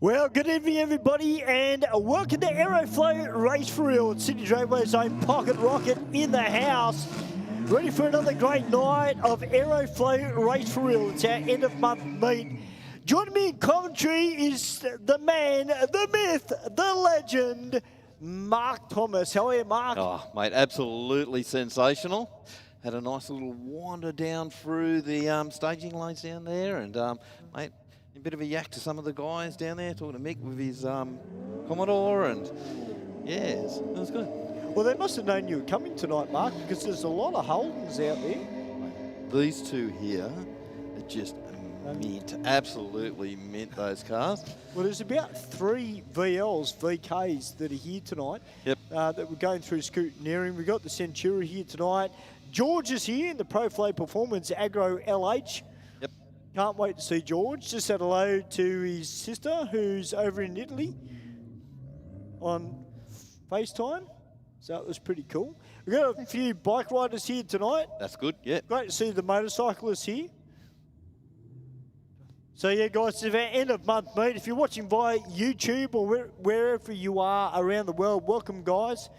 Well, good evening, everybody, and welcome to Aeroflow Race for Real at Sydney Dragway's own Pocket Rocket in the house. Ready for another great night of Aeroflow Race for Real. It's our end-of-month meet. Joining me in commentary is the man, the myth, the legend, Mark Thomas. How are you, Mark? Oh, mate, absolutely sensational. Had a nice little wander down through the staging lanes down there, and mate, a bit of a yak to some of the guys down there, talking to Mick with his Commodore, and yeah, it was good. Well, they must have known you were coming tonight, Mark, because there's a lot of Holdens out there. Mate, these two here are just mint, absolutely mint, those cars. Well, there's about 3 VLs, VKs that are here tonight. Yep. That we're going through scrutineering. We've got the Centura here tonight. George is here in the ProFlow Performance Agro LH. Yep. Can't wait to see George. Just said hello to his sister who's over in Italy on FaceTime. So that was pretty cool. We've got a few bike riders here tonight. That's good, yeah. Great to see the motorcyclists here. So yeah, guys, it's our end of month meet. If you're watching via YouTube or wherever you are around the world, welcome, guys.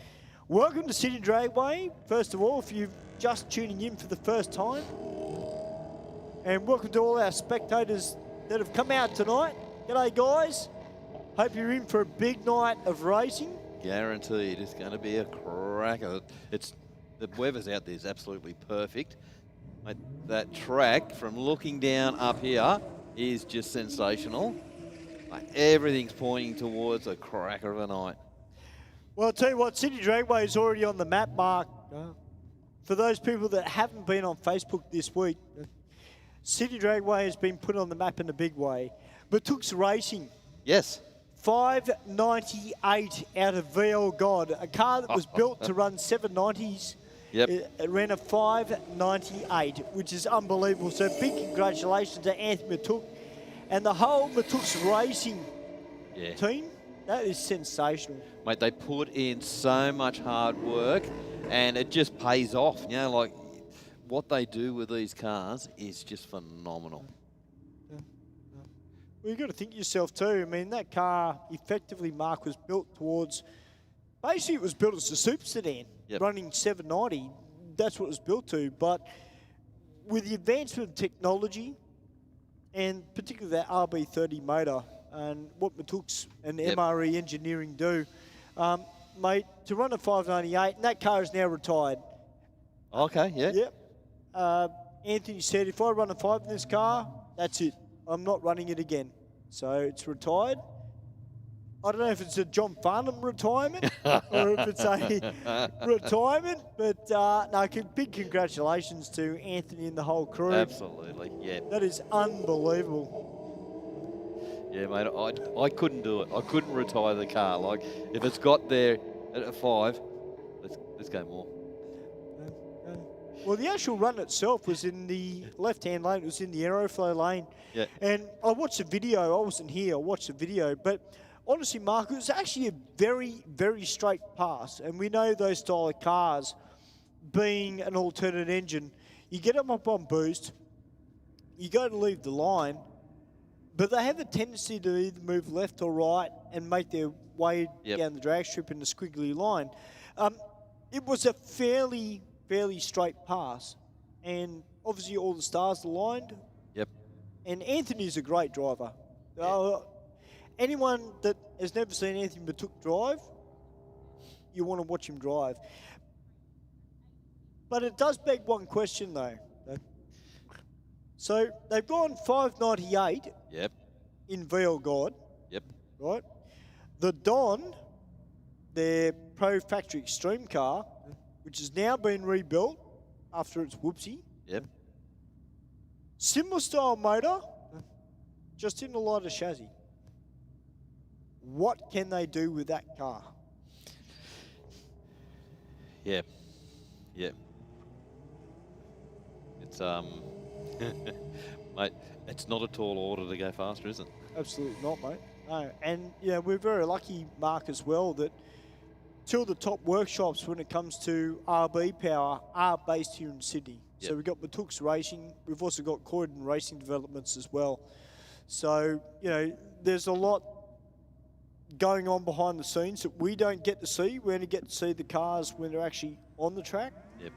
Welcome to Sydney Dragway. First of all, if you're just tuning in for the first time. And welcome to all our spectators that have come out tonight. G'day, guys. Hope you're in for a big night of racing. Guaranteed, it's going to be a cracker. The weather's out there is absolutely perfect. Mate, that track, from looking down up here, is just sensational. Like, everything's pointing towards a cracker of a night. Well, I'll tell you what, Sydney Dragway is already on the map, Mark. For those people that haven't been on Facebook this week, Sydney Dragway has been put on the map in a big way. Matuk's Racing. Yes. 598 out of VL God, a car that was built to run 790s. Yep. It ran a 598, which is unbelievable. So big congratulations to Anthony Matuk and the whole Matuk's Racing team. That is sensational. Mate, they put in so much hard work and it just pays off. You know, like what they do with these cars is just phenomenal. Well, you've got to think yourself too. I mean, that car effectively, Mark, was built towards, basically it was built as a super sedan, running 790. That's what it was built to. But with the advancement of technology, and particularly that RB30 motor, and what Matuk's and MRE engineering do, mate, to run a 598, and that car is now retired. Okay, yeah. Yep. Anthony said, if I run a 5 in this car, that's it. I'm not running it again. So it's retired. I don't know if it's a John Farnham retirement or if it's a retirement, but no, big congratulations to Anthony and the whole crew. Absolutely, yeah. That is unbelievable. Yeah, mate, I couldn't do it. I couldn't retire the car. Like, if it's got there at a 5, let's go more. Well, the actual run itself was in the left-hand lane. It was in the Aeroflow lane. Yeah. And I watched the video. I wasn't here. I watched the video. But honestly, Mark, it was actually a very, very straight pass. And we know those style of cars, being an alternate engine, you get them up on boost, you go to leave the line, but they have a tendency to either move left or right and make their way down the drag strip in the squiggly line. It was a fairly straight pass, and obviously all the stars aligned. Yep. And Anthony's a great driver. Anyone that has never seen Anthony Matuk drive, you want to watch him drive. But it does beg one question though. So they've gone 598 in VL God. Yep. Right? The Don, their Pro Factory Extreme car, which has now been rebuilt after its whoopsie. Yep. Similar style motor, just in a lighter chassis. What can they do with that car? Yeah. Yeah. It's mate, it's not a tall order to go faster, is it? Absolutely not, mate. No. And yeah, we're very lucky, Mark, as well, that two of the top workshops when it comes to RB power are based here in Sydney. Yep. So we've got Matuk's Racing. We've also got Croydon Racing Developments as well. So, you know, there's a lot going on behind the scenes that we don't get to see. We only get to see the cars when they're actually on the track. Yep.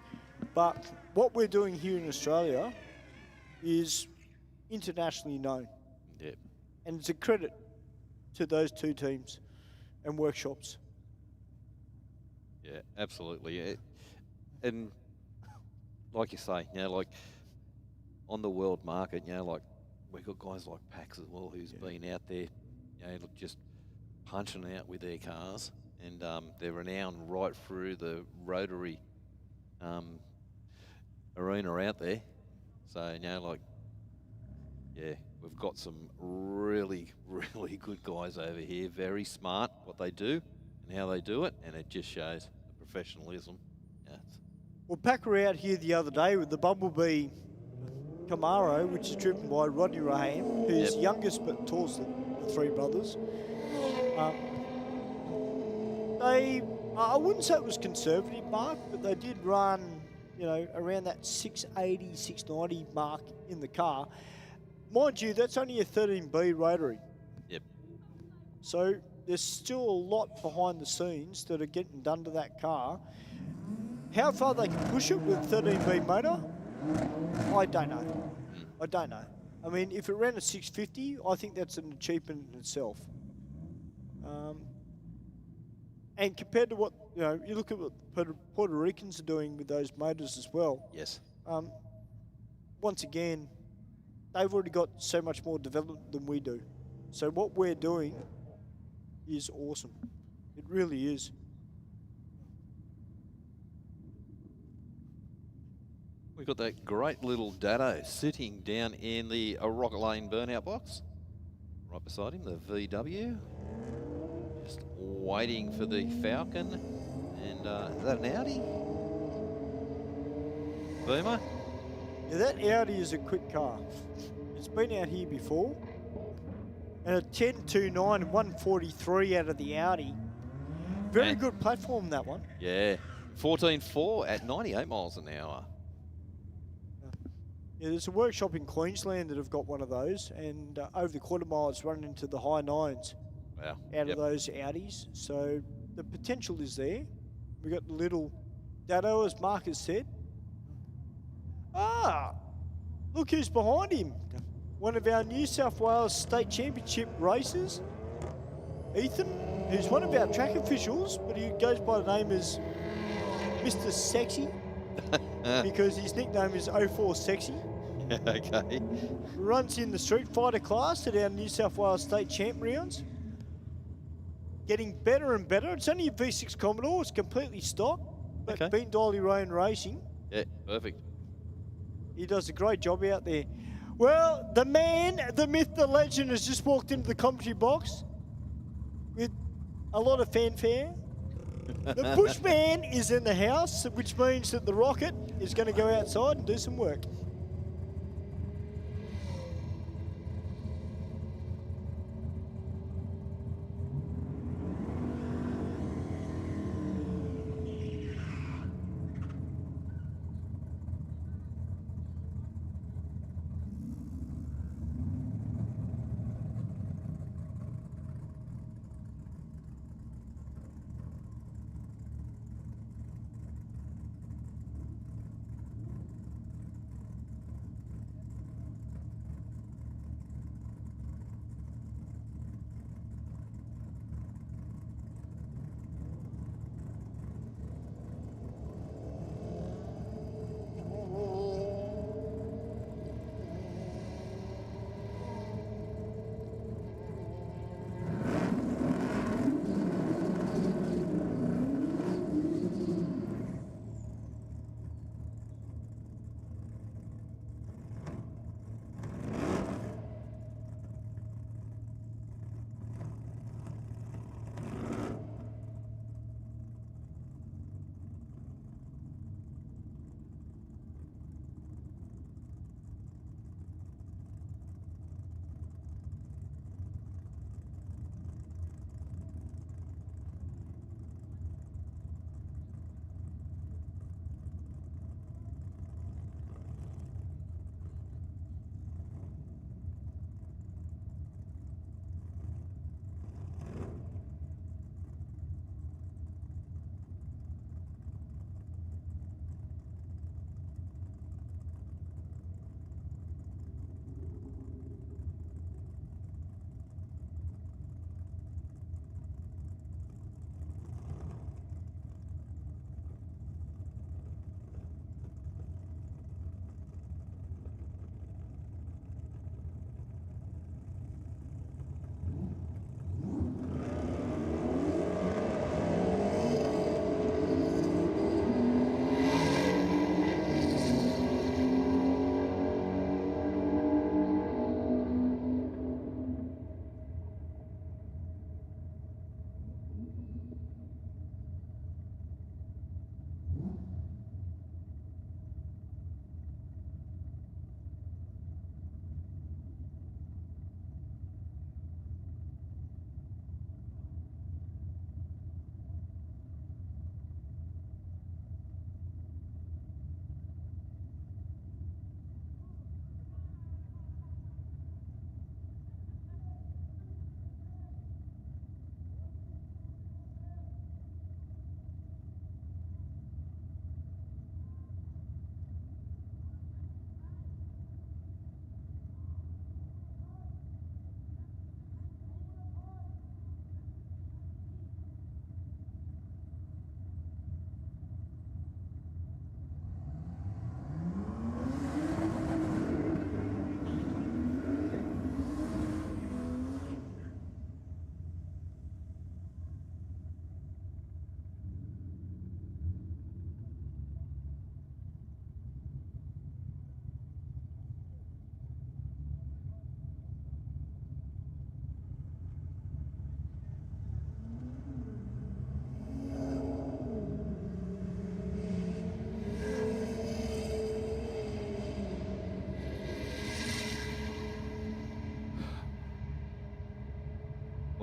But what we're doing here in Australia is internationally known. Yep. And it's a credit to those two teams and workshops. Yeah, absolutely. And like you say, like on the world market, like we've got guys like Pax as well, who's been out there, look, just punching out with their cars, and they're renowned right through the rotary arena out there. So, we've got some really, really good guys over here, very smart what they do and how they do it, and it just shows the professionalism. Yeah. Well, Pack were out here the other day with the Bumblebee Camaro, which is driven by Rodney Raham, who's youngest but tallest of the three brothers. I wouldn't say it was conservative, Mark, but they did run, around that 680, 690 mark in the car. Mind you, that's only a 13B rotary. Yep. So there's still a lot behind the scenes that are getting done to that car. How far they can push it with 13B motor, I don't know. I don't know. I mean, if it ran a 650, I think that's an achievement in itself. And compared to what, you look at what Puerto Ricans are doing with those motors as well. Yes. Once again, they've already got so much more development than we do. So what we're doing is awesome. It really is. We've got that great little Dado sitting down in the Rocket Lane burnout box. Right beside him, the VW. Just waiting for the Falcon. And is that an Audi? Boomer? Yeah, that Audi is a quick car. It's been out here before. And a 10.29 and 143 out of the Audi. Very good platform, that one. Yeah. 14.4 at 98 miles an hour. Yeah, there's a workshop in Queensland that have got one of those, and over the quarter mile it's running into the high nines out of those Audis. So the potential is there. We've got the little Dado, as Mark has said. Look who's behind him. One of our New South Wales State Championship racers, Ethan, who's one of our track officials, but he goes by the name as Mr. Sexy. Because his nickname is 04 Sexy. Okay. Runs in the Street Fighter class at our New South Wales State Champ rounds. Getting better and better. It's only a V6 Commodore. It's completely stock. But being Dolly Roan Racing. Yeah, perfect. He does a great job out there. Well, the man, the myth, the legend has just walked into the commentary box with a lot of fanfare. The Bushman is in the house, which means that the Rocket is going to go outside and do some work.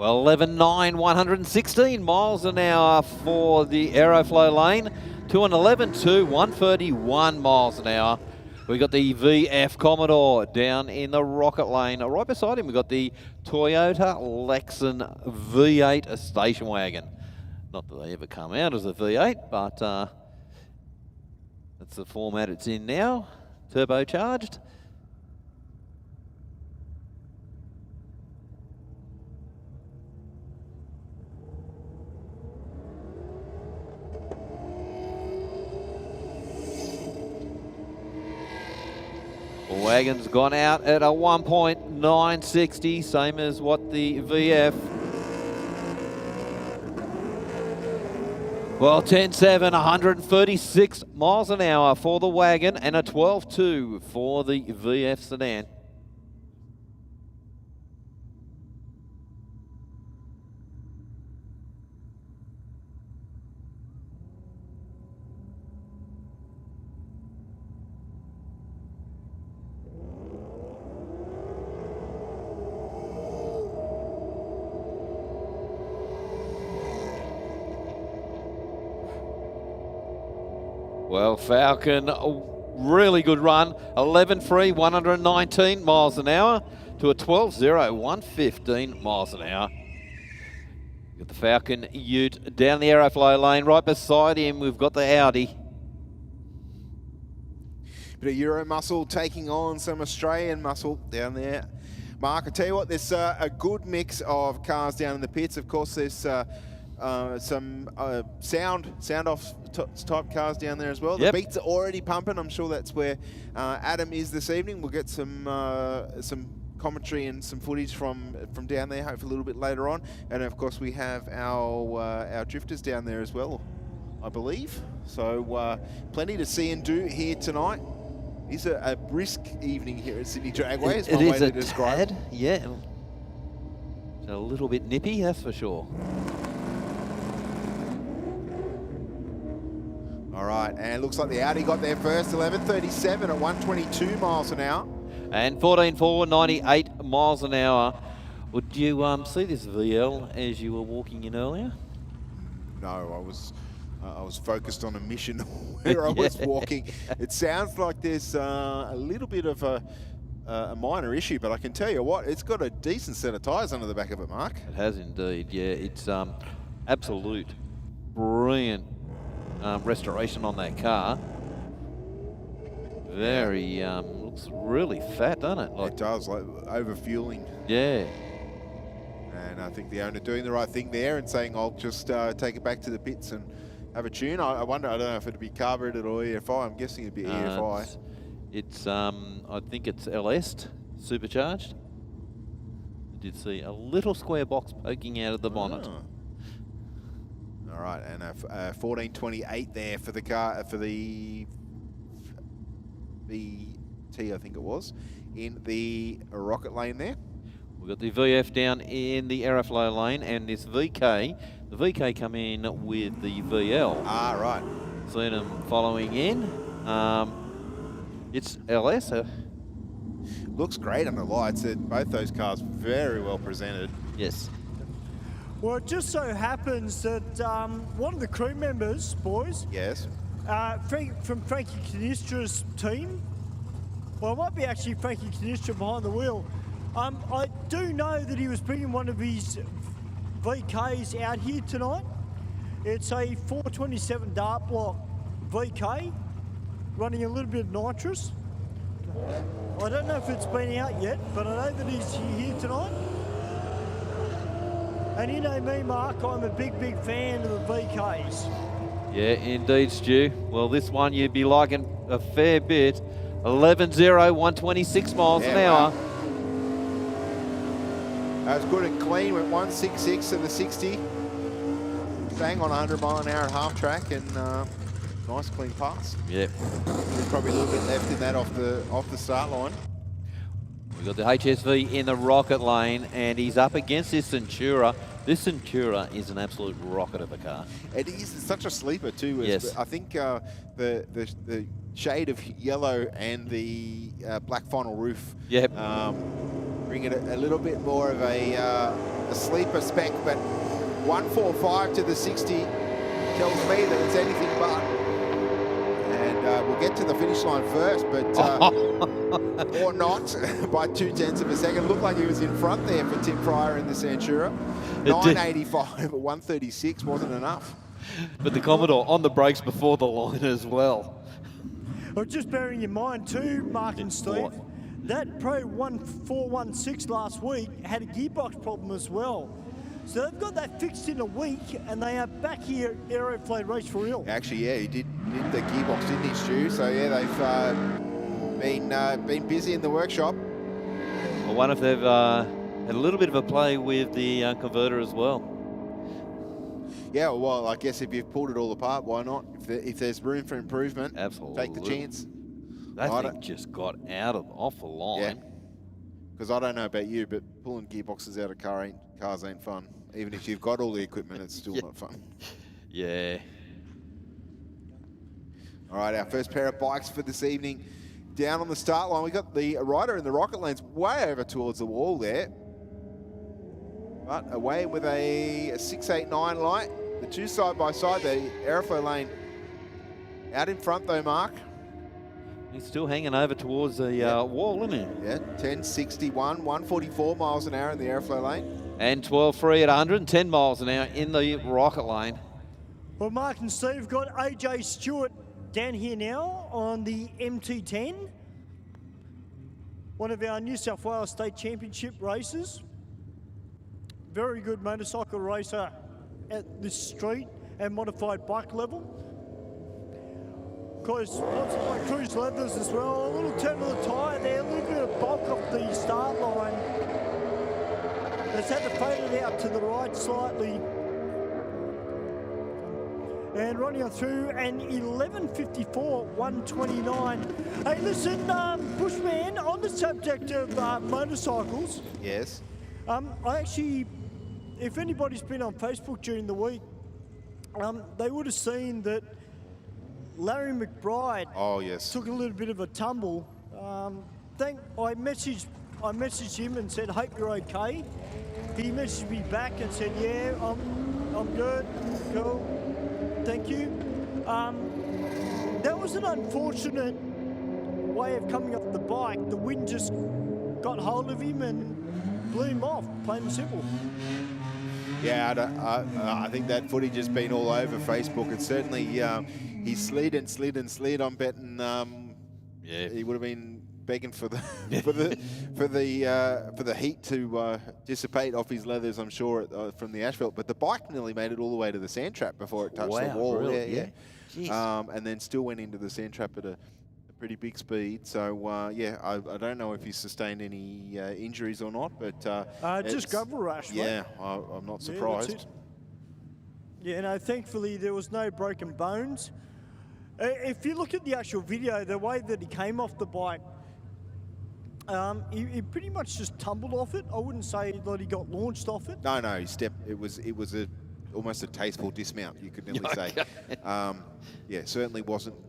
Well, 11.9, 116 miles an hour for the Aeroflow lane. To an 11.2, 131 miles an hour. We got the VF Commodore down in the rocket lane. Right beside him, we got the Toyota Lexan V8 station wagon. Not that they ever come out as a V8, but that's the format it's in now. Turbocharged. The wagon's gone out at a 1.960, same as what the VF. Well, 10.7, 136 miles an hour for the wagon and a 12.2 for the VF sedan. Well, Falcon, a really good run. 11.3, 119 miles an hour to a 12.0, 115 miles an hour. Got the Falcon Ute down the Aeroflow lane. Right beside him, we've got the Audi. Bit of Euro muscle taking on some Australian muscle down there. Mark, I tell you what, there's a good mix of cars down in the pits. Of course, there's some sound-off type cars down there as well. Yep. The beats are already pumping. I'm sure that's where Adam is this evening. We'll get some commentary and some footage from down there, hopefully a little bit later on. And of course, we have our drifters down there as well, I believe. So plenty to see and do here tonight. It's a brisk evening here at Sydney Dragway. Is one way to describe it. Yeah. It's a little bit nippy, that's for sure. All right, and it looks like the Audi got there first, 11.37 at 122 miles an hour. And 14.4, 98 miles an hour. Would you see this VL as you were walking in earlier? No, I was focused on a mission where I was walking. It sounds like there's a little bit of a minor issue, but I can tell you what, it's got a decent set of tyres under the back of it, Mark. It has indeed, yeah. It's absolute brilliant restoration on that car. Very, looks really fat, doesn't it? Like, it does, like over-fueling. Yeah. And I think the owner doing the right thing there and saying, I'll just take it back to the pits and have a tune. I wonder, I don't know if it'd be carbureted or EFI. I'm guessing it'd be EFI. It's I think it's LS, supercharged. I did see a little square box poking out of the bonnet. Oh. All right, and a 14.28 there for the car, for the VT, I think it was, in the rocket lane there. We've got the VF down in the Aeroflow lane, and this VK, the VK come in with the VL. Ah, right. Seen them following in. It's LS. Looks great on the lights. Both those cars very well presented. Yes. Well, it just so happens that one of the crew members, boys, Yes. from Frankie Canistra's team, well, it might be actually Frankie Canistra behind the wheel. I do know that he was bringing one of his VKs out here tonight. It's a 427 dart block VK, running a little bit of nitrous. I don't know if it's been out yet, but I know that he's here tonight. And you know me, Mark, I'm a big fan of the VKs. Yeah, indeed, Stu. Well, this one you'd be liking a fair bit. 11.0, 126 miles an hour. Wow. That was good and clean, went 166 to the 60. Bang on 100 mile an hour at half track, and nice clean pass. Yep. There's probably a little bit left in that off the start line. We've got the HSV in the rocket lane, and he's up against this Centura. This Centura is an absolute rocket of a car. It is such a sleeper too. Yes. I think the shade of yellow and the black final roof. Yep. bring it a little bit more of a sleeper spec, but 145 to the 60 tells me that it's anything but. And we'll get to the finish line first, but or not by 0.2 of a second. Looked like he was in front there for Tim Pryor in the Centura. 985 at 136 wasn't enough. But the Commodore on the brakes before the line as well. Well, just bearing in mind too, Mark and Steve, that Pro 1416 last week had a gearbox problem as well. So they've got that fixed in a week, and they are back here at Aeroflow Race for real. Actually, yeah, he did the gearbox, didn't he, Stu? So yeah, they've been busy in the workshop. I wonder if they've had a little bit of a play with the converter as well. Yeah, well, I guess if you've pulled it all apart, why not? If there's room for improvement, absolutely, take the chance. That thing just got off the line. Yeah. Because I don't know about you, but pulling gearboxes out of cars ain't fun. Even if you've got all the equipment, it's still not fun. Yeah. All right, our first pair of bikes for this evening. Down on the start line, we got the rider in the rocket lanes way over towards the wall there. But away with a 689 light. The two side by side, the Aeroflow lane out in front though, Mark. He's still hanging over towards the wall, isn't he? Yeah, 1061, 144 miles an hour in the Aeroflow lane. And 12.3 at 110 miles an hour in the rocket lane. Well, Mark and Steve got AJ Stewart down here now on the MT10. One of our New South Wales State Championship races. Very good motorcycle racer at this street and modified bike level. Of course, lots of like cruise leathers as well. A little turn of the tyre there, a little bit of bulk off the start line. It's had to fade it out to the right slightly. And running on through an 11.54, 129. Hey, listen, Bushman, on the subject of motorcycles. Yes. I actually, if anybody's been on Facebook during the week, they would have seen that Larry McBride took a little bit of a tumble. I messaged him and said, hope you're okay. He messaged me back and said, yeah, I'm good, cool, thank you. That was an unfortunate way of coming off the bike. The wind just got hold of him and blew him off, plain and simple. Yeah, I think that footage has been all over Facebook. And certainly he slid and slid and slid. I'm betting he would have been begging for the for the heat to dissipate off his leathers, I'm sure, from the asphalt. But the bike nearly made it all the way to the sand trap before it touched the wall. Really? Yeah. And then still went into the sand trap at a pretty big speed. So I don't know if he's sustained any injuries or not, but just gravel rash. Yeah, I'm not surprised. Yeah, no, thankfully there was no broken bones. If you look at the actual video, the way that he came off the bike, he pretty much just tumbled off it. I wouldn't say that he got launched off it. No, he stepped. It was almost a tasteful dismount, you could nearly say. Yeah, certainly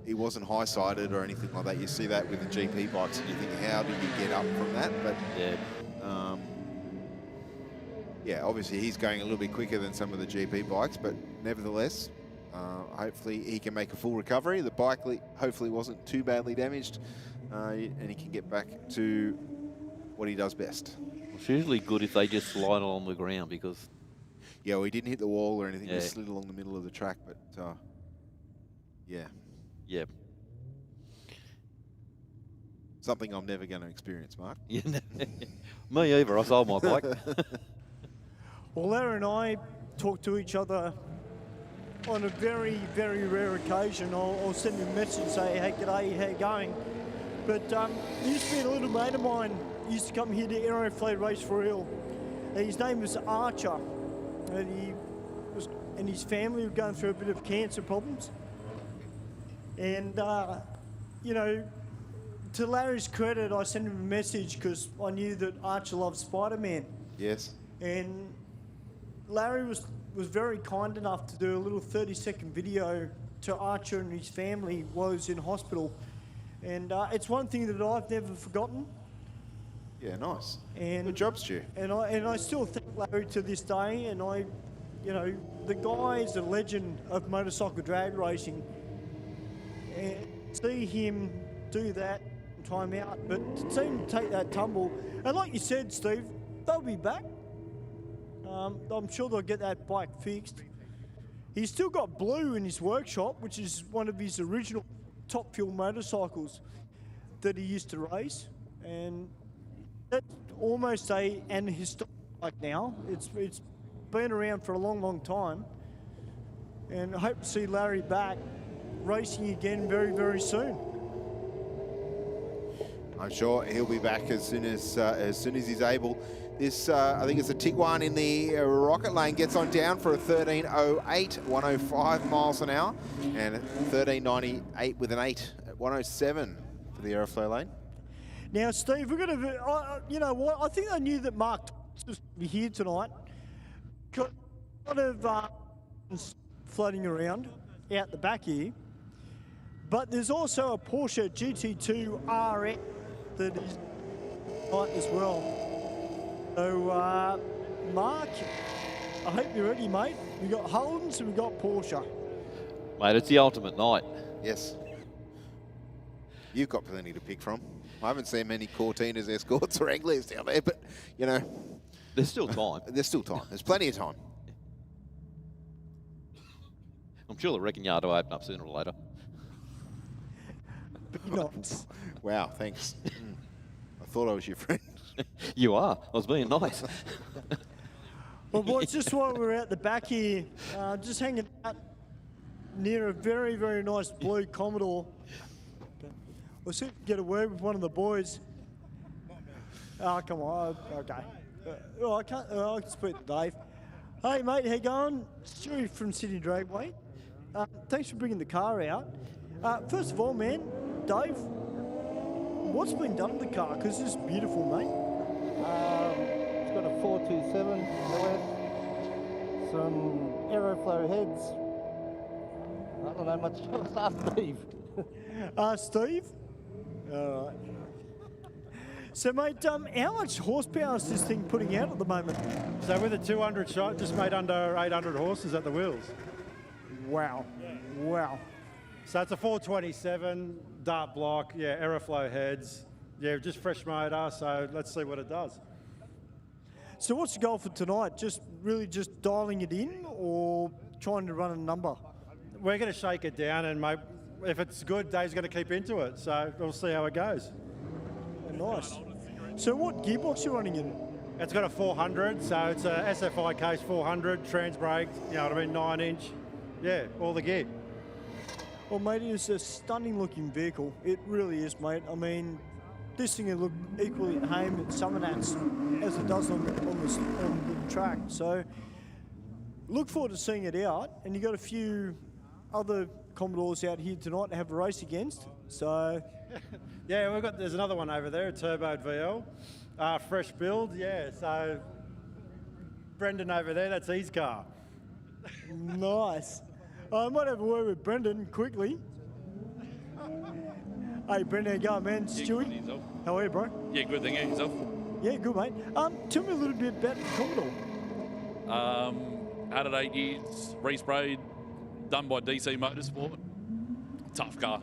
he wasn't high-sided or anything like that. You see that with the GP bikes, and you think, how do you get up from that? But obviously he's going a little bit quicker than some of the GP bikes, but nevertheless, hopefully he can make a full recovery. The bike hopefully wasn't too badly damaged, and he can get back to what he does best. It's usually good if they just slide along the ground because... Yeah, well, he didn't hit the wall or anything, just slid along the middle of the track, but yeah. Yep. Something I'm never going to experience, Mark. Me either, I sold my bike. Well, Larry and I talk to each other on a very, very rare occasion. I'll send him a message and say, hey, g'day, how you going? But he used to be a little mate of mine. He used to come here to Aeroflow Race for real. His name was Archer. And his family were going through a bit of cancer problems. And, to Larry's credit, I sent him a message because I knew that Archer loved Spider-Man. Yes. And Larry was very kind enough to do a little 30-second video to Archer and his family while he was in hospital. And it's one thing that I've never forgotten. Yeah, nice. And Good job, Stu. And I still thank Larry to this day. And the guy is a legend of motorcycle drag racing. And see him do that time out, but to see him take that tumble, and like you said, Steve, they'll be back. I'm sure they'll get that bike fixed. He's still got Blue in his workshop, which is one of his original Top Fuel motorcycles that he used to race, and that's almost an historic bike now. It's been around for a long, long time, and I hope to see Larry back racing again very, very soon. I'm sure he'll be back as soon as he's able. This, I think it's a Tiguan in the rocket lane, gets on down for a 13.08, 105 miles an hour, and 13.98 with an 8 at 107 for the Aeroflow lane. Now, Steve, we're going to, you know what, I think I knew that Mark was here tonight. Got a lot of floating around out the back here, but there's also a Porsche GT2 RX that is right as well. So, Mark, I hope you're ready, mate. We've got Holdens and we've got Porsche. Mate, it's the ultimate night. Yes. You've got plenty to pick from. I haven't seen many Cortinas, Escorts or Anglers down there, but, you know. There's still time. There's still time. There's plenty of time. I'm sure the wrecking yard will open up sooner or later. Not. Wow, thanks. I thought I was your friend. You are. I was being nice. Well, boys, just while we're out the back here, just hanging out near a very, very nice blue Commodore. We'll see if we can get a word with one of the boys. Oh, come on. Okay. I can speak to Dave. Hey, mate, how you going? Stu from Sydney Dragway. Thanks for bringing the car out. First of all, man, Dave, what's been done to the car? Because it's beautiful, mate. It's got a 427 LS, some Aeroflow heads. I don't know much else. Ask Steve. Steve? All right. So, mate, how much horsepower is this thing putting out at the moment? So with a 200 shot, just made under 800 horses at the wheels. Wow. Wow. So it's a 427, dart block, yeah, Aeroflow heads. Yeah, just fresh motor, so let's see what it does. So what's the goal for tonight? Just really just dialing it in or trying to run a number? We're going to shake it down and mate, if it's good, Dave's going to keep into it. So we'll see how it goes. Nice. So what gearbox are you running in? It's got a 400, so it's a SFI case 400, trans brake, you know what I mean, 9-inch. Yeah, all the gear. Well, mate, it's a stunning looking vehicle. It really is, mate. I mean, this thing will look equally at home at Summernats as it does on the track. So look forward to seeing it out. And you've got a few other Commodores out here tonight to have a race against. So yeah, there's another one over there, a turboed VL. Fresh build, yeah, so Brendan over there, that's his car. Nice. I might have a word with Brendan quickly. Hey, Brendan, how you going, man? Yeah, Stewie? good, yourself? How are you, bro? Yeah, good, thank you. Yourself? Yeah, good, mate. Tell me a little bit about the Commodore. Had it 8 years, resprayed, done by DC Motorsport. Tough car.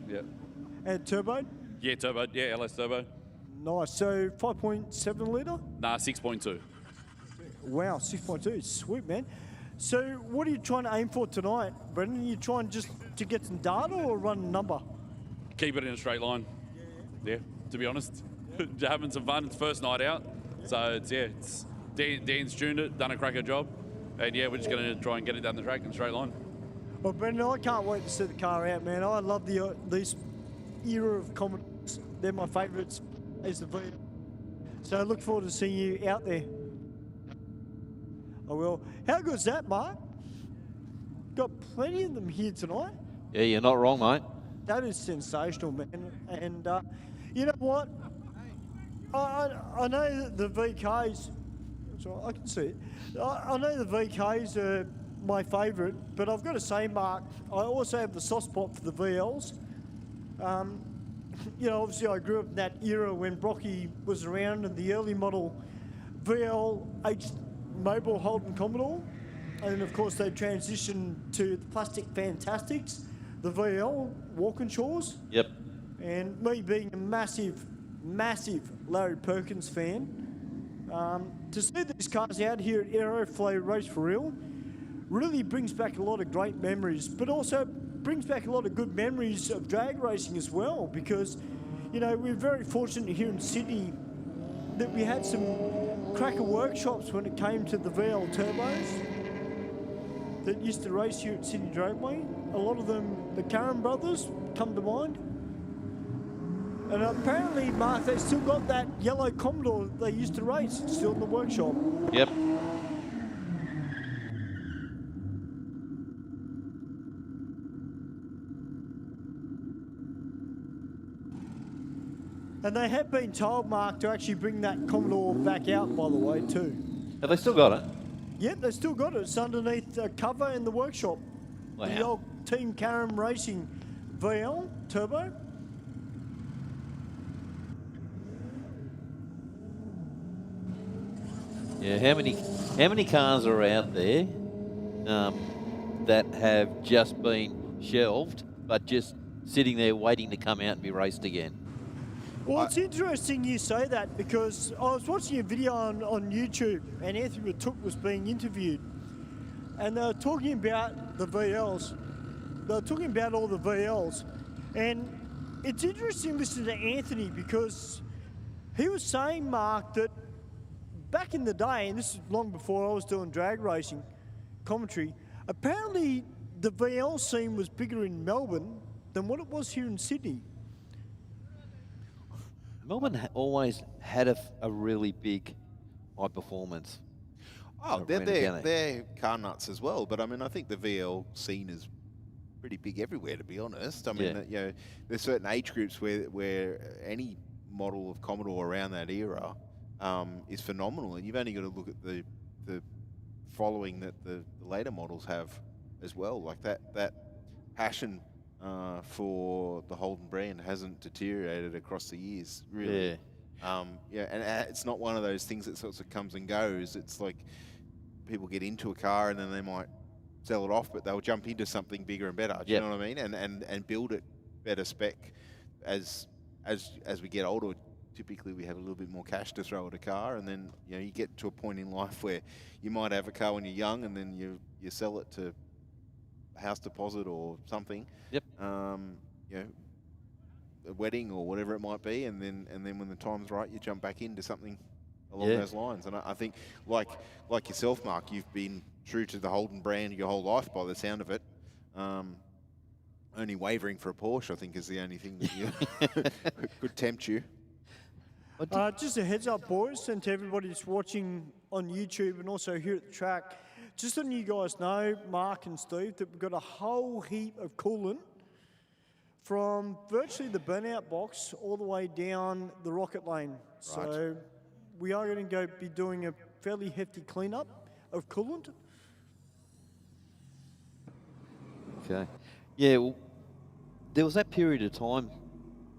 Yeah. And turbo? Yeah, turbo. Yeah, LS turbo. Nice. So 5.7 litre? Nah, 6.2. Wow, 6.2. Sweet, man. So what are you trying to aim for tonight, Brendan? Are you trying just to get some data or run a number? Keep it in a straight line. Yeah, to be honest. Having some fun. It's first night out. So, it's Dan's tuned it, done a cracker job. And, yeah, we're just going to try and get it down the track in a straight line. Well, Brendan, I can't wait to see the car out, man. I love these era of Commodores. They're my favourites as the V. So I look forward to seeing you out there. I will. How good's that, Mark? Got plenty of them here tonight. Yeah, you're not wrong, mate. That is sensational, man. And you know what? I know that the VKs, sorry, I can see it. I know the VKs are my favourite, but I've got to say, Mark, I also have the soft spot for the VLs. you know, obviously I grew up in that era when Brocky was around and the early model VL H Mobile Holden Commodore. And then of course they transitioned to the Plastic Fantastics, the VL Walkinshaws. Yep. And me being a massive, massive Larry Perkins fan, to see these cars out here at Aeroflow Race for real really brings back a lot of great memories, but also brings back a lot of good memories of drag racing as well, because, you know, we're very fortunate here in Sydney that we had some cracker workshops when it came to the VL turbos that used to race here at Sydney Dragway. A lot of them, the Curran brothers, come to mind. And apparently, Mark, they still got that yellow Commodore they used to race. It's still in the workshop. Yep. And they have been told, Mark, to actually bring that Commodore back out, by the way, too. Have they still got it? Yep, they still got it. It's underneath a cover in the workshop. Wow. The old Team Curran Racing VL Turbo. Yeah, how many cars are out there that have just been shelved, but just sitting there waiting to come out and be raced again? Well, it's interesting you say that, because I was watching a video on YouTube and Anthony Matook was being interviewed, and they were talking about the VLs. They were talking about all the VLs, and it's interesting listening to Anthony, because he was saying, Mark, that back in the day, and this is long before I was doing drag racing commentary, apparently the VL scene was bigger in Melbourne than what it was here in Sydney. Melbourne always had a really big high performance. Oh, they're car nuts as well. But I mean, I think the VL scene is pretty big everywhere, to be honest. I mean, you know, there's certain age groups where any model of Commodore around that era is phenomenal, and you've only got to look at the following that the later models have as well. Like that passion for the Holden brand hasn't deteriorated across the years, really. Yeah, and it's not one of those things that sort of comes and goes. It's like people get into a car and then they might sell it off, but they'll jump into something bigger and better. Do you know what I mean? And build it better spec as we get older. Typically, we have a little bit more cash to throw at a car, and then you get to a point in life where you might have a car when you're young, and then you sell it to a house deposit or something. Yep. A wedding or whatever it might be, and then when the time's right, you jump back into something along those lines. And I think, like yourself, Mark, you've been true to the Holden brand your whole life, by the sound of it. Only wavering for a Porsche, I think, is the only thing that you could tempt you. Just a heads up, boys, and to everybody that's watching on YouTube and also here at the track, just letting you guys know, Mark and Steve, that we've got a whole heap of coolant from virtually the burnout box all the way down the rocket lane. Right. So we are going to be doing a fairly hefty cleanup of coolant. Okay. Yeah, well, there was that period of time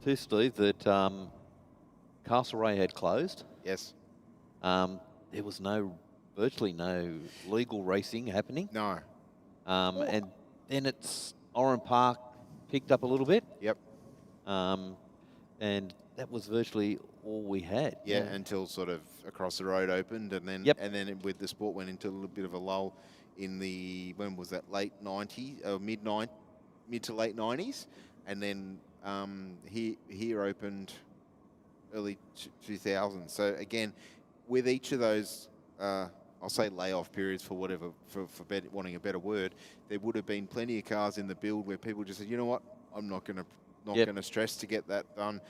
too, Steve, that Castlereagh had closed. Yes. There was virtually no legal racing happening. No. And then Oran Park picked up a little bit. Yep. And that was virtually all we had. Yeah, until sort of Across the Road opened, and then with the sport went into a little bit of a lull in the, when was that, late 90s, mid to late 90s, and then here opened early 2000s. So again, with each of those, I'll say layoff periods for wanting a better word, there would have been plenty of cars in the build where people just said, you know what, I'm not going to stress to get that done.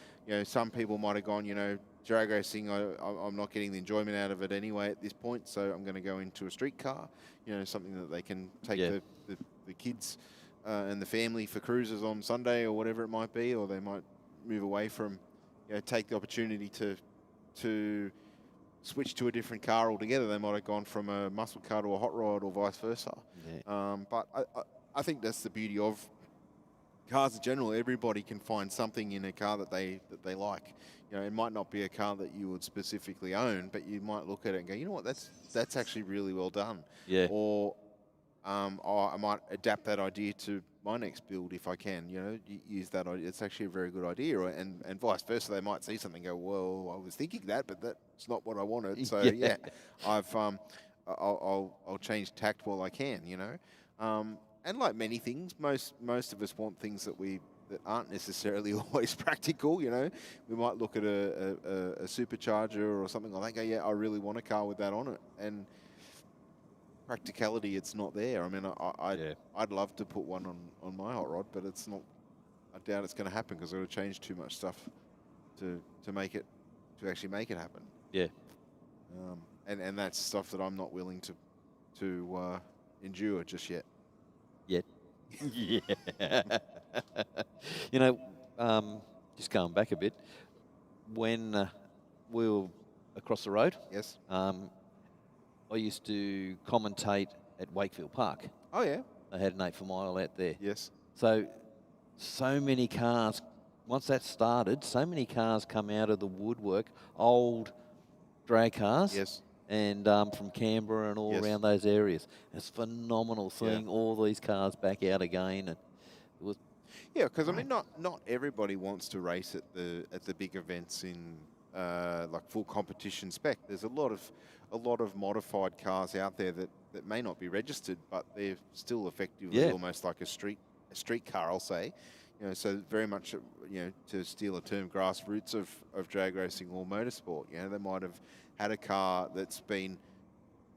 Some people might have gone, drag racing, I'm not getting the enjoyment out of it anyway at this point, so I'm going to go into a street car, something that they can take the kids and the family for cruises on Sunday or whatever it might be, or they might move away from, take the opportunity to switch to a different car altogether. They might have gone from a muscle car to a hot rod or vice versa. Yeah. But I think that's the beauty of cars in general, everybody can find something in a car that they like. You know, it might not be a car that you would specifically own, but you might look at it and go, you know what, that's actually really well done. Yeah. Or I might adapt that idea to my next build if I can. You know, use that idea. It's actually a very good idea, and vice versa. They might see something and go, well, I was thinking that, but that's not what I wanted. So yeah, I'll change tact while I can. You know, and like many things, most of us want things that aren't necessarily always practical. You know, we might look at a supercharger or something like that. Go, yeah, I really want a car with that on it, and practicality, it's not there. I mean, I'd love to put one on my hot rod, but it's not. I doubt it's going to happen because I've got to change too much stuff to actually make it happen. Yeah. And that's stuff that I'm not willing to endure just yet. Yet. Yeah. You know, just going back a bit, when we were across the road. Yes. I used to commentate at Wakefield Park. Oh, yeah. They had an 8 for mile out there. Yes. So many cars, once that started, so many cars come out of the woodwork, old drag cars. Yes. And from Canberra and all around those areas. It's phenomenal seeing all these cars back out again. And it was because I mean, not everybody wants to race at the big events in like full competition spec. There's a lot of modified cars out there that may not be registered, but they're still effectively almost like a street car, I'll say. You know, so very much, you know, to steal a term, grassroots of drag racing or motorsport. You know, they might have had a car that's been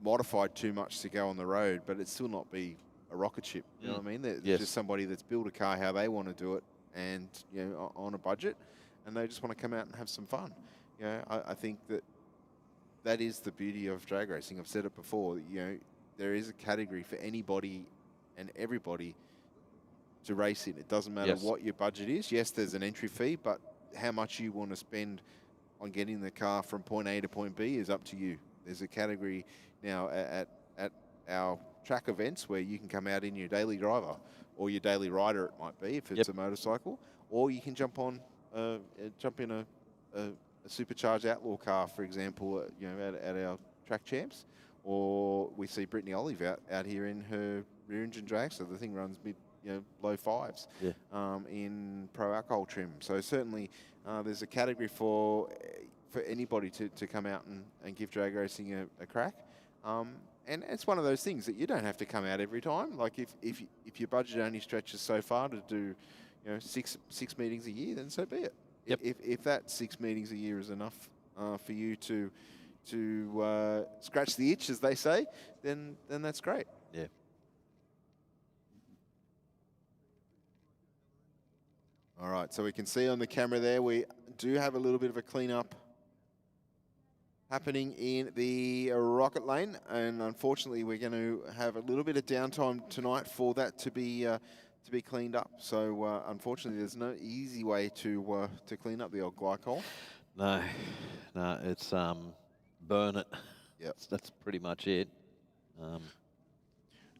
modified too much to go on the road, but it still not be a rocket ship. You know what I mean? There's just somebody that's built a car how they want to do it, and you know, on a budget, and they just want to come out and have some fun. You know, I think that is the beauty of drag racing. I've said it before. You know, there is a category for anybody and everybody to race in. It doesn't matter what your budget is. Yes, there's an entry fee, but how much you want to spend on getting the car from point A to point B is up to you. There's a category now at our track events where you can come out in your daily driver or your daily rider, it might be, if it's a motorcycle, or you can jump in a supercharged outlaw car, for example, you know, at our track champs, or we see Brittany Olive out here in her rear engine drag, so the thing runs low fives in pro alcohol trim. So certainly there's a category for anybody to come out and give drag racing a crack. And it's one of those things that you don't have to come out every time. Like if your budget only stretches so far to do, you know, six meetings a year, then so be it. Yep. If that 6 meetings a year is enough for you to scratch the itch, as they say, then that's great. Yeah. All right, so we can see on the camera there, we do have a little bit of a clean-up happening in the rocket lane, and unfortunately we're going to have a little bit of downtime tonight for that to be cleaned up. So unfortunately there's no easy way to clean up the old glycol. No, it's burn it. Yep. That's pretty much it.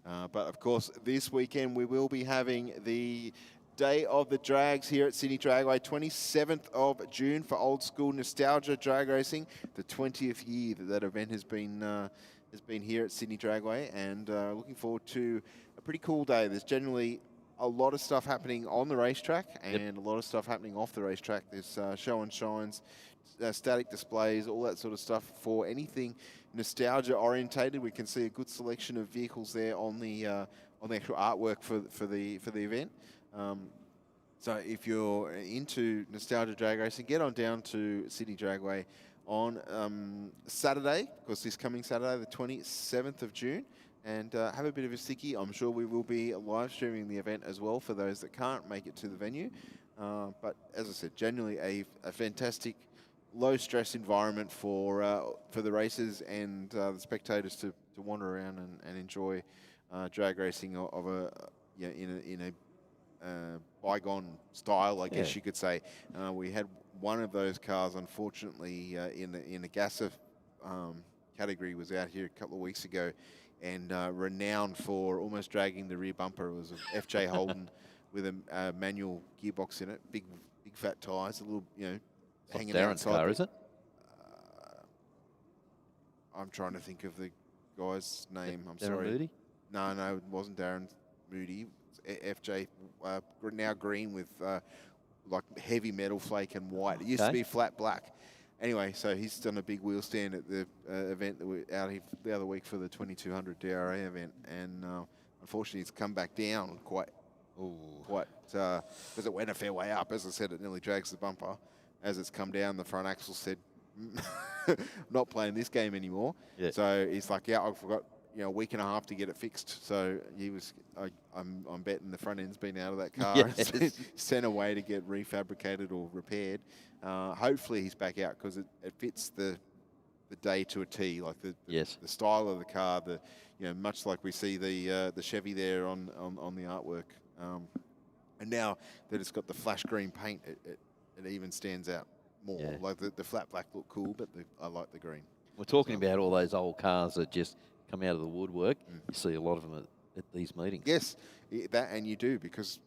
But of course this weekend we will be having the Day of the Drags here at Sydney Dragway, 27th of June for old school nostalgia drag racing. The 20th year that event has been here at Sydney Dragway, and looking forward to a pretty cool day. There's generally a lot of stuff happening on the racetrack and a lot of stuff happening off the racetrack. There's show and shines, static displays, all that sort of stuff for anything nostalgia orientated. We can see a good selection of vehicles there on the actual artwork for the event. So if you're into nostalgia drag racing, get on down to Sydney Dragway on Saturday, of course this coming Saturday, the 27th of June, and have a bit of a stickie. I'm sure we will be live streaming the event as well for those that can't make it to the venue. But as I said, generally a fantastic low stress environment for the racers and the spectators to wander around and enjoy drag racing of in a bygone style, I guess you could say. We had one of those cars, unfortunately, in the GASA category, was out here a couple of weeks ago, and renowned for almost dragging the rear bumper. It was a FJ Holden with a manual gearbox in it, big fat tyres, a little, you know, It's not hanging Darren's outside. car, is it? I'm trying to think of the guy's name. I'm Darren sorry. Moody? No, it wasn't Darren Moody. It's FJ, now green with like heavy metal flake and white. It used to Okay. be flat black. Anyway, so he's done a big wheel stand at the event that we out here the other week for the 2200 DRA event, and unfortunately it's come back down quite, because it went a fair way up. As I said, it nearly drags the bumper. As it's come down, the front axle said, not playing this game anymore. Yeah. So he's like, yeah, I've got, you know, a week and a half to get it fixed. So he was, I'm betting the front end's been out of that car. Yes. It's sent away to get refabricated or repaired. Hopefully he's back out because it fits the day to a T, like the style of the car. You know, much like we see the Chevy there on the artwork. And now that it's got the flash green paint, it even stands out more. Yeah. Like the flat black look cool, but I like the green. We're talking about all those old cars that just come out of the woodwork. You see a lot of them at these meetings. Yes, that, and you do, because,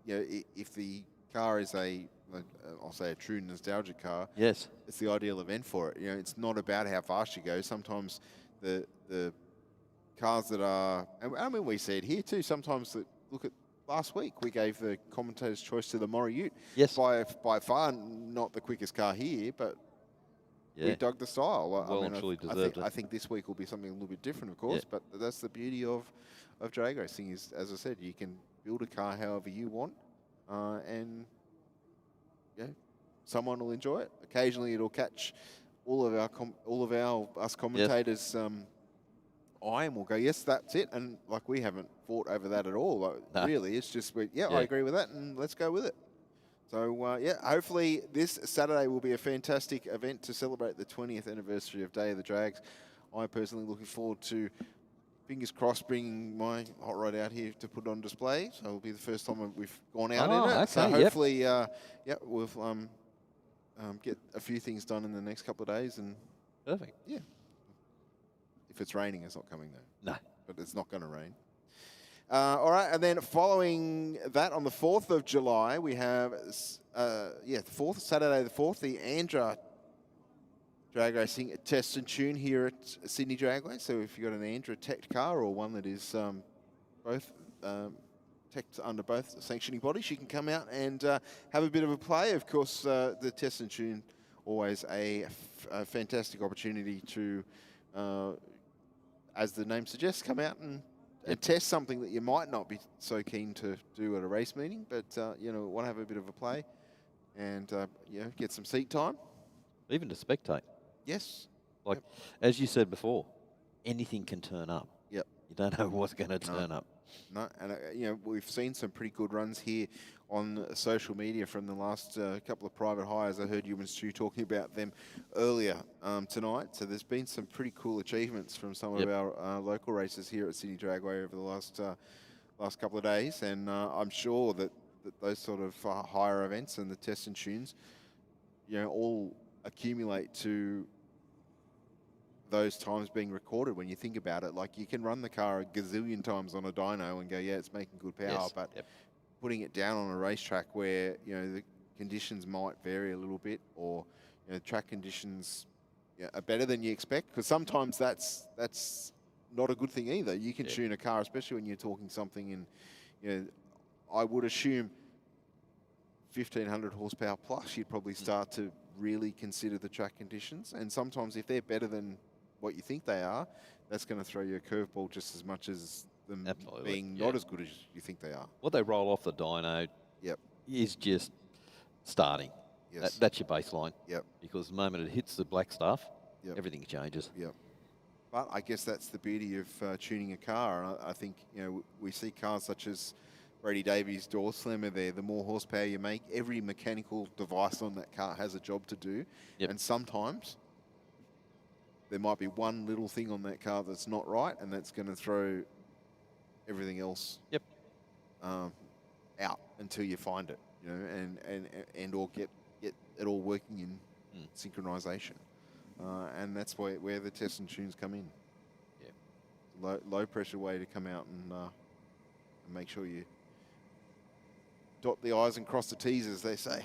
you know, if the car is I'll say a true nostalgic car, Yes. it's the ideal event for it. You know, it's not about how fast you go. Sometimes the cars that are, and I mean, we see it here too. Sometimes look at last week, we gave the commentator's choice to the Mori Ute. Yes. By far not the quickest car here, but we dug the style. Well and truly deserved it. I think this week will be something a little bit different, of course, but that's the beauty of drag racing is, as I said, you can build a car however you want, and yeah, someone will enjoy it. Occasionally, it'll catch all of us commentators' eye, and we'll go, yes, that's it. And like, we haven't fought over that at all. Like, No. really, it's just, I agree with that, and let's go with it. So, hopefully this Saturday will be a fantastic event to celebrate the 20th anniversary of Day of the Drags. I'm personally looking forward to, fingers crossed, bringing my hot rod out here to put on display. So it'll be the first time we've gone out in it. Okay, So hopefully, we'll get a few things done in the next couple of days. And Perfect. yeah, if it's raining, it's not coming though. No. But it's not going to rain. All right, and then following that, on the 4th of July, we have, Saturday the 4th, the Andra drag racing test and tune here at Sydney Dragway. So if you've got an Andra tech car or one that is both teched under both sanctioning bodies, you can come out and have a bit of a play. Of course, the test and tune, always a fantastic opportunity to, as the name suggests, come out and test something that you might not be so keen to do at a race meeting, but want to have a bit of a play and get some seat time. Even to spectate. Yes. Like, as you said before, anything can turn up. Yep. You don't know what's going to turn up. No, and we've seen some pretty good runs here on social media from the last couple of private hires. I heard you and Stu talking about them earlier tonight. So there's been some pretty cool achievements from some of our local races here at Sydney Dragway over the last couple of days, and I'm sure that those sort of higher events and the tests and tunes, all accumulate to those times being recorded. When you think about it, like, you can run the car a gazillion times on a dyno and go, yeah, it's making good power, but putting it down on a racetrack where the conditions might vary a little bit, or track conditions are better than you expect, because sometimes that's not a good thing either. You can tune a car, especially when you're talking something in, I would assume 1500 horsepower plus, you'd probably start to really consider the track conditions. And sometimes if they're better than what you think they are, that's going to throw you a curveball just as much as them being not as good as you think they are. What they roll off the dyno is just starting. Yes. That's your baseline. Yep. Because the moment it hits the black stuff, everything changes. Yep. But I guess that's the beauty of tuning a car. And I think, we see cars such as Brady Davies' door slammer there. The more horsepower you make, every mechanical device on that car has a job to do. And sometimes there might be one little thing on that car that's not right, and that's going to throw everything else out until you find it, and or get it all working in synchronization. And that's where the tests and tunes come in. Low pressure way to come out and make sure you dot the I's and cross the T's, as they say.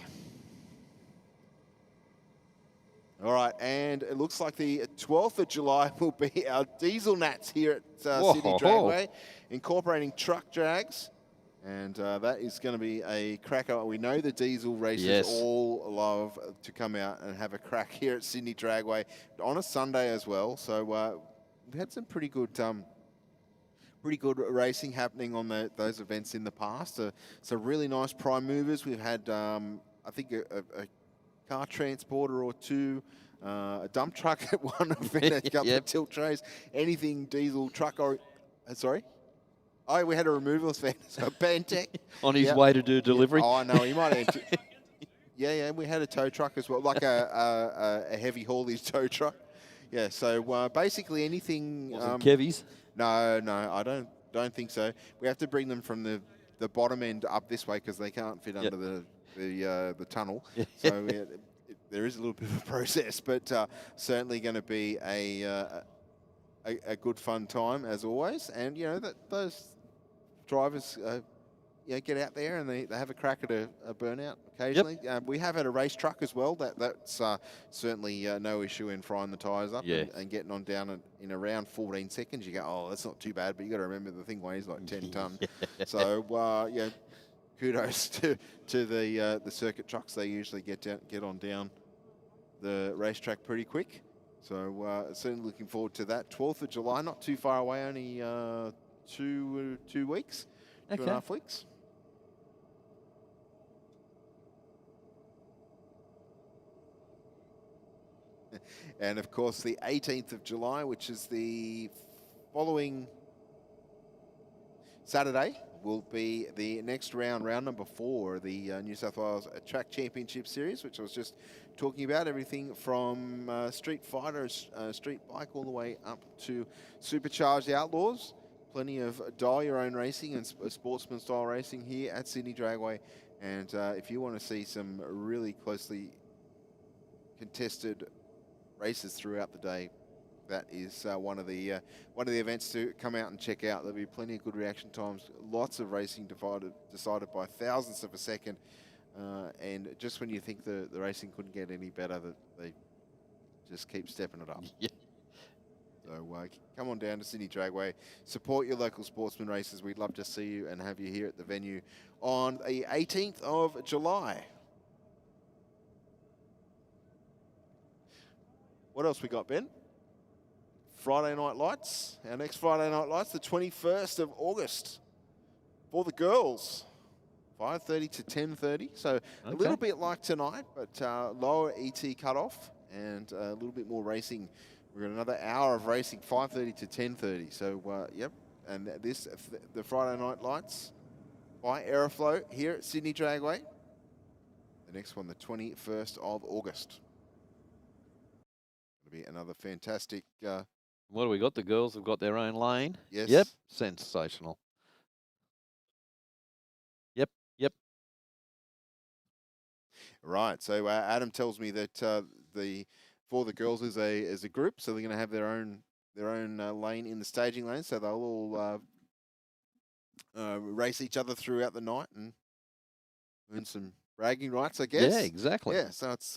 All right, and it looks like the 12th of July will be our diesel nats here at Sydney Dragway, incorporating truck drags. And that is going to be a cracker. We know the diesel racers all love to come out and have a crack here at Sydney Dragway on a Sunday as well. So we've had some pretty good racing happening on those events in the past. So really nice prime movers. We've had, I think, a car transporter or two, a dump truck at one event, a couple of tilt trays, anything diesel truck or, sorry? Oh, we had a removals van, so Bantech. On his way to do delivery. Oh, no, he might have. Yeah, we had a tow truck as well, like a heavy haulage tow truck. Yeah, so basically anything. Kevies? No, I don't think so. We have to bring them from the bottom end up this way because they can't fit under the tunnel. So there is a little bit of a process, but certainly going to be a good fun time as always. And you know that those drivers get out there and they have a crack at a burnout occasionally. We have had a race truck as well. That's certainly no issue in frying the tyres up and getting on down in around 14 seconds. You go, oh, that's not too bad, but you got to remember the thing weighs like 10 tonne. So kudos to the circuit trucks. They usually get on down the racetrack pretty quick. So certainly looking forward to that. 12th of July, not too far away, only 2 weeks, 2.5 weeks. And of course, the 18th of July, which is the following Saturday, will be the next round number 4, the New South Wales Track Championship Series, which I was just talking about. Everything from street fighter, street bike, all the way up to supercharged outlaws. Plenty of dial your own racing and sportsman style racing here at Sydney Dragway. And if you want to see some really closely contested races throughout the day, that is one of the events to come out and check out. There'll be plenty of good reaction times, lots of racing decided by thousandths of a second, and just when you think the racing couldn't get any better, that they just keep stepping it up. So come on down to Sydney Dragway, support your local sportsman races. We'd love to see you and have you here at the venue on the 18th of July. What else we got, Ben? Friday Night Lights. Our next Friday Night Lights, the 21st of August for the girls. 5:30 to 10:30. So a little bit like tonight, but lower ET cutoff and a little bit more racing. We've got another hour of racing, 5:30 to 10:30. So, and the Friday Night Lights by Aeroflow here at Sydney Dragway. The next one, the 21st of August. It'll be another fantastic... what do we got? The girls have got their own lane. Yes. Yep. Sensational. Yep. Right. So Adam tells me that for the girls is a group, so they're going to have their own lane in the staging lane. So they'll all race each other throughout the night and earn some bragging rights, I guess. Yeah, exactly. Yeah. So it's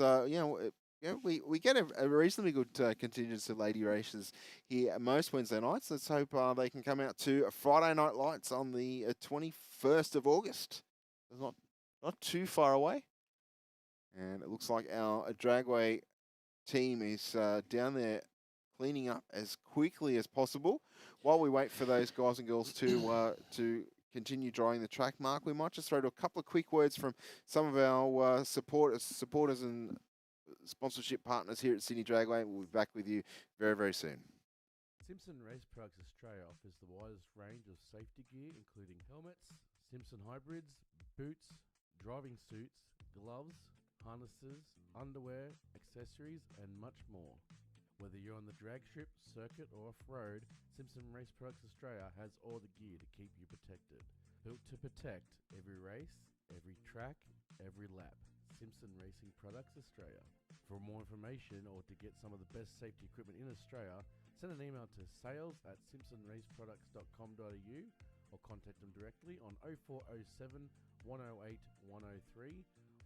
we get a reasonably good contingent of lady races here most Wednesday nights. Let's hope they can come out to a Friday Night Lights on the 21st of August. It's not too far away. And it looks like our Dragway team is down there cleaning up as quickly as possible. While we wait for those guys and girls to continue drawing the track mark, we might just throw to a couple of quick words from some of our supporters and sponsorship partners here at Sydney Dragway. We'll be back with you very, very soon. Simpson Race Products Australia offers the widest range of safety gear, including helmets, Simpson hybrids, boots, driving suits, gloves, harnesses, underwear, accessories, and much more. Whether you're on the drag strip, circuit, or off-road, Simpson Race Products Australia has all the gear to keep you protected. Built to protect every race, every track, every lap. Simpson Racing Products Australia. For more information or to get some of the best safety equipment in Australia, send an email to sales@simpsonraceproducts.com.au or contact them directly on 0407 108 103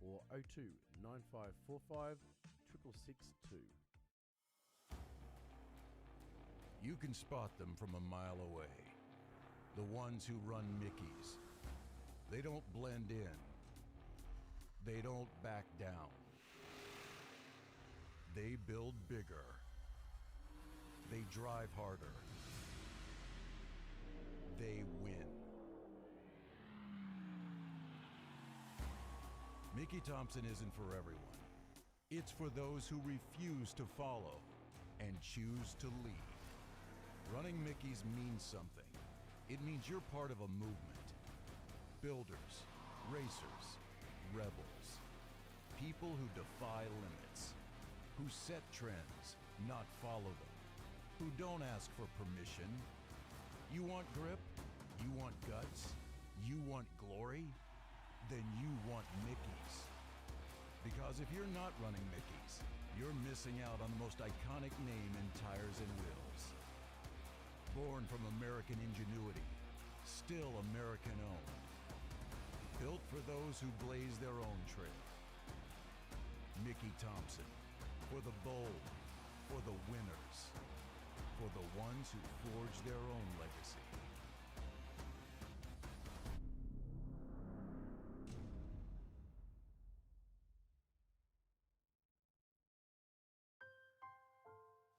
or 02 9545 6662. You can spot them from a mile away. The ones who run Mickeys. They don't blend in. They don't back down. They build bigger. They drive harder. They win. Mickey Thompson isn't for everyone. It's for those who refuse to follow and choose to lead. Running Mickeys means something. It means you're part of a movement. Builders, racers, rebels. People who defy limits. Who set trends, not follow them. Who don't ask for permission. You want grip? You want guts? You want glory? Then you want Mickeys. Because if you're not running Mickeys, you're missing out on the most iconic name in tires and wheels. Born from American ingenuity, still American owned. Built for those who blaze their own trail. Mickey Thompson, for the bold, for the winners, for the ones who forge their own legacy.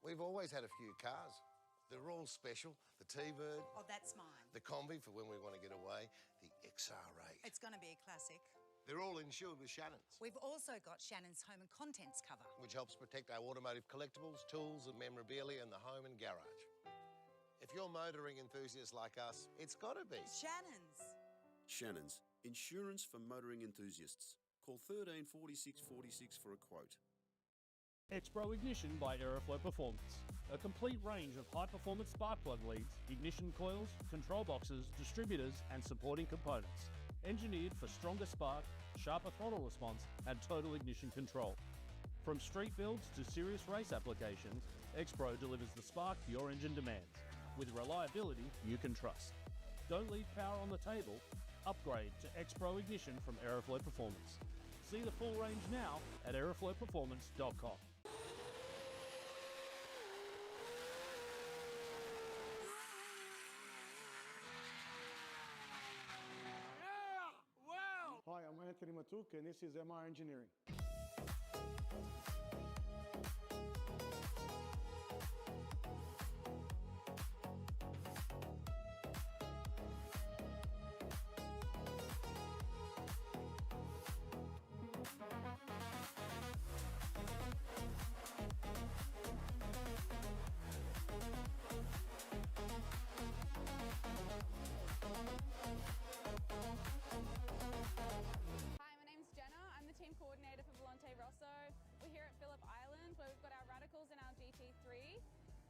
We've always had a few cars. They're all special. The T-Bird. Oh, that's mine. The Combi for when we want to get away. The XR8. It's going to be a classic. They're all insured with Shannon's, We've also got Shannon's home and contents cover. which helps protect our automotive collectibles, tools and memorabilia in the home and garage. If you're motoring enthusiasts like us, it's got to be. Shannon's. Shannon's, insurance for motoring enthusiasts. Call 13 46 46 for a quote. X-Pro Ignition by Aeroflow Performance. A complete range of high-performance spark plug leads, ignition coils, control boxes, distributors and supporting components. Engineered for stronger spark, sharper throttle response and total ignition control. From street builds to serious race applications, X-Pro delivers the spark your engine demands, with reliability you can trust. Don't leave power on the table. Upgrade to X-Pro Ignition from Aeroflow Performance. See the full range now at aeroflowperformance.com. Hi, I'm Anthony Matuk, and this is MR Engineering.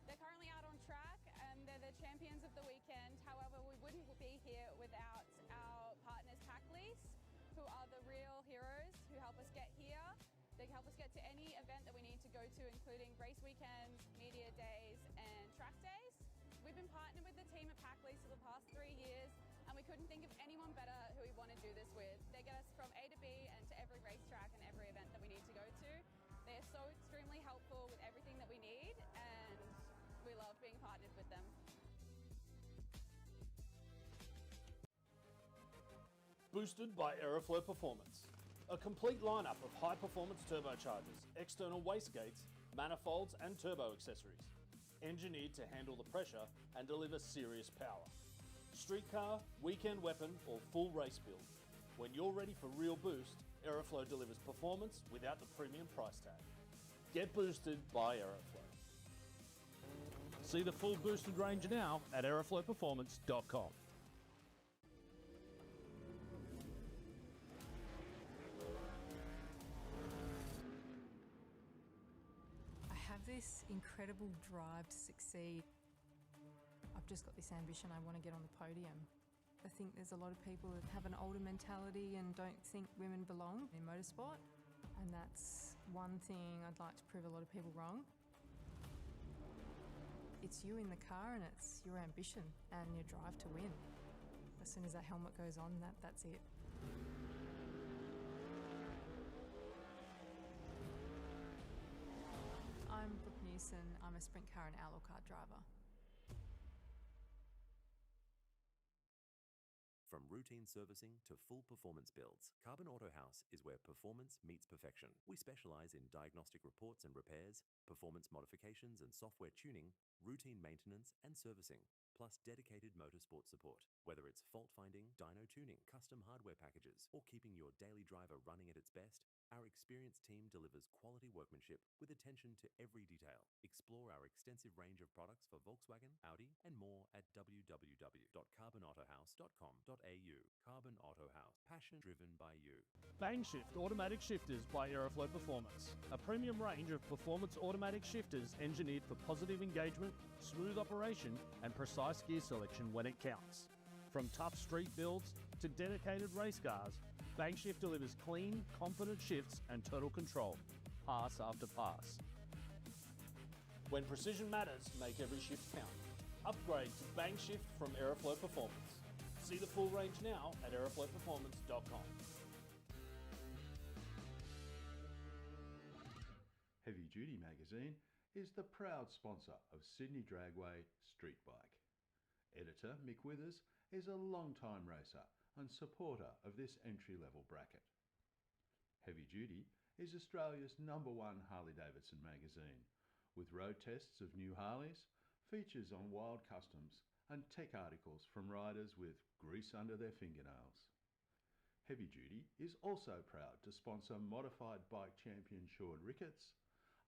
They're currently out on track and they're the champions of the weekend. However, we wouldn't be here without our partners Packlease, who are the real heroes who help us get here. They help us get to any event that we need to go to, including race weekends, media days and track days. We've been partnered with the team at Packlease for the past 3 years and we couldn't think of anyone better who we want to do this with. They get us from A to B and to every racetrack and every event that we need to go to. They are so extremely helpful with everything that we need and we love being partnered with them. Boosted by Aeroflow Performance. A complete lineup of high-performance turbochargers, external wastegates, manifolds and turbo accessories. Engineered to handle the pressure and deliver serious power. Street car, weekend weapon or full race build. When you're ready for real boost, Aeroflow delivers performance without the premium price tag. Get boosted by Aeroflow. See the full boosted range now at aeroflowperformance.com. I have this incredible drive to succeed. I've just got this ambition, I want to get on the podium. I think there's a lot of people that have an older mentality and don't think women belong in motorsport. And that's one thing I'd like to prove a lot of people wrong. It's you in the car and it's your ambition and your drive to win. As soon as that helmet goes on, that's it. Mason. I'm a sprint car and outlaw car driver. From routine servicing to full performance builds, Carbon Autohaus is where performance meets perfection. We specialise in diagnostic reports and repairs, performance modifications and software tuning, routine maintenance and servicing, plus dedicated motorsport support. Whether it's fault finding, dyno tuning, custom hardware packages, or keeping your daily driver running at its best, our experienced team delivers quality workmanship with attention to every detail. Explore our extensive range of products for Volkswagen, Audi, and more at www.carbonautohaus.com.au. Carbon Autohaus, passion driven by you. Bangshift Automatic Shifters by Aeroflow Performance. A premium range of performance automatic shifters engineered for positive engagement, smooth operation, and precise gear selection when it counts. From tough street builds to dedicated race cars, Bangshift delivers clean, confident shifts and total control, pass after pass. When precision matters, make every shift count. Upgrade to Bangshift from Aeroflow Performance. See the full range now at aeroflowperformance.com. Heavy Duty magazine is the proud sponsor of Sydney Dragway Street Bike. Editor Mick Withers is a long-time racer and supporter of this entry-level bracket. Heavy Duty is Australia's #1 Harley-Davidson magazine, with road tests of new Harleys, features on wild customs, and tech articles from riders with grease under their fingernails. Heavy Duty is also proud to sponsor modified bike champion Sean Ricketts,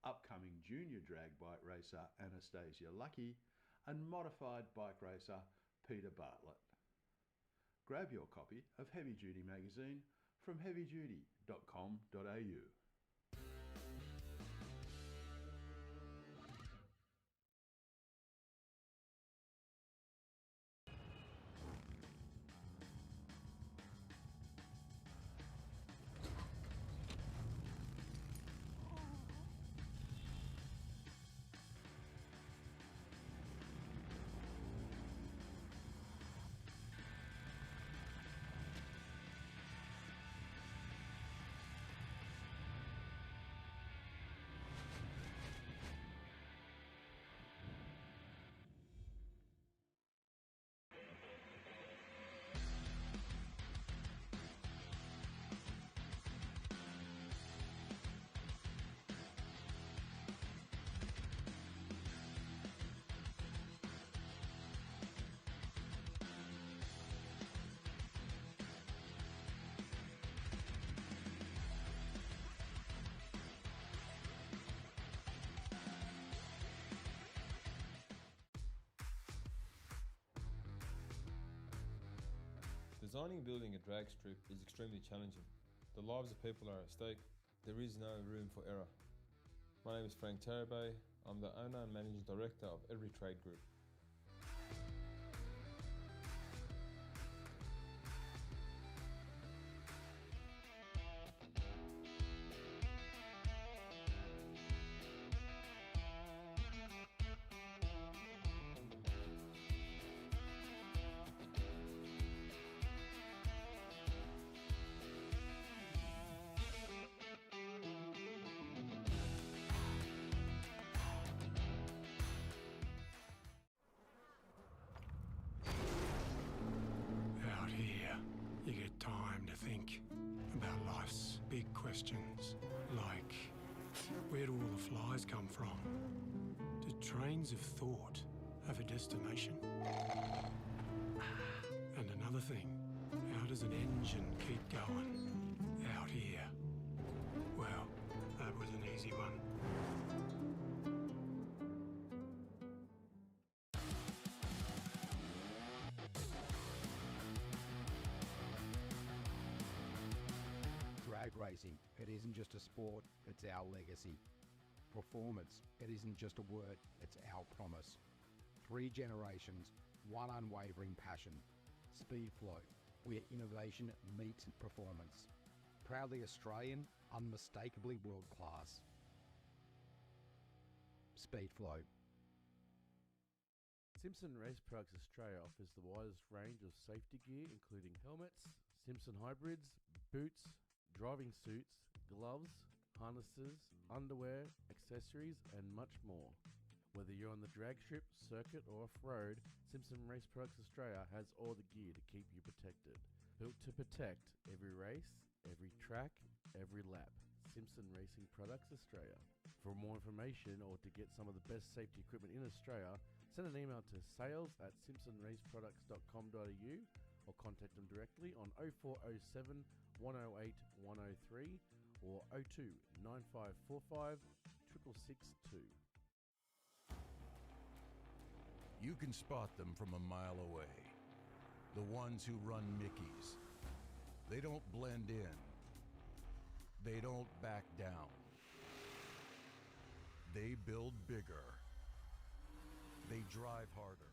upcoming junior drag bike racer Anastasia Lucky, and modified bike racer Peter Bartlett. Grab your copy of Heavy Duty magazine from heavyduty.com.au. Designing and building a drag strip is extremely challenging. The lives of people are at stake. There is no room for error. My name is Frank Tarabay. I'm the owner and managing director of Every Trade Group. Out here, you get time to think about life's big questions, like where do all the flies come from? Do trains of thought have a destination? And another thing, how does an engine keep going out here? Well, that was an easy one. Drag racing, it isn't just a sport, it's our legacy. Performance, it isn't just a word, it's our promise. 3 generations, one unwavering passion. Speedflow, where innovation meets performance. Proudly Australian, unmistakably world class. Speedflow. Simpson Race Products Australia offers the widest range of safety gear, including helmets, Simpson hybrids, boots, driving suits, gloves, harnesses, underwear, accessories, and much more. Whether you're on the drag strip, circuit, or off-road, Simpson Race Products Australia has all the gear to keep you protected. Built to protect every race, every track, every lap. Simpson Racing Products Australia. For more information or to get some of the best safety equipment in Australia, send an email to sales@simpsonraceproducts.com.au or contact them directly on 0407 108 103 or 02 9545 6662. You can spot them from a mile away. The ones who run Mickeys. They don't blend in. They don't back down. They build bigger. They drive harder.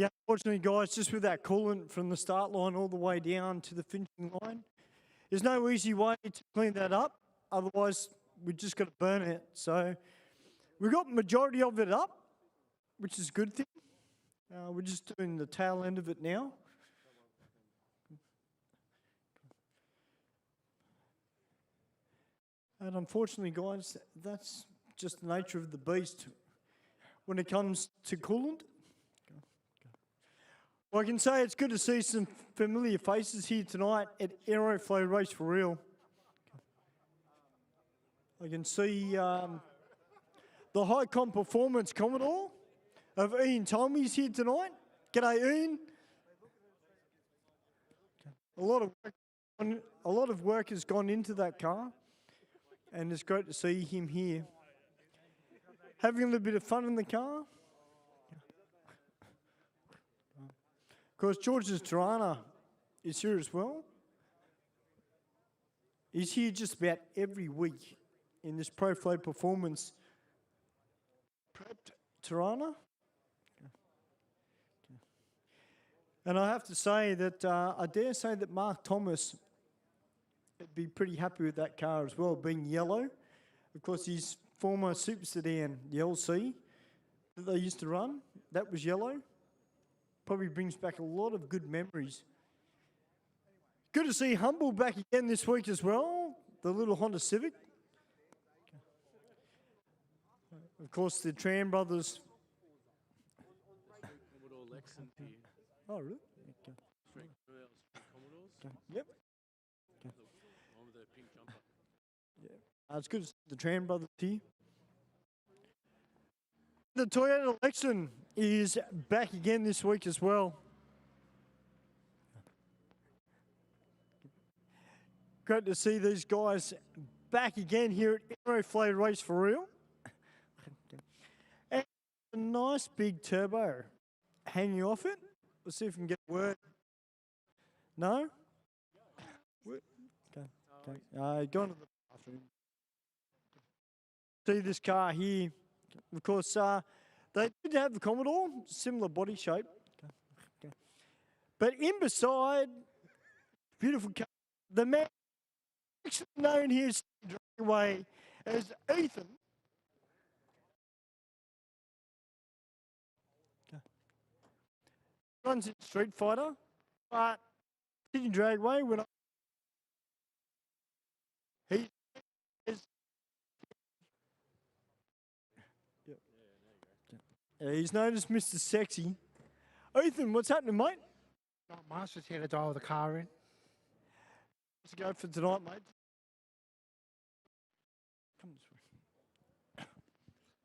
Yeah, unfortunately, guys, just with that coolant from the start line all the way down to the finishing line, there's no easy way to clean that up. Otherwise, we're just going to burn it. So we've got the majority of it up, which is a good thing. We're just doing the tail end of it now. And unfortunately, guys, that's just the nature of the beast when it comes to coolant. Well, I can say it's good to see some familiar faces here tonight at Aeroflow Race for real. I can see the High Comp Performance Commodore of Ian Tolmy's here tonight. G'day, Ian. A lot of work has gone into that car, and it's great to see him here. Having a little bit of fun in the car. Of course, George's Tirana is here as well. He's here just about every week in this ProFlow Performance prepped Tirana. And I have to say that I dare say that Mark Thomas would be pretty happy with that car as well, being yellow. Of course, his former super sedan, the LC, that they used to run, that was yellow. Probably brings back a lot of good memories. Good to see Humble back again this week as well, the little Honda Civic. Of course, the Tran brothers. Oh, really? Okay. Yep. Okay. One with the pink jumper. Yeah. It's good to see the Tran brothers here. The Toyota Lexan is back again this week as well. Great to see these guys back again here at Aeroflow Race for real. And a nice big turbo hanging off it. Let's see if we can get a word. No? Okay. Go into the bathroom. See this car here. Of course, they did have the Commodore, similar body shape. Okay. But in beside, beautiful car, the man actually known here as Sydney Dragway as Ethan. Okay. Runs in Street Fighter, but Sydney Dragway, when he is. He's known as Mr. Sexy. Ethan, what's happening, mate? Not much, just here to dial the car in. Let's go for tonight, mate. Come this way.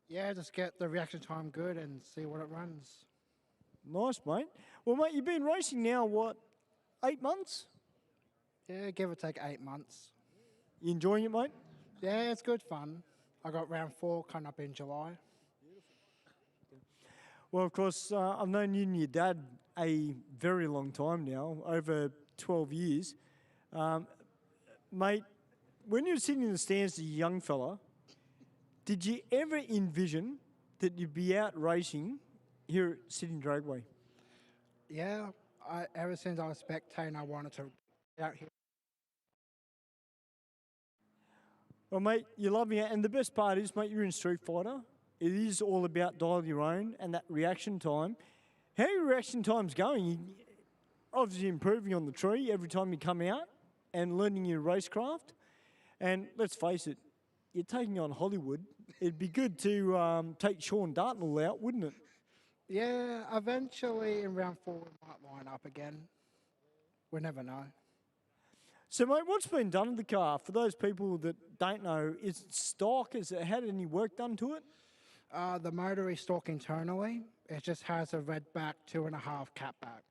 Yeah, just get the reaction time good and see what it runs. Nice, mate. Well, mate, you've been racing now, what, 8 months? Yeah, give or take 8 months. You enjoying it, mate? Yeah, it's good fun. I got round 4 coming up in July. Well, of course, I've known you and your dad a very long time now, over 12 years. Mate, when you were sitting in the stands as a young fella, did you ever envision that you'd be out racing here at Sydney Dragway? Yeah, ever since I was spectating, I wanted to get out here. Well, mate, you're loving it. And the best part is, mate, you're in Street Fighter. It is all about dial your own and that reaction time. How are your reaction times going? You're obviously improving on the tree every time you come out and learning your racecraft. And let's face it, you're taking on Hollywood. It'd be good to take Sean Dartnell out, wouldn't it? Yeah, eventually in round 4 we might line up again. We never know. So, mate, what's been done to the car? For those people that don't know, is it stock? Has it had any work done to it? The motor is stock internally. It just has a red back 2.5 cat back.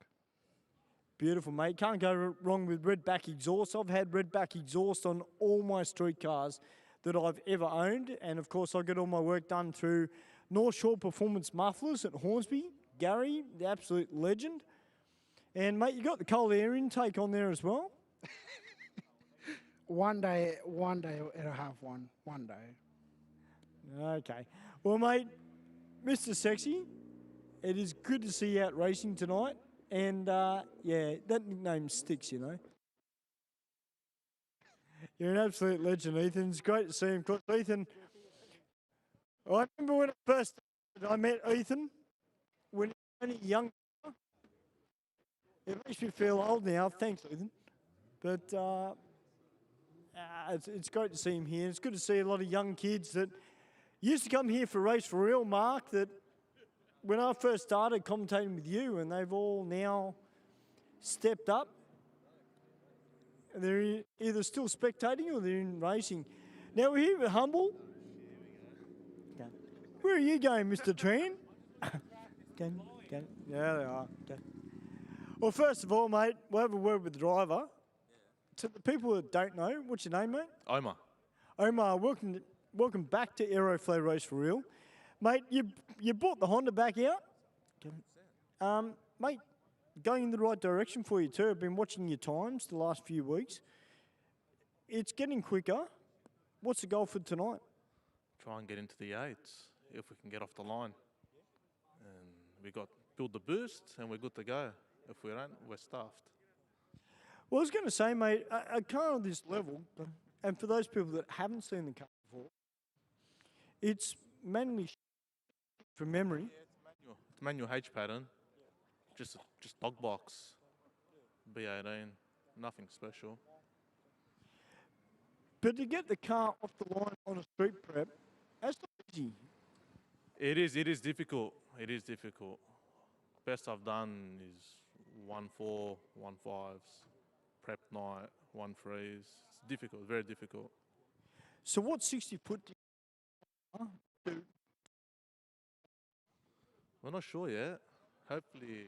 Beautiful, mate. Can't go wrong with red back exhaust. I've had red back exhaust on all my street cars that I've ever owned. And, of course, I get all my work done through North Shore Performance Mufflers at Hornsby. Gary, the absolute legend. And, mate, you got the cold air intake on there as well. One day it'll have one. One day. Okay. Well, mate, Mr. Sexy, It is good to see you out racing tonight. And, yeah, that nickname sticks, you know. You're an absolute legend, Ethan. It's great to see him. 'Cause Ethan, I remember when I met Ethan, when he was only young. It makes me feel old now. Thanks, Ethan. But it's great to see him here. It's good to see a lot of young kids that used to come here for Race for Real, Mark, that when I first started commentating with you, and they've all now stepped up. And they're either still spectating or they're in racing. Now we're here at Humble. Okay. Where are you going, Mr. Tran? Okay. Yeah, they are. Okay. Well, first of all, mate, we'll have a word with the driver. To the people that don't know, what's your name, mate? Omar. Omar, welcome back to Aeroflow Race for Real. Mate, you brought the Honda back out. Mate, going in the right direction for you too. I've been watching your times the last few weeks. It's getting quicker. What's the goal for tonight? Try and get into the eights if we can get off the line. And we got build the boost and we're good to go. If we don't, we're stuffed. Well, I was going to say, mate, a car on this level, and for those people that haven't seen the car before, it's manually from memory. It's manual H pattern. Just dog box. B18. Nothing special. But to get the car off the line on a street prep, that's not easy. It is difficult. It is difficult. Best I've done is 1.4, 1.5s, prep night, 1.3s. It's difficult, very difficult. So what 60 foot do you do? We're not sure yet. Hopefully,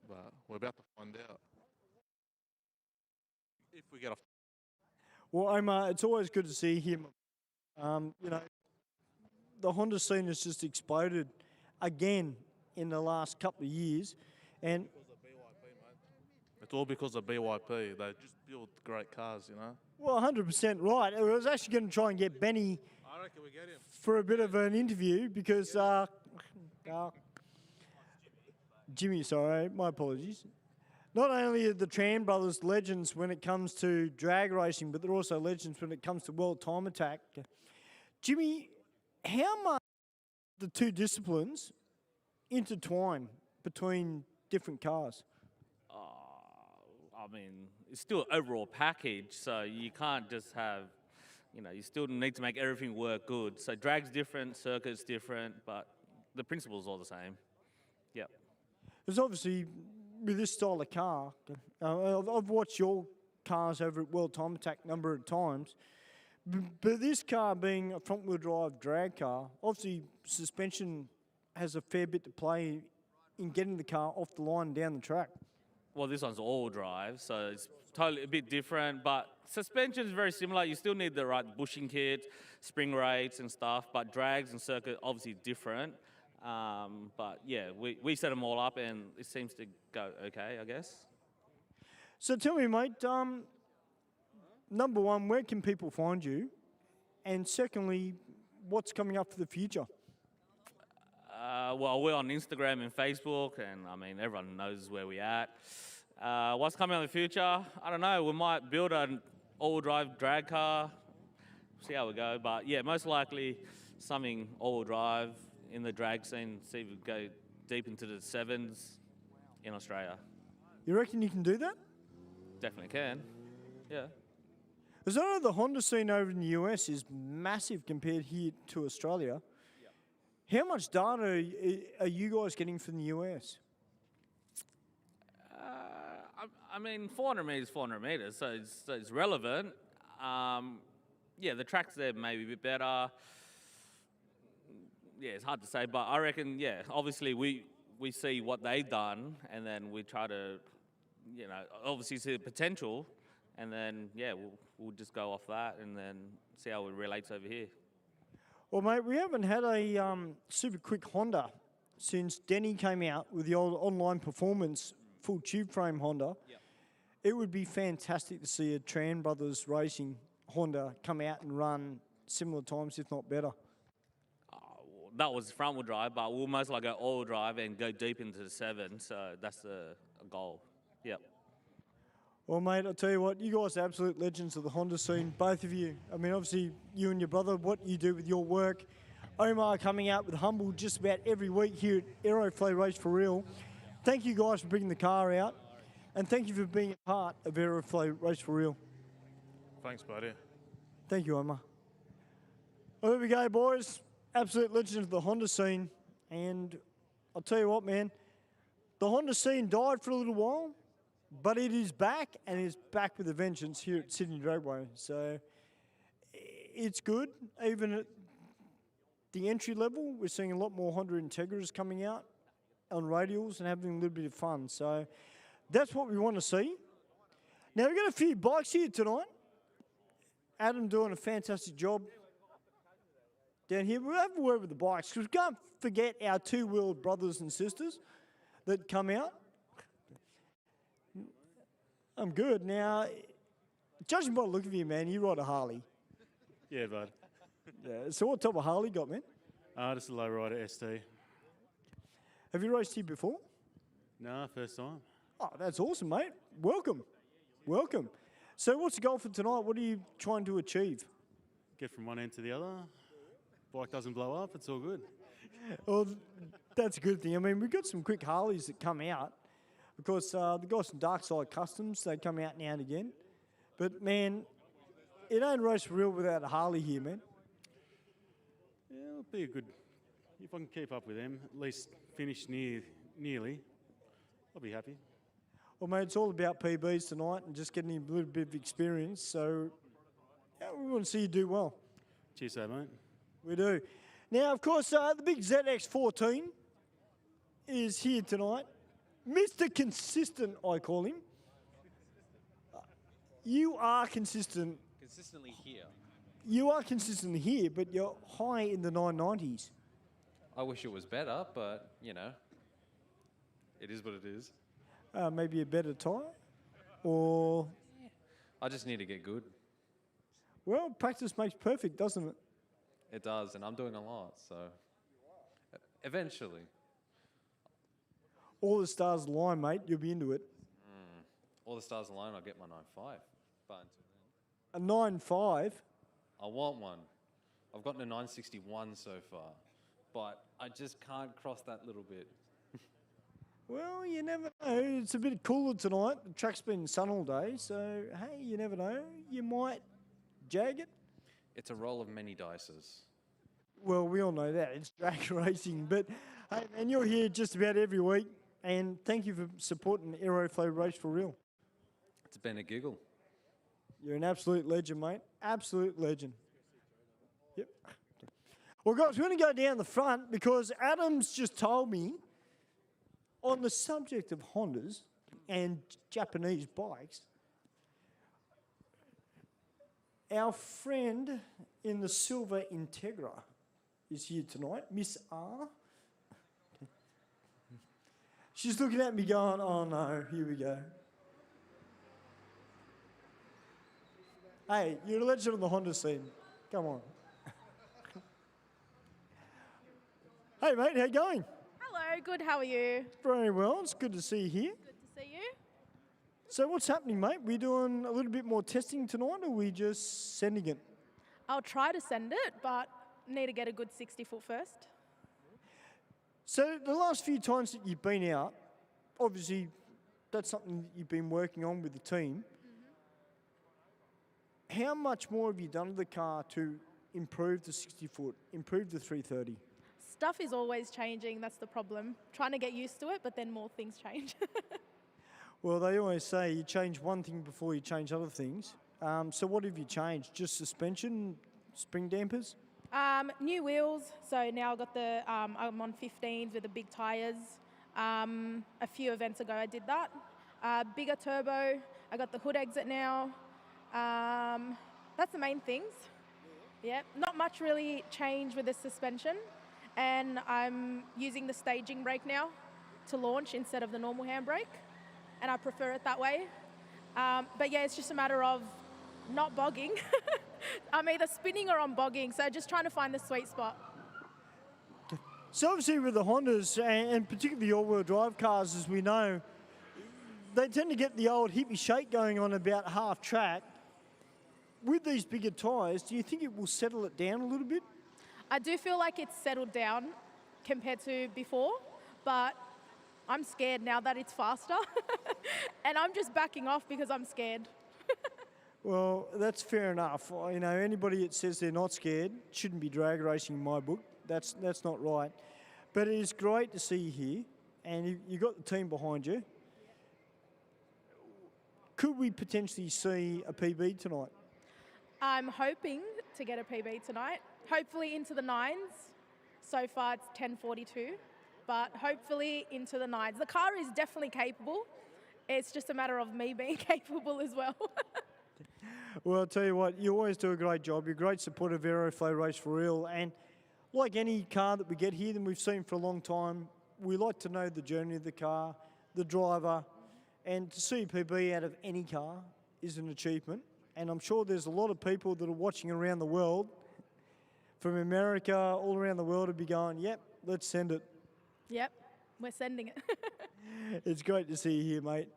but we're about to find out. If we get off. Well, Omar, it's always good to see him. You know, the Honda scene has just exploded again in the last couple of years. And it's all because of BYP. They just build great cars, you know. Well, 100% right. I was actually going to try and get Benny for a bit of an interview because Jimmy, sorry, my apologies. Not only are the Tran brothers legends when it comes to drag racing, but they're also legends when it comes to World Time Attack. Jimmy, how much the two disciplines intertwine between different cars? I mean, it's still an overall package, so you can't just have, you know, you still need to make everything work good. So drag's different, circuit's different, but the principle's all the same. Yep. There's obviously, with this style of car, I've watched your cars over at World Time Attack a number of times, but this car being a front-wheel drive drag car, obviously suspension has a fair bit to play in getting the car off the line and down the track. Well, this one's all drive, so it's totally a bit different, but suspension is very similar. You still need the right bushing kit, spring rates and stuff, but drags and circuit obviously different. But yeah, we set them all up and it seems to go okay, I guess. So tell me, mate, number one, where can people find you? And secondly, what's coming up for the future? Well, we're on Instagram and Facebook, and I mean, everyone knows where we're at. What's coming in the future? I don't know. We might build an all-drive drag car, see how we go. But yeah, most likely something all-drive in the drag scene, see if we go deep into the sevens in Australia. You reckon you can do that? Definitely can, yeah. Because I know the Honda scene over in the US is massive compared here to Australia. How much data are you guys getting from the US? I mean, 400 metres, 400 metres, so it's relevant. Yeah, the tracks there may be a bit better. Yeah, it's hard to say, but I reckon, yeah, obviously we see what they've done, and then we try to, you know, obviously see the potential, and then, yeah, we'll just go off that and then see how it relates over here. Well, mate, we haven't had a super quick Honda since Denny came out with the old online performance full tube frame Honda. Yep. It would be fantastic to see a Tran Brothers Racing Honda come out and run similar times, if not better. that was front-wheel drive, but we'll most likely go all-wheel drive and go deep into the 7. So that's the goal. Yep. Well, mate, I'll tell you what, you guys are absolute legends of the Honda scene, both of you. I mean, obviously, you and your brother, what you do with your work. Omar coming out with Humble just about every week here at Aeroflow Race for Real. Thank you guys for bringing the car out, and thank you for being a part of Aeroflow Race for Real. Thanks, buddy. Thank you, Omar. Well, there we go, boys. Absolute legends of the Honda scene. And I'll tell you what, man, the Honda scene died for a little while, but it is back, and it's back with a vengeance here at Sydney Dragway. So it's good. Even at the entry level, we're seeing a lot more Honda Integras coming out on radials and having a little bit of fun. So that's what we want to see. Now, we've got a few bikes here tonight. Adam doing a fantastic job down here. We'll have a word with the bikes, because we can't forget our two-wheeled brothers and sisters that come out. I'm good. Now, judging by the look of you, man, you ride a Harley. Yeah, bud. Yeah. So what type of Harley got, man? Just a low rider ST. Have you raced here before? Nah, first time. Oh, that's awesome, mate. Welcome. Welcome. So what's the goal for tonight? What are you trying to achieve? Get from one end to the other. Bike doesn't blow up, it's all good. Well, that's a good thing. I mean, we've got some quick Harleys that come out. Of course, the guys from Dark Side Customs, they come out now and again. But, man, it ain't race for real without a Harley here, man. Yeah, it'll be a good... If I can keep up with them, at least finish nearly, I'll be happy. Well, mate, it's all about PBs tonight and just getting a little bit of experience. So, yeah, we want to see you do well. Cheers, mate. We do. Now, of course, the big ZX14 is here tonight. Mr. Consistent, I call him. You are consistent. Consistently here. You are consistent here, but you're high in the 990s. I wish it was better, but, you know, it is what it is. Maybe a better tyre? Or... I just need to get good. Well, practice makes perfect, doesn't it? It does, and I'm doing a lot, so... Eventually. All the stars align, mate. You'll be into it. All the stars align, I'll get my 9.5. But A 9.5? I want one. I've gotten a 961 so far, but I just can't cross that little bit. Well, you never know. It's a bit cooler tonight. The track's been sun all day, so, hey, you never know. You might jag it. It's a roll of many dices. Well, we all know that. It's drag racing. But, hey, man, you're here just about every week, and thank you for supporting Aeroflow Race for Real. It's been a giggle. You're an absolute legend, mate. Absolute legend. Yep. Well, guys, we're going to go down the front because Adam's just told me on the subject of Hondas and Japanese bikes, our friend in the silver Integra is here tonight, Miss R. She's looking at me going, oh no, here we go. Hey, you're a legend of the Honda scene. Come on. Hey mate, how you going? Hello, good, how are you? Very well, it's good to see you here. Good to see you. So what's happening, mate? We doing a little bit more testing tonight, or are we just sending it? I'll try to send it, but need to get a good 60 foot first. So the last few times that you've been out, obviously that's something that you've been working on with the team. How much more have you done to the car to improve the 60 foot, improve the 330? Stuff is always changing, that's the problem. Trying to get used to it, but then more things change. Well, they always say you change one thing before you change other things. So what have you changed? Just suspension, spring dampers? New wheels, so now I've got the, I'm on 15s with the big tyres. A few events ago I did that. Bigger turbo, I got the hood exit now. That's the main things. Yeah, not much really change with the suspension. And I'm using the staging brake now to launch instead of the normal handbrake. And I prefer it that way. But yeah, it's just a matter of not bogging. I'm either spinning or I'm bogging, so just trying to find the sweet spot. So obviously with the Hondas, and particularly the all-wheel drive cars, as we know, they tend to get the old hippie shake going on about half track. With these bigger tyres, do you think it will settle it down a little bit? I do feel like it's settled down compared to before, but I'm scared now that it's faster. And I'm just backing off because I'm scared. Well, that's fair enough. You know, anybody that says they're not scared shouldn't be drag racing in my book. That's not right. But it is great to see you here, and you've got the team behind you. Could we potentially see a PB tonight? I'm hoping to get a PB tonight, hopefully into the 9s. So far it's 10:42, but hopefully into the 9s. The car is definitely capable. It's just a matter of me being capable as well. Well, I'll tell you what, you always do a great job. You're a great supporter of Aeroflow Race for real. And like any car that we get here that we've seen for a long time, we like to know the journey of the car, the driver, and to see a PB out of any car is an achievement. And I'm sure there's a lot of people that are watching around the world, from America, all around the world, to be going, yep, let's send it. Yep, we're sending it. It's great to see you here, mate,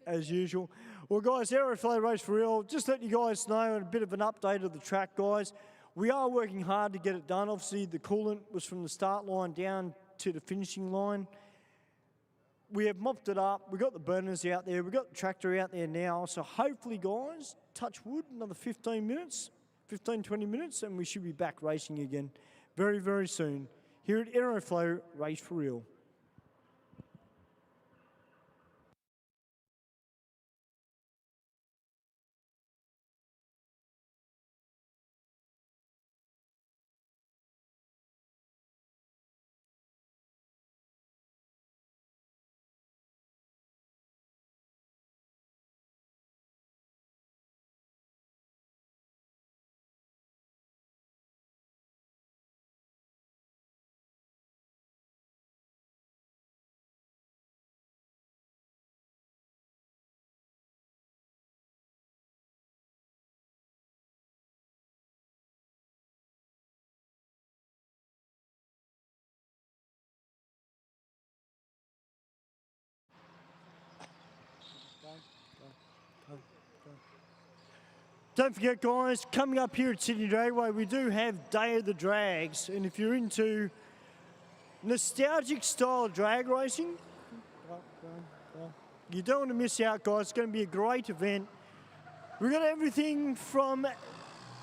as usual. Well, guys, Aeroflow Race for real. Just let you guys know, and a bit of an update of the track, guys. We are working hard to get it done. Obviously, the coolant was from the start line down to the finishing line. We have mopped it up. We've got the burners out there. We've got the tractor out there now. So hopefully, guys, touch wood, another 15 minutes, 15, 20 minutes, and we should be back racing again very, very soon here at Aeroflow Race for real. Don't forget, guys, coming up here at Sydney Dragway, we do have Day of the Drags. And if you're into nostalgic style drag racing, you don't want to miss out, guys. It's going to be a great event. We've got everything from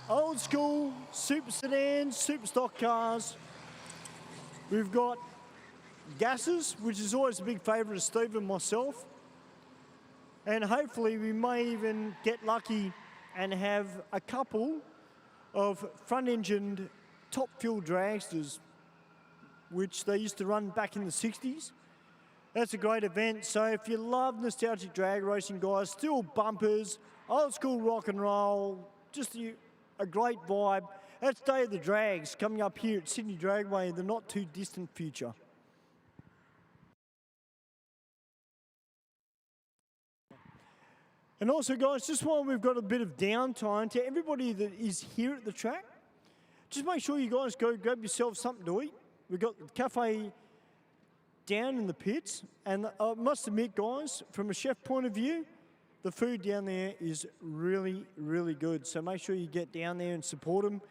old school super sedans, super stock cars. We've got gases, which is always a big favourite of Steve and myself. And hopefully we may even get lucky and have a couple of front-engined top-fuel dragsters, which they used to run back in the 60s. That's a great event. So if you love nostalgic drag racing, guys, still bumpers, old school rock and roll, just a great vibe. That's Day of the Drags coming up here at Sydney Dragway in the not too distant future. And also, guys, just while we've got a bit of downtime, to everybody that is here at the track, just make sure you guys go grab yourself something to eat. We've got the cafe down in the pits, and I must admit, guys, from a chef point of view, the food down there is really, really good. So make sure you get down there and support them.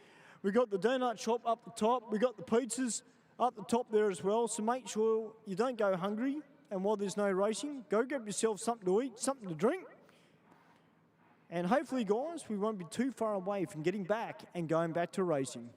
We've got the donut shop up the top. We've got the pizzas up the top there as well. So make sure you don't go hungry, and while there's no racing, go grab yourself something to eat, something to drink. And hopefully, guys, we won't be too far away from getting back and going back to racing.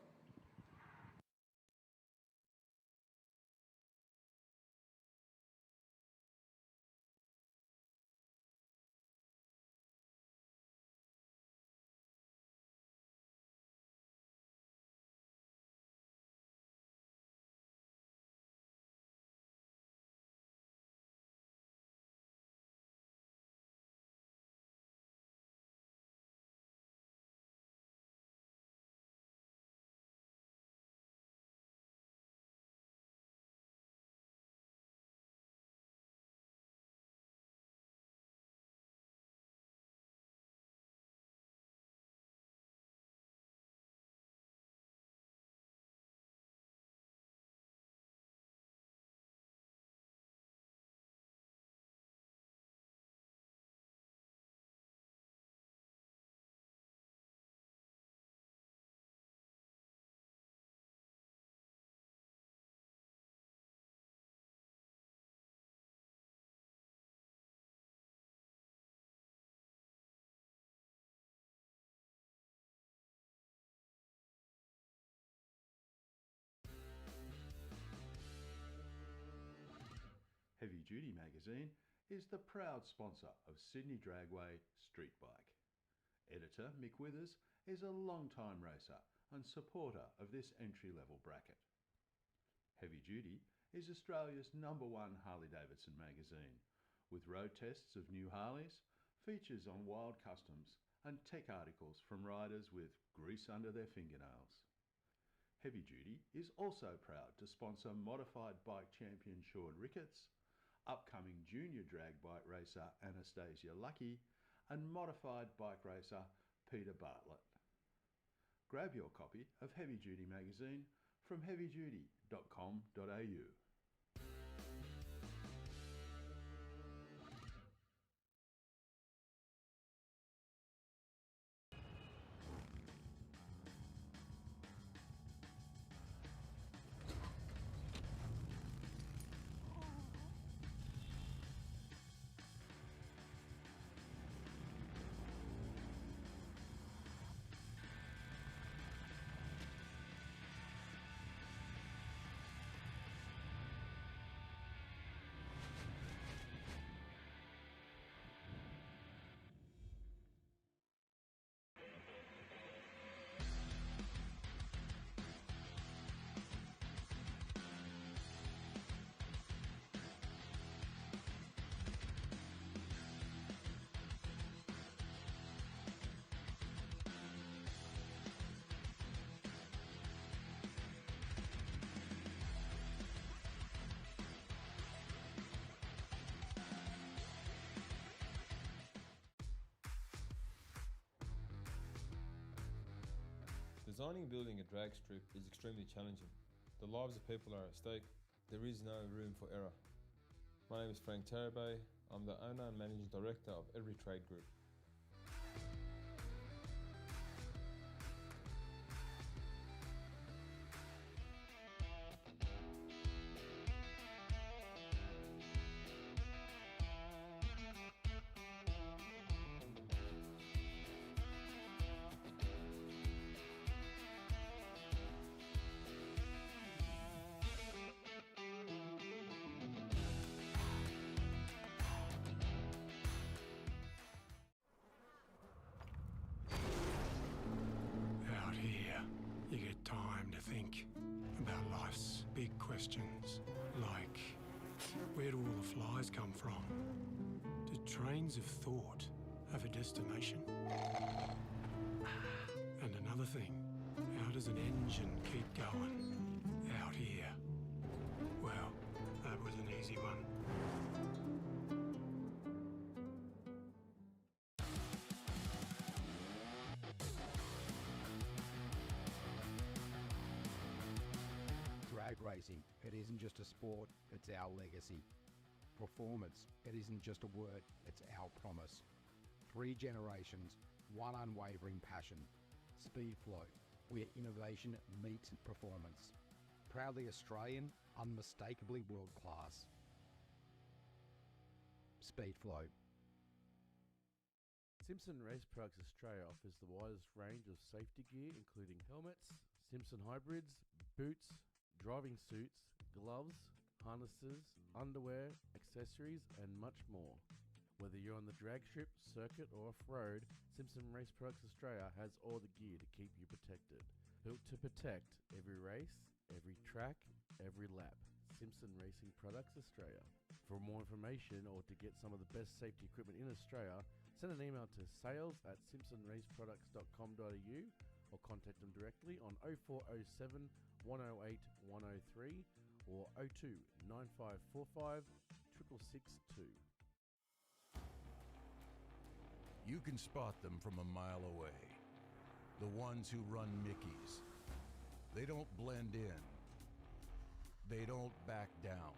Duty magazine is the proud sponsor of Sydney Dragway Street Bike. Editor Mick Withers is a long-time racer and supporter of this entry-level bracket. Heavy Duty is Australia's #1 Harley-Davidson magazine, with road tests of new Harleys, features on wild customs and tech articles from riders with grease under their fingernails. Heavy Duty is also proud to sponsor modified bike champion Sean Ricketts, upcoming junior drag bike racer Anastasia Lucky, and modified bike racer Peter Bartlett. Grab your copy of Heavy Duty magazine from heavyduty.com.au. Designing and building a drag strip is extremely challenging. The lives of people are at stake. There is no room for error. My name is Frank Tarabay. I'm the owner and managing director of Every Trade Group. Out here, you get time to think about life's big questions, like where do all the flies come from? Do trains of thought have a destination? And another thing, how does an engine keep going out here? Well, that was an easy one. Drag racing, it isn't just a sport, it's our legacy. Performance, it isn't just a word, it's our promise. 3 generations, one unwavering passion. Speedflow, where innovation meets performance. Proudly Australian, unmistakably world class. Speedflow. Simpson Race Products Australia offers the widest range of safety gear, including helmets, Simpson hybrids, boots, driving suits, gloves, harnesses, underwear, accessories, and much more. Whether you're on the drag strip, circuit, or off-road, Simpson Race Products Australia has all the gear to keep you protected. Built to protect every race, every track, every lap. Simpson Racing Products Australia. For more information or to get some of the best safety equipment in Australia, send an email to sales@simpsonraceproducts.com.au or contact them directly on 0407 108 103 or 02 9545 6662. You can spot them from a mile away. The ones who run Mickeys. They don't blend in. They don't back down.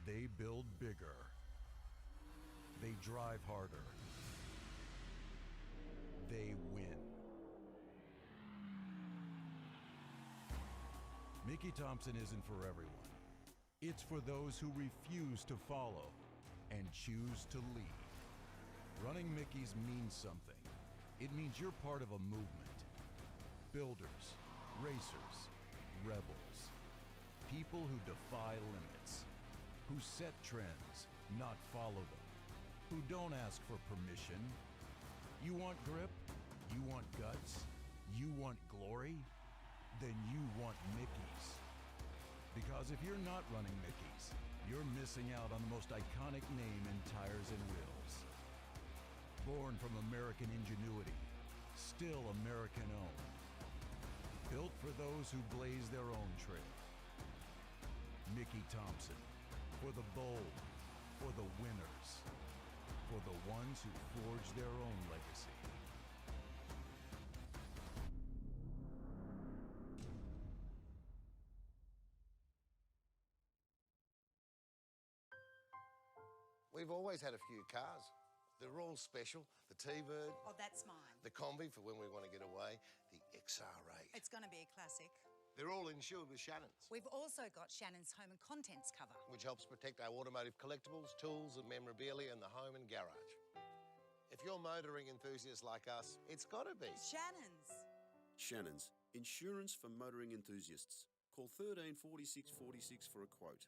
They build bigger. They drive harder. They win. Mickey Thompson isn't for everyone. It's for those who refuse to follow and choose to lead. Running Mickeys means something. It means you're part of a movement. Builders, racers, rebels. People who defy limits. who set trends, not follow them, who don't ask for permission. You want grip? You want guts? You want glory? Then you want Mickey's. Because if you're not running Mickey's, you're missing out on the most iconic name in tires and wheels. Born from American ingenuity, still American owned. Built for those who blaze their own trail. Mickey Thompson, for the bold, for the winners, for the ones who forge their own legacy. We've always had a few cars. They're all special. The T-Bird. Oh, that's mine. The Combi for when we want to get away. The XR8. It's going to be a classic. They're all insured with Shannon's, We've also got Shannon's home and contents cover. which helps protect our automotive collectibles, tools and memorabilia in the home and garage. If you're motoring enthusiasts like us, it's got to be Shannon's. Shannon's, insurance for motoring enthusiasts. Call 13 46 46 for a quote.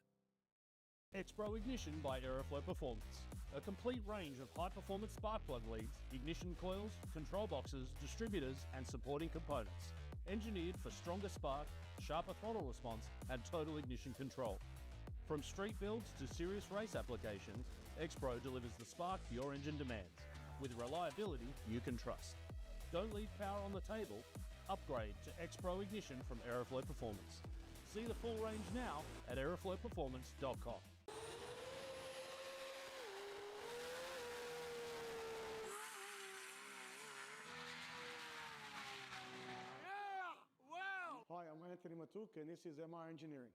Expro Ignition by Aeroflow Performance. A complete range of high-performance spark plug leads, ignition coils, control boxes, distributors and supporting components. Engineered for stronger spark, sharper throttle response and total ignition control. From street builds to serious race applications, Expro delivers the spark your engine demands, with reliability you can trust. Don't leave power on the table. Upgrade to Expro Ignition from Aeroflow Performance. See the full range now at aeroflowperformance.com. Hi, I'm Anthony Matuk, and this is MR Engineering.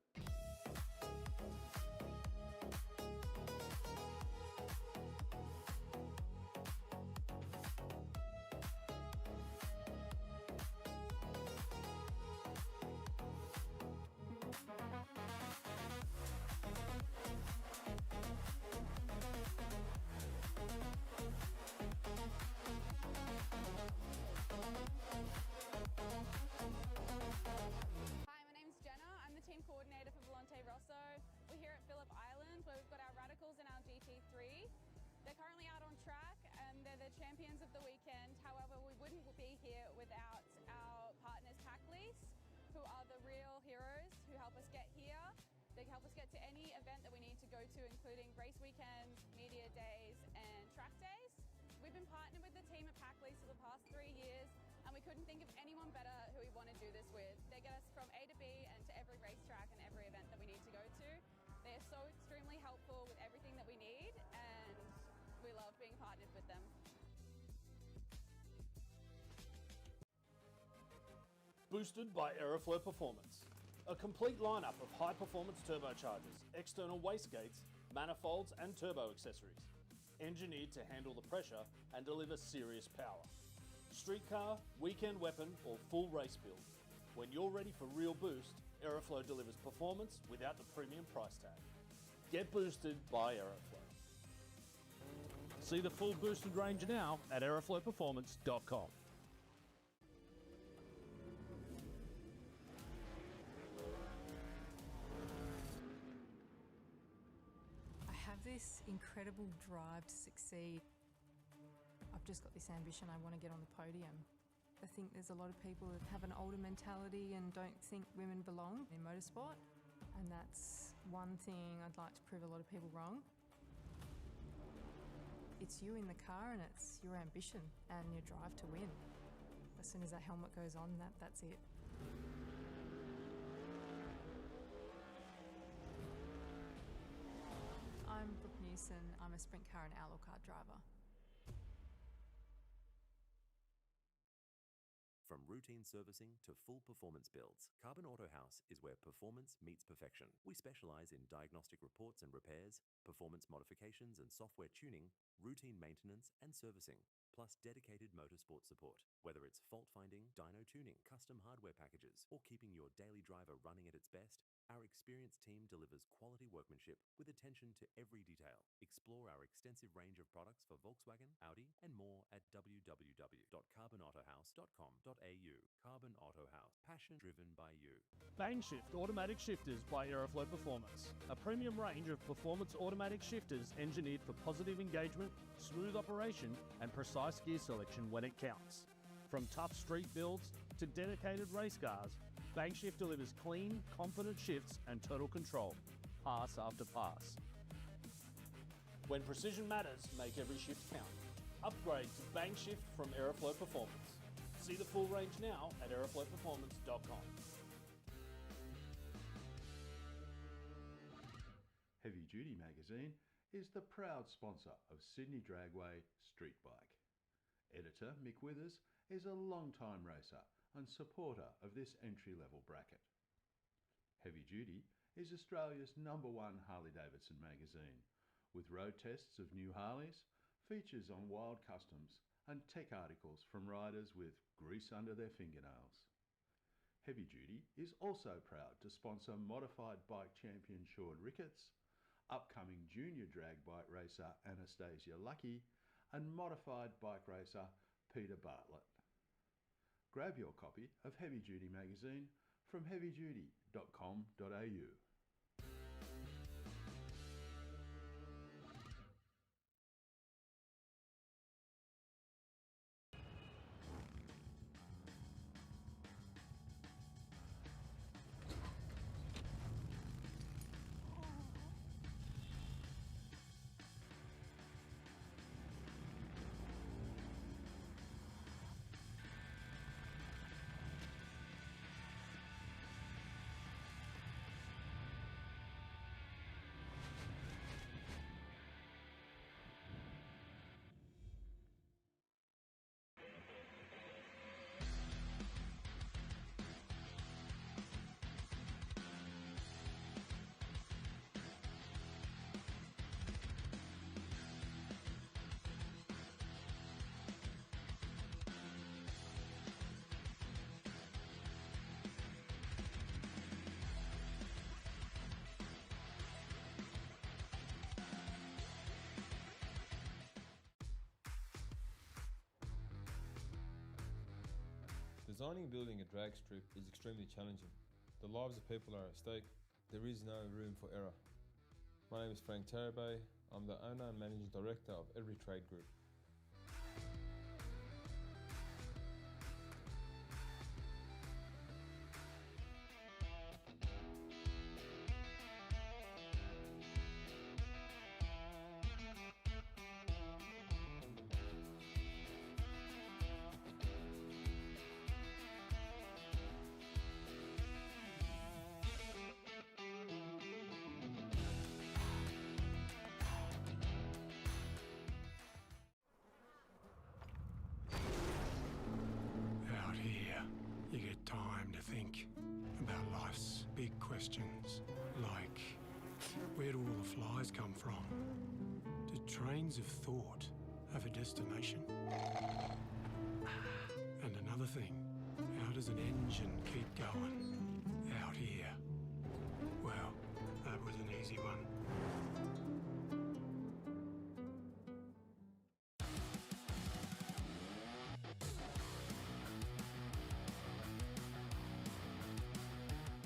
Hi, my name's Jenna. I'm the team coordinator for Volante Rosso. We're here at Phillip Island where we've got our Radicals and our GT3. They're currently out on track and they're the champions of the weekend. However, we wouldn't be here without our partners Pack Lease, who are the real heroes who help us get here. They help us get to any event that we need to go to, including race weekends, media days and track days. We've been partnered with the team at Pack Lease for the past 3 years and we couldn't think of anyone better who we want to do this with. They get us from A to B and to every racetrack and every event that we need to go to. They are so extremely helpful with everything that we need and we love being partnered with them. Boosted by Aeroflow Performance. A complete lineup of high-performance turbochargers, external wastegates, manifolds and turbo accessories. Engineered to handle the pressure and deliver serious power. Streetcar, weekend weapon or full race build. When you're ready for real boost, Aeroflow delivers performance without the premium price tag. Get boosted by Aeroflow. See the full boosted range now at aeroflowperformance.com. I have this incredible drive to succeed. I've just got this ambition, I want to get on the podium. I think there's a lot of people that have an older mentality and don't think women belong in motorsport. And that's one thing I'd like to prove a lot of people wrong. It's you in the car and it's your ambition and your drive to win. As soon as that helmet goes on, that's it. I'm Brooke Newson. I'm a sprint car and outlaw car driver. From routine servicing to full performance builds, Carbon Autohaus is where performance meets perfection. We specialize in diagnostic reports and repairs, performance modifications and software tuning, routine maintenance and servicing, plus dedicated motorsport support. Whether it's fault finding, dyno tuning, custom hardware packages, or keeping your daily driver running at its best, our experienced team delivers quality workmanship with attention to every detail. Explore our extensive range of products for Volkswagen, Audi, and more at www.carbonautohaus.com.au. Carbon Autohaus, passion driven by you. Bang Shift Automatic Shifters by Aeroflow Performance. A premium range of performance automatic shifters engineered for positive engagement, smooth operation, and precise gear selection when it counts. From tough street builds to dedicated race cars, Bang Shift delivers clean, confident shifts and total control, pass after pass. When precision matters, make every shift count. Upgrade to Bang Shift from Aeroflow Performance. See the full range now at aeroflowperformance.com. Heavy Duty magazine is the proud sponsor of Sydney Dragway Street Bike. Editor Mick Withers is a long-time racer and supporter of this entry-level bracket. Heavy Duty is Australia's #1 Harley-Davidson magazine, with road tests of new Harleys, features on wild customs, and tech articles from riders with grease under their fingernails. Heavy Duty is also proud to sponsor modified bike champion Sean Ricketts, upcoming junior drag bike racer Anastasia Lucky, and modified bike racer Peter Bartlett. Grab your copy of Heavy Duty magazine from heavyduty.com.au. Designing and building a drag strip is extremely challenging. The lives of people are at stake. There is no room for error. My name is Frank Tarabay. I'm the owner and managing director of Every Trade Group. Out here, you get time to think about life's big questions, like where do all the flies come from? Do trains of thought have a destination? And another thing, how does an engine keep going? Out here. Well, that was an easy one.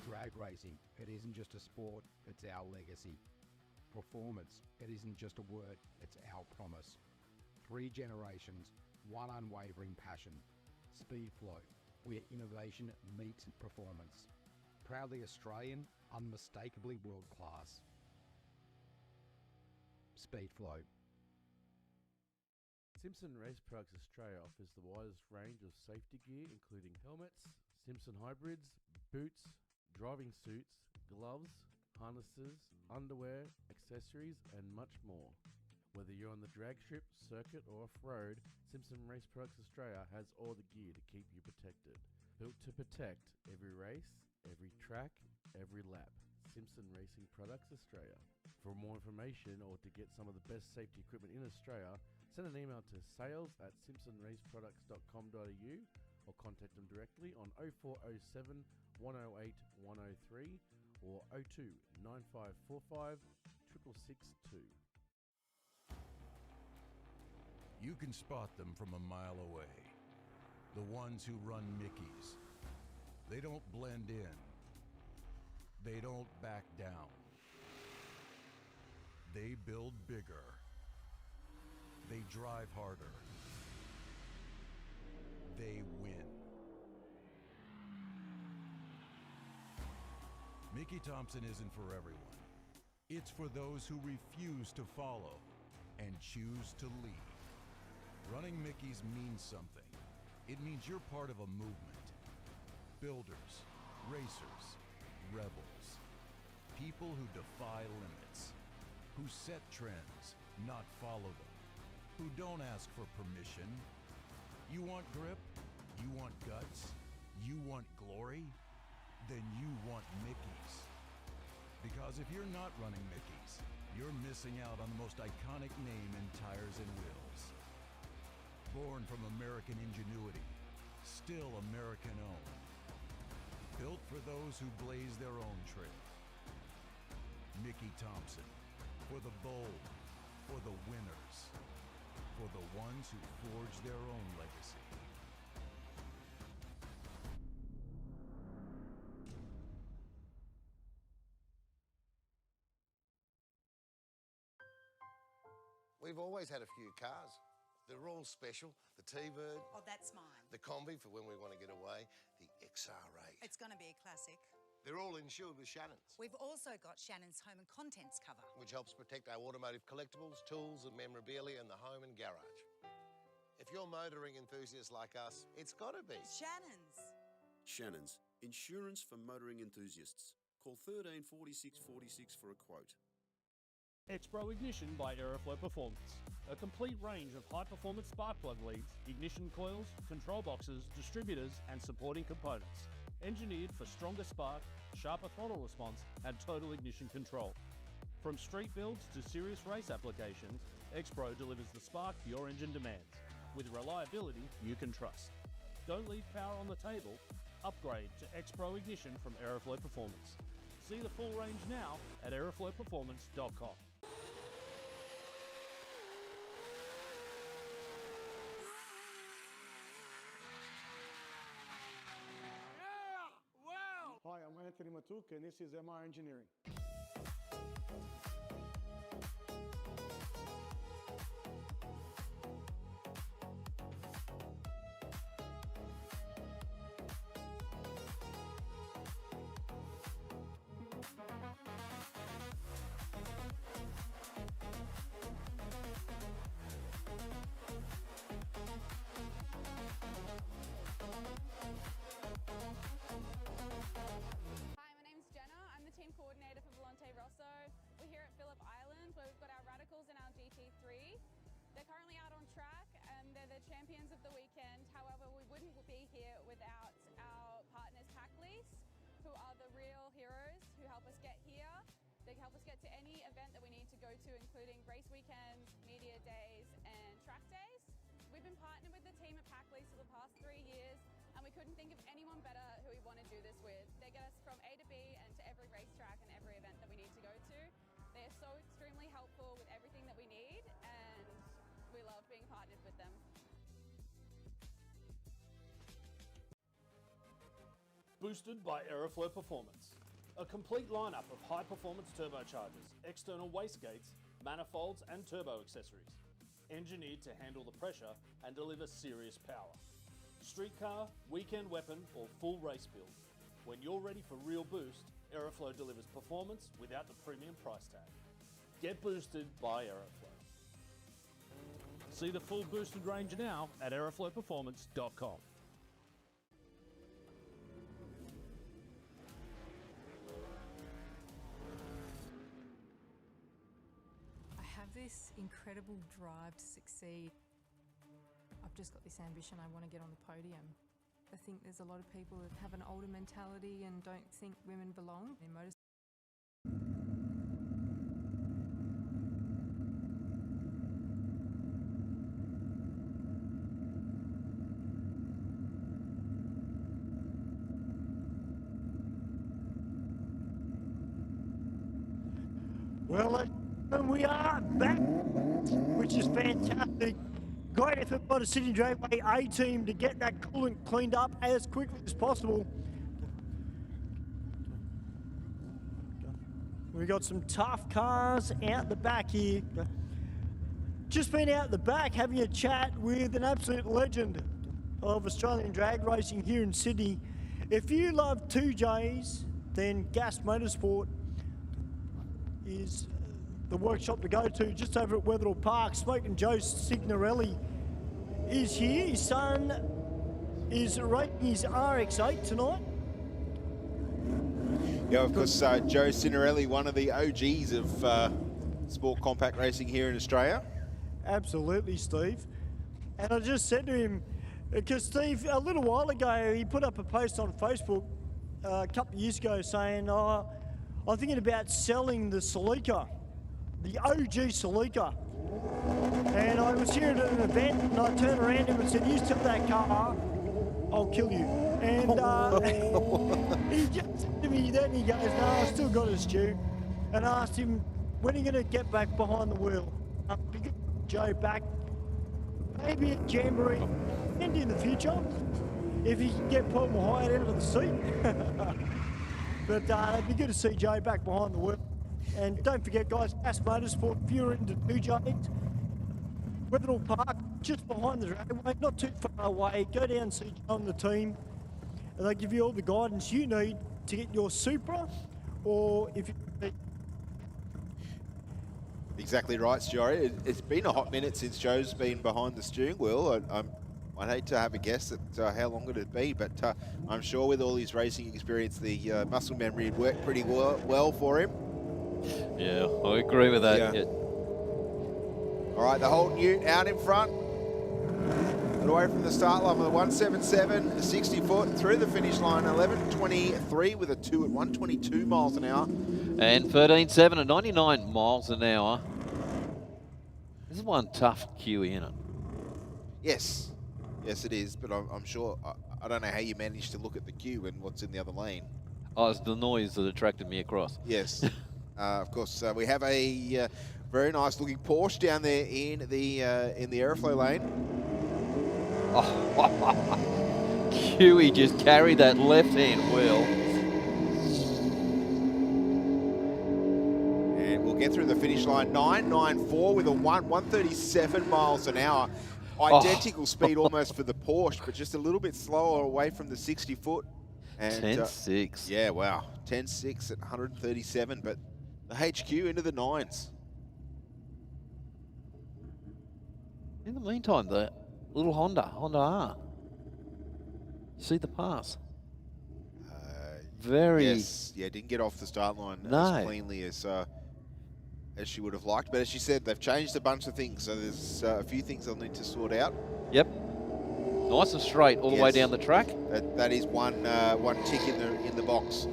Drag racing, it isn't just a sport, it's our legacy. Performance, it isn't just a word, it's our promise. 3 generations, 1 unwavering passion. Speedflow, where innovation meets performance. Proudly Australian, unmistakably world class. Speedflow. Simpson Race Products Australia offers the widest range of safety gear, including helmets, Simpson hybrids, boots, driving suits, gloves, harnesses, underwear, accessories, and much more. Whether you're on the drag strip, circuit, or off-road, Simpson Race Products Australia has all the gear to keep you protected. Built to protect every race, every track, every lap. Simpson Racing Products Australia. For more information or to get some of the best safety equipment in Australia, send an email to sales@simpsonraceproducts.com.au or contact them directly on 0407 108 103 or 02 9545 6662. You can spot them from a mile away. The ones who run Mickeys. They don't blend in. They don't back down. They build bigger. They drive harder. They win. Mickey Thompson isn't for everyone. It's for those who refuse to follow and choose to lead. Running Mickeys means something. It means you're part of a movement. Builders, racers, rebels. People who defy limits. Who set trends, not follow them. Who don't ask for permission. You want grip? You want guts? You want glory? Then you want Mickeys. Because if you're not running Mickeys, you're missing out on the most iconic name in tires and wheels. Born from American ingenuity, still American owned. Built for those who blaze their own trail. Mickey Thompson, for the bold, for the winners, for the ones who forge their own legacy. We've always had a few cars. They're all special. The T-Bird. Oh, that's mine. The Combi for when we want to get away. The XR8. It's going to be a classic. They're all insured with Shannon's, We've also got Shannon's home and contents cover. which helps protect our automotive collectibles, tools and memorabilia in the home and garage. If you're motoring enthusiasts like us, it's got to be Shannon's. Shannon's, insurance for motoring enthusiasts. Call 13 46 46 for a quote. X-Pro Ignition by Aeroflow Performance. A complete range of high-performance spark plug leads, ignition coils, control boxes, distributors and supporting components. Engineered for stronger spark, sharper throttle response and total ignition control. From street builds to serious race applications, X-Pro delivers the spark your engine demands, with reliability you can trust. Don't leave power on the table. Upgrade to X-Pro Ignition from Aeroflow Performance. See the full range now at aeroflowperformance.com. Hi, I'm Anthony Matuk, and this is MR Engineering. Hi, my name's Jenna. I'm the team coordinator for Volante Rosso. We're here at Phillip Island where we've got our Radicals and our GT3. They're currently out on track and they're the champions of the weekend. However, we wouldn't be here without our partners Pack Lease, who are the real heroes who help us get here. They help us get to any event that we need to go to, including race weekends, media days and track days. We've been partnered with the team at Pack Lease for the past 3 years and we couldn't think of anyone better who we want to do this with. They get us from A to B and to every racetrack and every event that we need to go to. They are so extremely helpful with everything that we need and we love being partnered with them. Boosted by Aeroflow Performance. A complete lineup of high-performance turbochargers, external wastegates, manifolds and turbo accessories. Engineered to handle the pressure and deliver serious power. Streetcar, weekend weapon or full race build. When you're ready for real boost, Aeroflow delivers performance without the premium price tag. Get boosted by Aeroflow. See the full boosted range now at aeroflowperformance.com. I have this incredible drive to succeed. I've just got this ambition, I want to get on the podium. I think there's a lot of people that have an older mentality and don't think women belong in motorsport. Well, we are back, which is fantastic. Great effort by the Sydney Dragway A team to get that coolant cleaned up as quickly as possible. We've got some tough cars out the back here. Just been out the back having a chat with an absolute legend of Australian drag racing here in Sydney. If you love 2Js, then Gas Motorsport is the workshop to go to, just over at Wetherill Park. Smoking Joe Signorelli is here. His son is racing his RX-8 tonight. Yeah, of course, Joe Signorelli, one of the OGs of sport compact racing here in Australia. Absolutely, Steve. And I just said to him, because Steve, a little while ago, he put up a post on Facebook a couple of years ago saying, I'm thinking about selling the Celica, the OG Celica. And I was here at an event and I turned around to him and said, you sell that car, I'll kill you. And he just said to me then, he goes, no, I still got it, Stu. And I asked him, when are you going to get back behind the wheel? Joe back, maybe at Jamboree and in the future, if he can get Paul Mahia out of the seat. But it'd be good to see Joe back behind the wheel. And don't forget, guys, Gas Motorsport, if you're into 2Js, Wetherill Park, just behind the Dragway, not too far away. Go down and see Joe and the team, and they give you all the guidance you need to get your Supra, or if you... Exactly right, Stuart. It's been a hot minute since Joe's been behind the steering wheel. I'd hate to have a guess at how long it'd be, but I'm sure with all his racing experience, the muscle memory would work pretty well for him. Yeah, I agree with that. Yeah. All right, the whole Ute out in front. And away from the start line with a 177, 60 foot through the finish line, 11.23 with a 2 at 122 miles an hour. And 13.7 at 99 miles an hour. This is one tough queue, isn't it? Yes. Yes, it is, but I'm sure, I don't know how you managed to look at the queue and what's in the other lane. Oh, it's the noise that attracted me across. Yes. Of course, we have a very nice looking Porsche down there in the Aeroflow lane. Oh, Huey just carried that left-hand wheel. And we'll get through the finish line, 9.94 with a 137 miles an hour. Identical speed almost for the Porsche, but just a little bit slower away from the 60 foot. 10.6. Yeah, wow. 10.6 at 137, but the HQ into the 9s. In the meantime, the little Honda R. See the pass? Very... Yes, yeah, didn't get off the start line as cleanly as she would have liked. But as she said, they've changed a bunch of things, so there's a few things they'll need to sort out. Yep. Nice and straight all the way down the track. That is one tick in the box.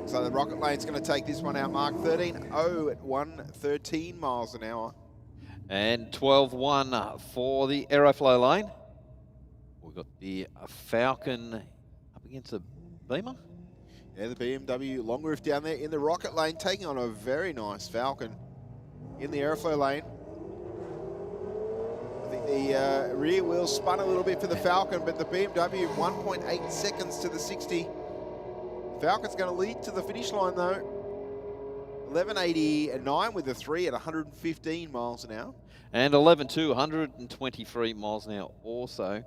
So the Rocket Lane's going to take this one out, Mark. 13.0 at 113 miles an hour. And 12.1 for the Aeroflow lane. We've got the Falcon up against the Beamer. Yeah, the BMW long roof down there in the Rocket Lane, taking on a very nice Falcon in the Aeroflow lane. I think the rear wheel spun a little bit for the Falcon, but the BMW 1.8 seconds to the 60. Falcon's going to lead to the finish line though. 11.89 with a 3 at 115 miles an hour. And 11.2, 123 miles an hour also.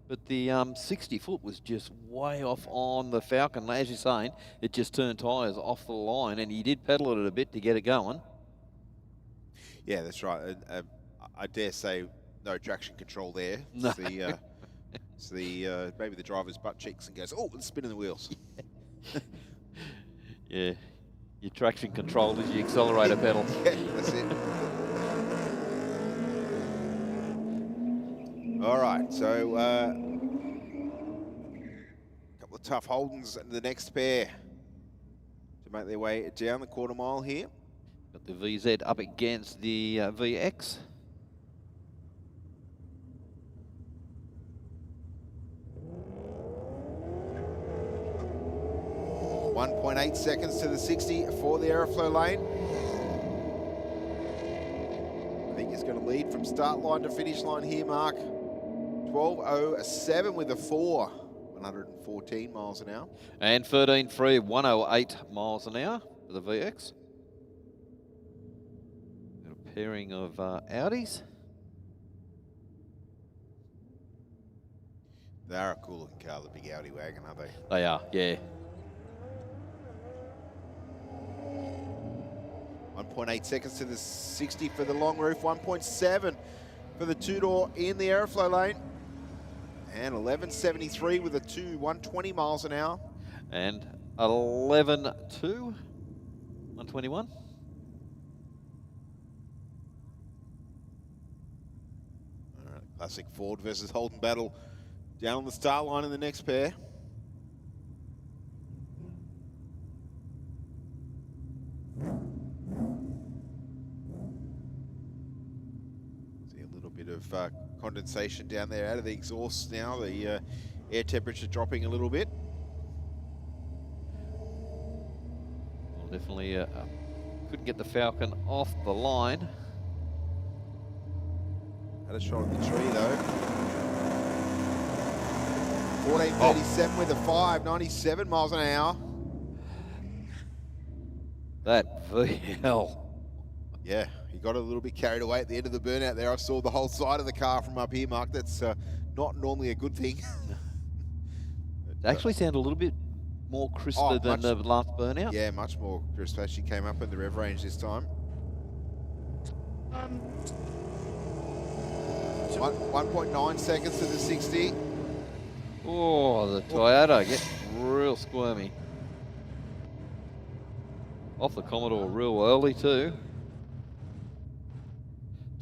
But the 60 foot was just way off on the Falcon. As you're saying, it just turned tyres off the line, and he did pedal it a bit to get it going. Yeah, that's right. I dare say no traction control there. No. It's maybe the driver's butt cheeks and goes, oh, it's spinning the wheels. Yeah, your traction controlled as your accelerator pedal. Yeah, that's it. All right, so a couple of tough Holdens in the next pair to make their way down the quarter mile here. Got the VZ up against the VX. 1.8 seconds to the 60 for the Aeroflow lane. I think he's going to lead from start line to finish line here, Mark. 12.07 with a 4. 114 miles an hour. And 13.3, 108 miles an hour for the VX. A pairing of Audis. They're a cool looking car, the big Audi wagon, aren't they? They are, yeah. 1.8 seconds to the 60 for the long roof. 1.7 for the two-door in the Aeroflow lane. And 11.73 with a 120 miles an hour. And 11.2, 121. All right, classic Ford versus Holden battle down on the start line in the next pair. See a little bit of condensation down there out of the exhaust now. The air temperature dropping a little bit. Well, definitely couldn't get the Falcon off the line. Had a shot at the tree though. 14.37 with a 5, 97 miles an hour. That VL. Yeah, he got a little bit carried away at the end of the burnout there. I saw the whole side of the car from up here, Mark. That's not normally a good thing. It actually sounded a little bit more crisper than the last burnout. Yeah, much more crisp as she came up in the rev range this time. 1.9 seconds to the 60. Oh, the Toyota gets real squirmy. Off the Commodore real early too.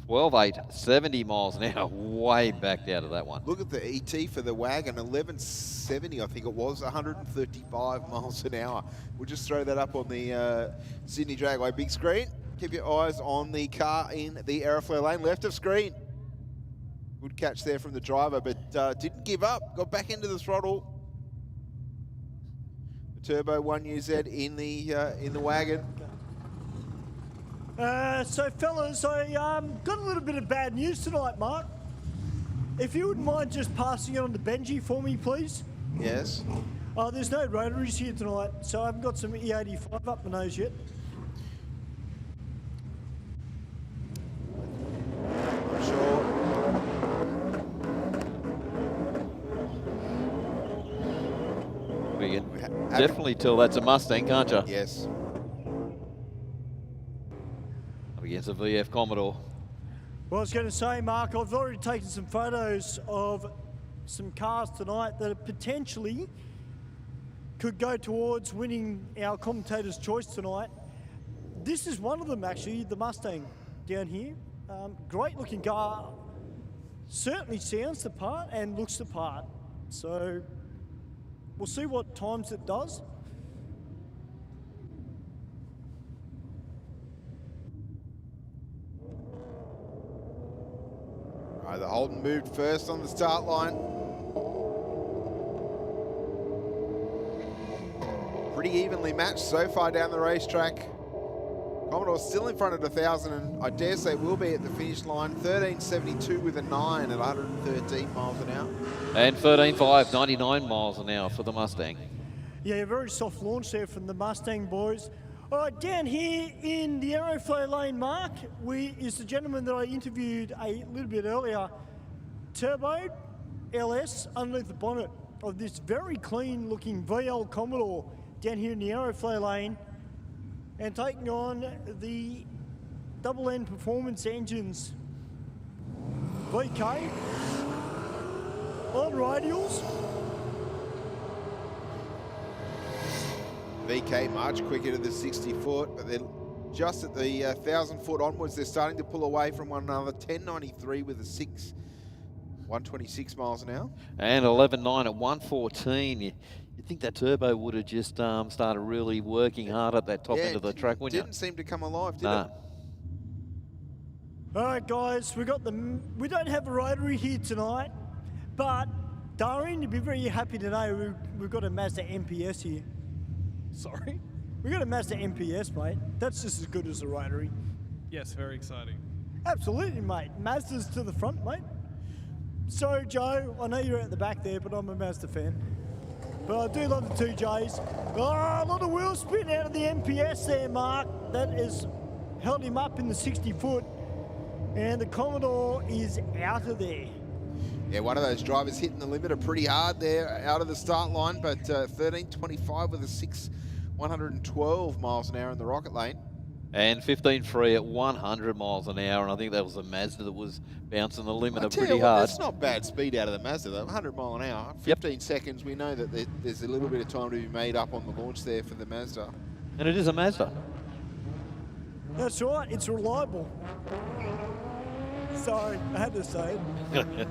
12.8, 70 miles an hour, way backed out of that one. Look at the ET for the wagon, 11.70 I think it was, 135 miles an hour. We'll just throw that up on the Sydney Dragway big screen. Keep your eyes on the car in the Aeroflow lane, left of screen. Good catch there from the driver, but didn't give up. Got back into the throttle. The Turbo 1UZ in the wagon. So, fellas, I got a little bit of bad news tonight, Mark. If you wouldn't mind just passing it on to Benji for me, please. Yes. There's no rotaries here tonight, so I haven't got some E85 up my nose yet. I'm sure. We can definitely tell that's a Mustang, can't you? Yes. Up against a VF Commodore. Well, I was going to say, Mark, I've already taken some photos of some cars tonight that potentially could go towards winning our commentator's choice tonight. This is one of them, actually, the Mustang down here. Great looking car. Certainly sounds the part and looks the part. So we'll see what times it does. Right, the Holden moved first on the start line. Pretty evenly matched so far down the racetrack. Commodore still in front of 1,000, and I dare say will be at the finish line. 13.72 with a 9 at 113 miles an hour. And 13.5, 99 miles an hour for the Mustang. Yeah, a very soft launch there from the Mustang boys. All right, down here in the Aeroflow lane, Mark, is the gentleman that I interviewed a little bit earlier. Turbo LS underneath the bonnet of this very clean looking VL Commodore down here in the Aeroflow lane, and taking on the double N performance engines. VK on radials. VK much quicker to the 60 foot, but then just at the 1,000 foot onwards, they're starting to pull away from one another. 10.93 with a 6, 126 miles an hour. And 11.9 at 114. You'd think that turbo would have just started really working hard at that top end of the track, wouldn't you? Didn't seem to come alive, did it? All right, guys, we don't have a rotary here tonight, but Darren, you'd be very happy to know we've got a Mazda MPS here. Sorry. We got a Mazda MPS, mate. That's just as good as a rotary. Yes, very exciting. Absolutely, mate. Mazda's to the front, mate. So, Joe, I know you're at the back there, but I'm a Mazda fan. But I do love the 2Js. Oh, a lot of wheel spin out of the MPS there, Mark. That has held him up in the 60-foot. And the Commodore is out of there. Yeah, one of those drivers hitting the limiter pretty hard there out of the start line, but 13.25 with a 112 miles an hour in the rocket lane. And 15.3 at 100 miles an hour, and I think that was a Mazda that was bouncing the limiter pretty What, hard. that's not bad speed out of the Mazda, though. 100 mile an hour, 15 seconds. We know that there's a little bit of time to be made up on the launch there for the Mazda. And it is a Mazda. That's right, it's reliable. Sorry, I had to say it.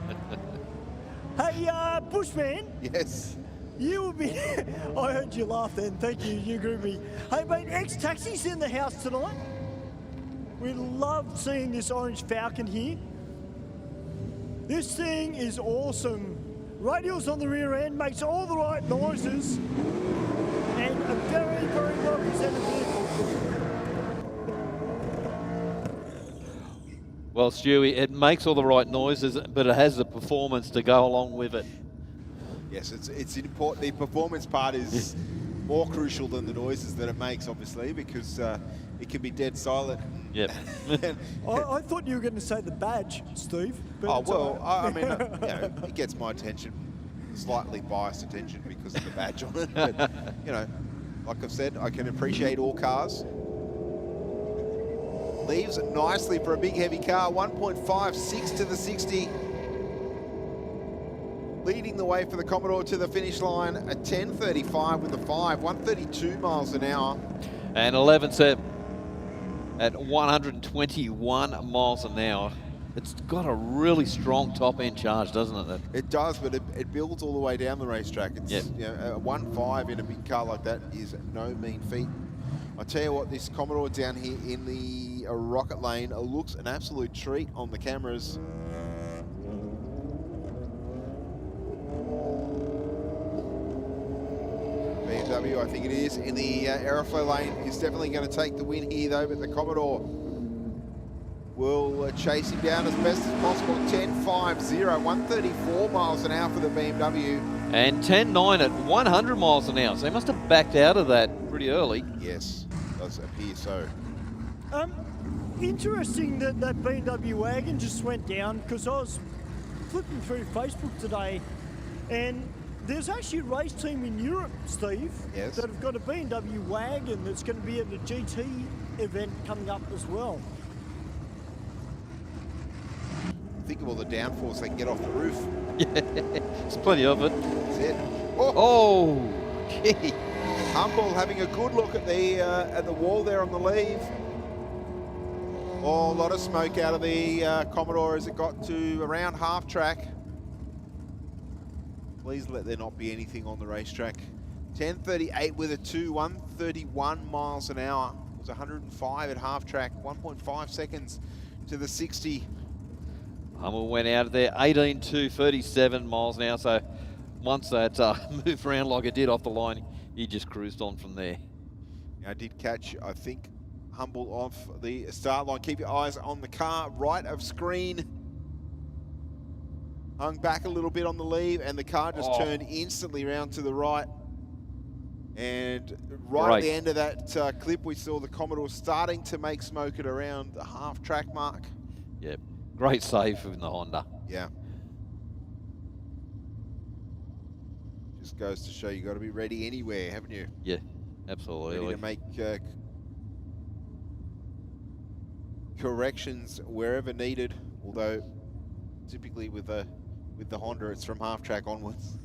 Hey, Bushman. Yes. You will be. I heard you laugh then. Thank you. You grew me. Hey, mate, X-Taxi's in the house tonight. We love seeing this orange Falcon here. This thing is awesome. Radials on the rear end, makes all the right noises, and a very, very well presented vehicle. Well, Stewie, it makes all the right noises, but it has the performance to go along with it. Yes, it's important. The performance part is more crucial than the noises that it makes, obviously, because it can be dead silent. Yep. I thought you were going to say the badge, Steve. But Oh, it's well, all right. I mean, you know, it gets my attention, slightly biased attention because of the badge on it. But, you know, like I've said, I can appreciate all cars. Leaves nicely for a big, heavy car, 1.56 to the 60. Leading the way for the Commodore to the finish line at 10.35 with the 5, 132 miles an hour. And 11 set at 121 miles an hour. It's got a really strong top-end charge, doesn't it? It does, but it builds all the way down the racetrack. It's, yep. You know, a 1.5 in a big car like that is no mean feat. I tell you what, this Commodore down here in the rocket lane looks an absolute treat on the cameras. BMW, I think it is, in the Aeroflow lane is definitely going to take the win here, though, but the Commodore will chase him down as best as possible. 10.50, 134 miles an hour for the BMW. And 10.9 at 100 miles an hour. So they must have backed out of that pretty early. Yes, does appear so. Interesting that that BMW wagon just went down, because I was flipping through Facebook today, and there's actually a race team in Europe, Steve, yes, that have got a BMW wagon that's going to be at the GT event coming up as well. Think of all the downforce they can get off the roof. Yeah, there's plenty of it. That's it. Oh, gee. Humble having a good look at the wall there on the leave. Oh, a lot of smoke out of the Commodore as it got to around half track. Please let there not be anything on the racetrack. 10.38 with a 2, 131 miles an hour. It was 105 at half track, 1.5 seconds to the 60. Hummel went out of there, 18.2, 37 miles an hour. So once that moved around like it did off the line, he just cruised on from there. I did catch, I think, Humble off the start line. Keep your eyes on the car right of screen. Hung back a little bit on the leave, and the car just turned instantly round to the right. And right at the end of that clip, we saw the Commodore starting to make smoke at around the half track mark. Yep, great save from the Honda. Yeah. Just goes to show you got to be ready anywhere, haven't you? Yeah, absolutely. Ready to make corrections wherever needed, although typically with the Honda it's from half track onwards.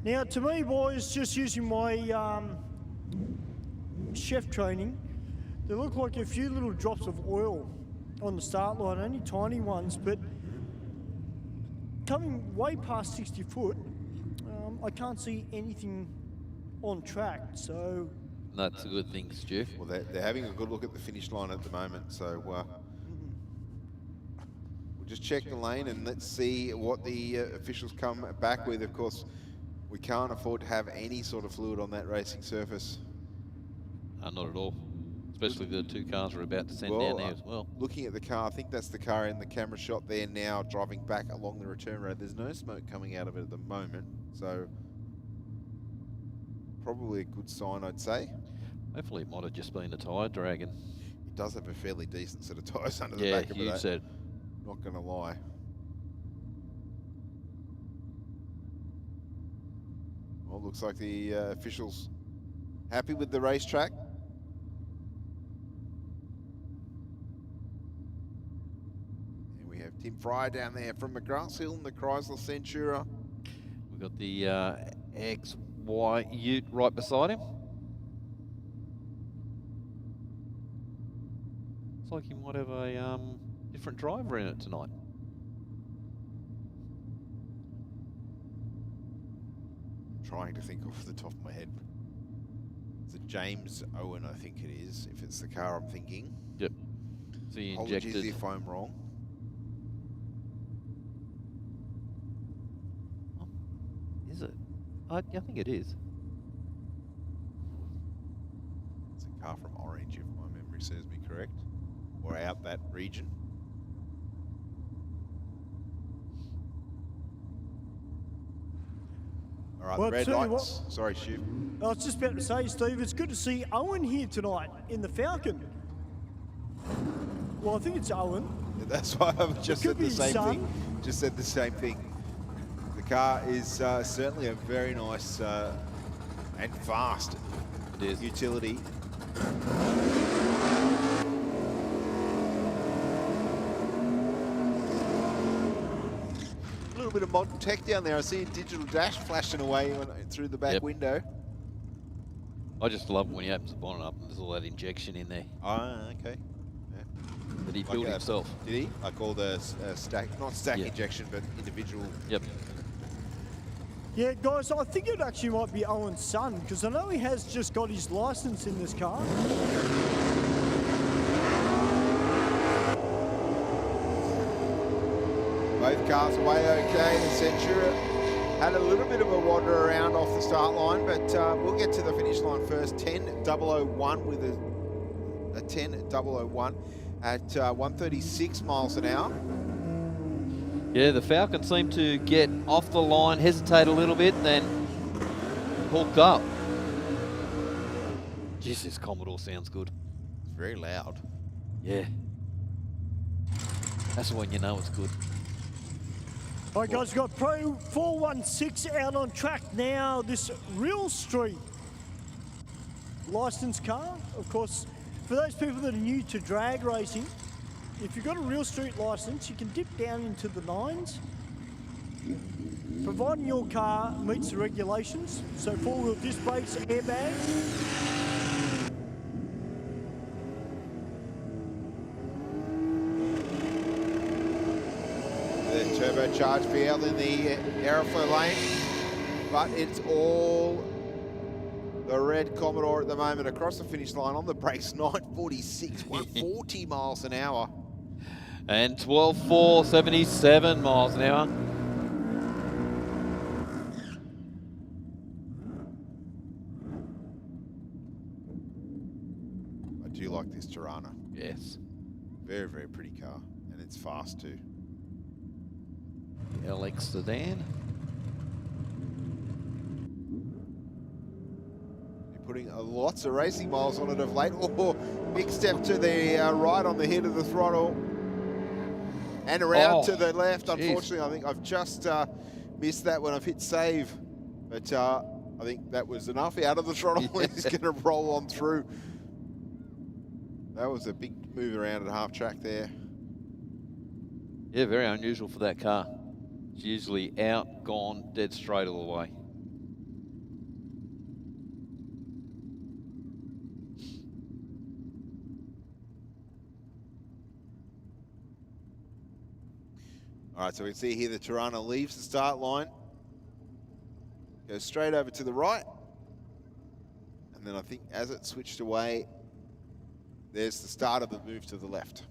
Now, to me, boys, just using my chef training, there look like a few little drops of oil on the start line, only tiny ones, but coming way past 60 foot, I can't see anything on track, so... That's a good thing, Stu. Well, they're having a good look at the finish line at the moment, so we'll just check the lane and let's see what the officials come back with. Of course, we can't afford to have any sort of fluid on that racing surface. Not at all. Especially the two cars we're about to send down there as well. Looking at the car, I think that's the car in the camera shot there now, driving back along the return road. There's no smoke coming out of it at the moment, so probably a good sign, I'd say. Hopefully it might have just been a tyre dragon. It does have a fairly decent set of tyres under the Yeah, back of it. you said. Not going to lie. Well, looks like the officials happy with the racetrack. And we have Tim Fry down there from McGrath Hill in the Chrysler Centura. We've got the XY Ute right beside him. Looks like he might have a different driver in it tonight. Trying to think off the top of my head. It's a James Owen, I think it is, if it's the car I'm thinking. Yep. So he injected. Apologies if I'm wrong. Is it? I think it is. It's a car from Orange, if my memory serves me correct. Or out that region. All right, Well, the red tell you lights. Sorry, Shiv. I was just about to say, Steve, it's good to see Owen here tonight in the Falcon. Well, I think it's Owen. Yeah, that's why I've just said the same thing. Just said the same thing. The car is certainly a very nice and fast utility. A little bit of modern tech down there. I see a digital dash flashing away through the back window. I just love when he opens the bonnet up and there's all that injection in there. Ah, okay. Yeah. That he built himself. Did he? Like all the stack, not stack injection, but individual. Yep. Yeah, guys, I think it actually might be Owen's son, because I know he has just got his license in this car. Both cars away okay. The Centura had a little bit of a wander around off the start line, but we'll get to the finish line first. 10.001 with a 10.001 at 136 miles an hour. Yeah, the Falcon seemed to get off the line, hesitate a little bit, and then hook up. Jeez, this Commodore sounds good. It's very loud. Yeah. That's when you know it's good. All right, guys, we've got Pro 416 out on track now. This Real Street licensed car. Of course, for those people that are new to drag racing, if you've got a Real Street license, you can dip down into the nines, providing your car meets the regulations. So four-wheel disc brakes, airbags. The turbocharged VL in the Aeroflow lane, but it's all the red Commodore at the moment across the finish line on the brakes. 946, 140 miles an hour. And 12.4, 77 miles an hour. I do like this Tirana. Yes. Very, very pretty car, and it's fast too. LX sedan. You're putting lots of racing miles on it of late. Oh, big step to the right on the head of the throttle. And around to the left. Geez. Unfortunately, I think I've just missed that when I've hit save. But I think that was enough out of the throttle. He's going to roll on through. That was a big move around at half track there. Yeah, very unusual for that car. It's usually out, gone, dead straight all the way. All right, so we can see here the Tirana leaves the start line, goes straight over to the right, and then I think as it switched away, there's the start of the move to the left.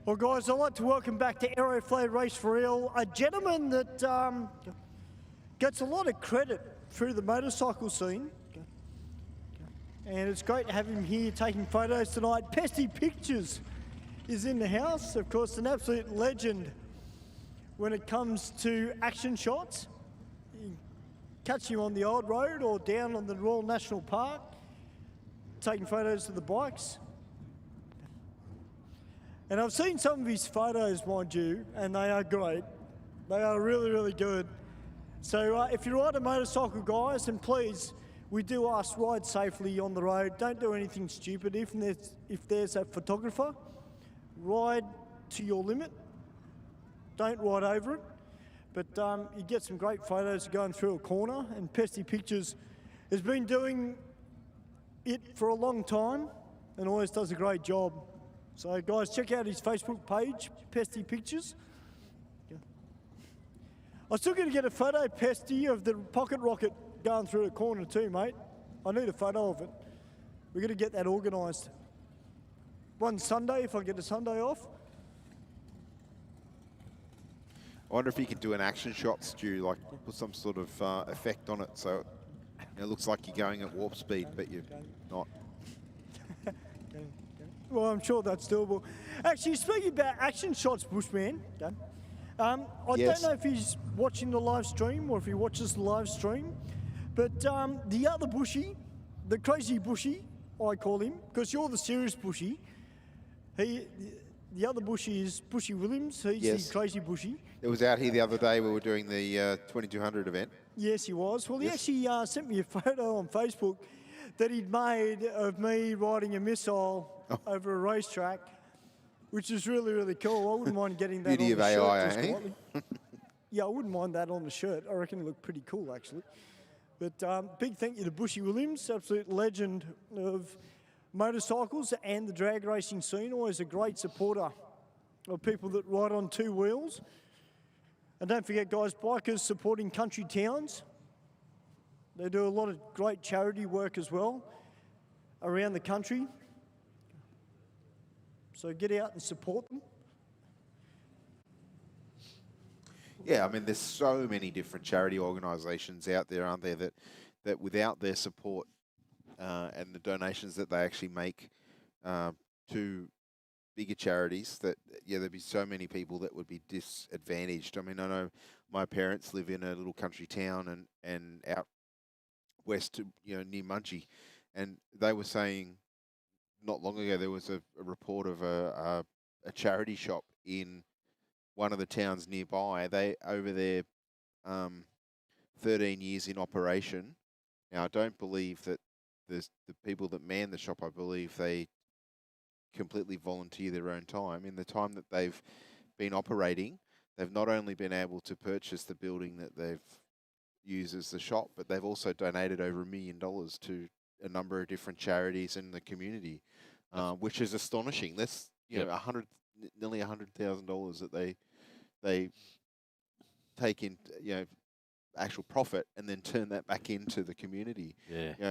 Well, guys, I'd like to welcome back to Aeroflow Race for Real a gentleman that gets a lot of credit through the motorcycle scene. And it's great to have him here taking photos tonight. Pesty Pictures is in the house. Of course, an absolute legend when it comes to action shots. You catch him on the old road or down on the Royal National Park, taking photos of the bikes. And I've seen some of his photos, mind you, and they are great. They are really, really good. So if you ride a motorcycle, guys, and please, we do ask, ride safely on the road. Don't do anything stupid. If there's a photographer, ride to your limit. Don't ride over it. But you get some great photos going through a corner, and Pesty Pictures has been doing it for a long time and always does a great job. So guys, check out his Facebook page, Pesty Pictures. I'm still going to get a photo, Pesty, of the pocket rocket going through the corner too, mate. I need a photo of it. We're going to get that organised. One Sunday, if I get a Sunday off. I wonder if you can do an action shot, Stu, like put some sort of effect on it so it looks like you're going at warp speed, but you're not. Well, I'm sure that's doable. Actually, speaking about action shots, Bushman, I Yes. don't know if he's watching the live stream or if he watches the live stream, but the other Bushy, the crazy Bushy, I call him, because you're the serious Bushy. The other Bushy is Bushy Williams. He's the crazy Bushy. It was out here the other day. We were doing the 2200 event. Yes, he was. Well, Yes. he actually sent me a photo on Facebook that he'd made of me riding a missile over a racetrack, which is really, really cool. I wouldn't mind getting that Beauty on of the shirt. AI, just eh? quietly. Yeah, I wouldn't mind that on the shirt. I reckon it looked pretty cool, actually. But big thank you to Bushy Williams, absolute legend of motorcycles and the drag racing scene. Always a great supporter of people that ride on two wheels. And don't forget, guys, bikers supporting country towns. They do a lot of great charity work as well around the country. So get out and support them. Yeah, I mean, there's so many different charity organisations out there, aren't there, that without their support and the donations that they actually make to bigger charities, that there'd be so many people that would be disadvantaged. I mean, I know my parents live in a little country town and out west, near Mudgee, and they were saying not long ago there was a report of a charity shop in one of the towns nearby. They over their 13 years in operation. Now, I don't believe that the people that man the shop, I believe they completely volunteer their own time. In the time that they've been operating, they've not only been able to purchase the building that they've used as the shop, but they've also donated over $1 million to a number of different charities in the community, which is astonishing. That's nearly $100,000 that they take in, actual profit and then turn that back into the community.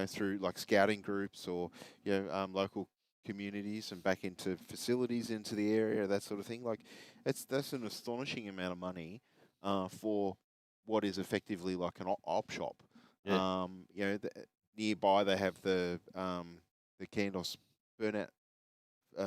Through like scouting groups or local communities and back into facilities into the area, that sort of thing. Like that's an astonishing amount of money for what is effectively like an op shop. Nearby they have the Candos Burnout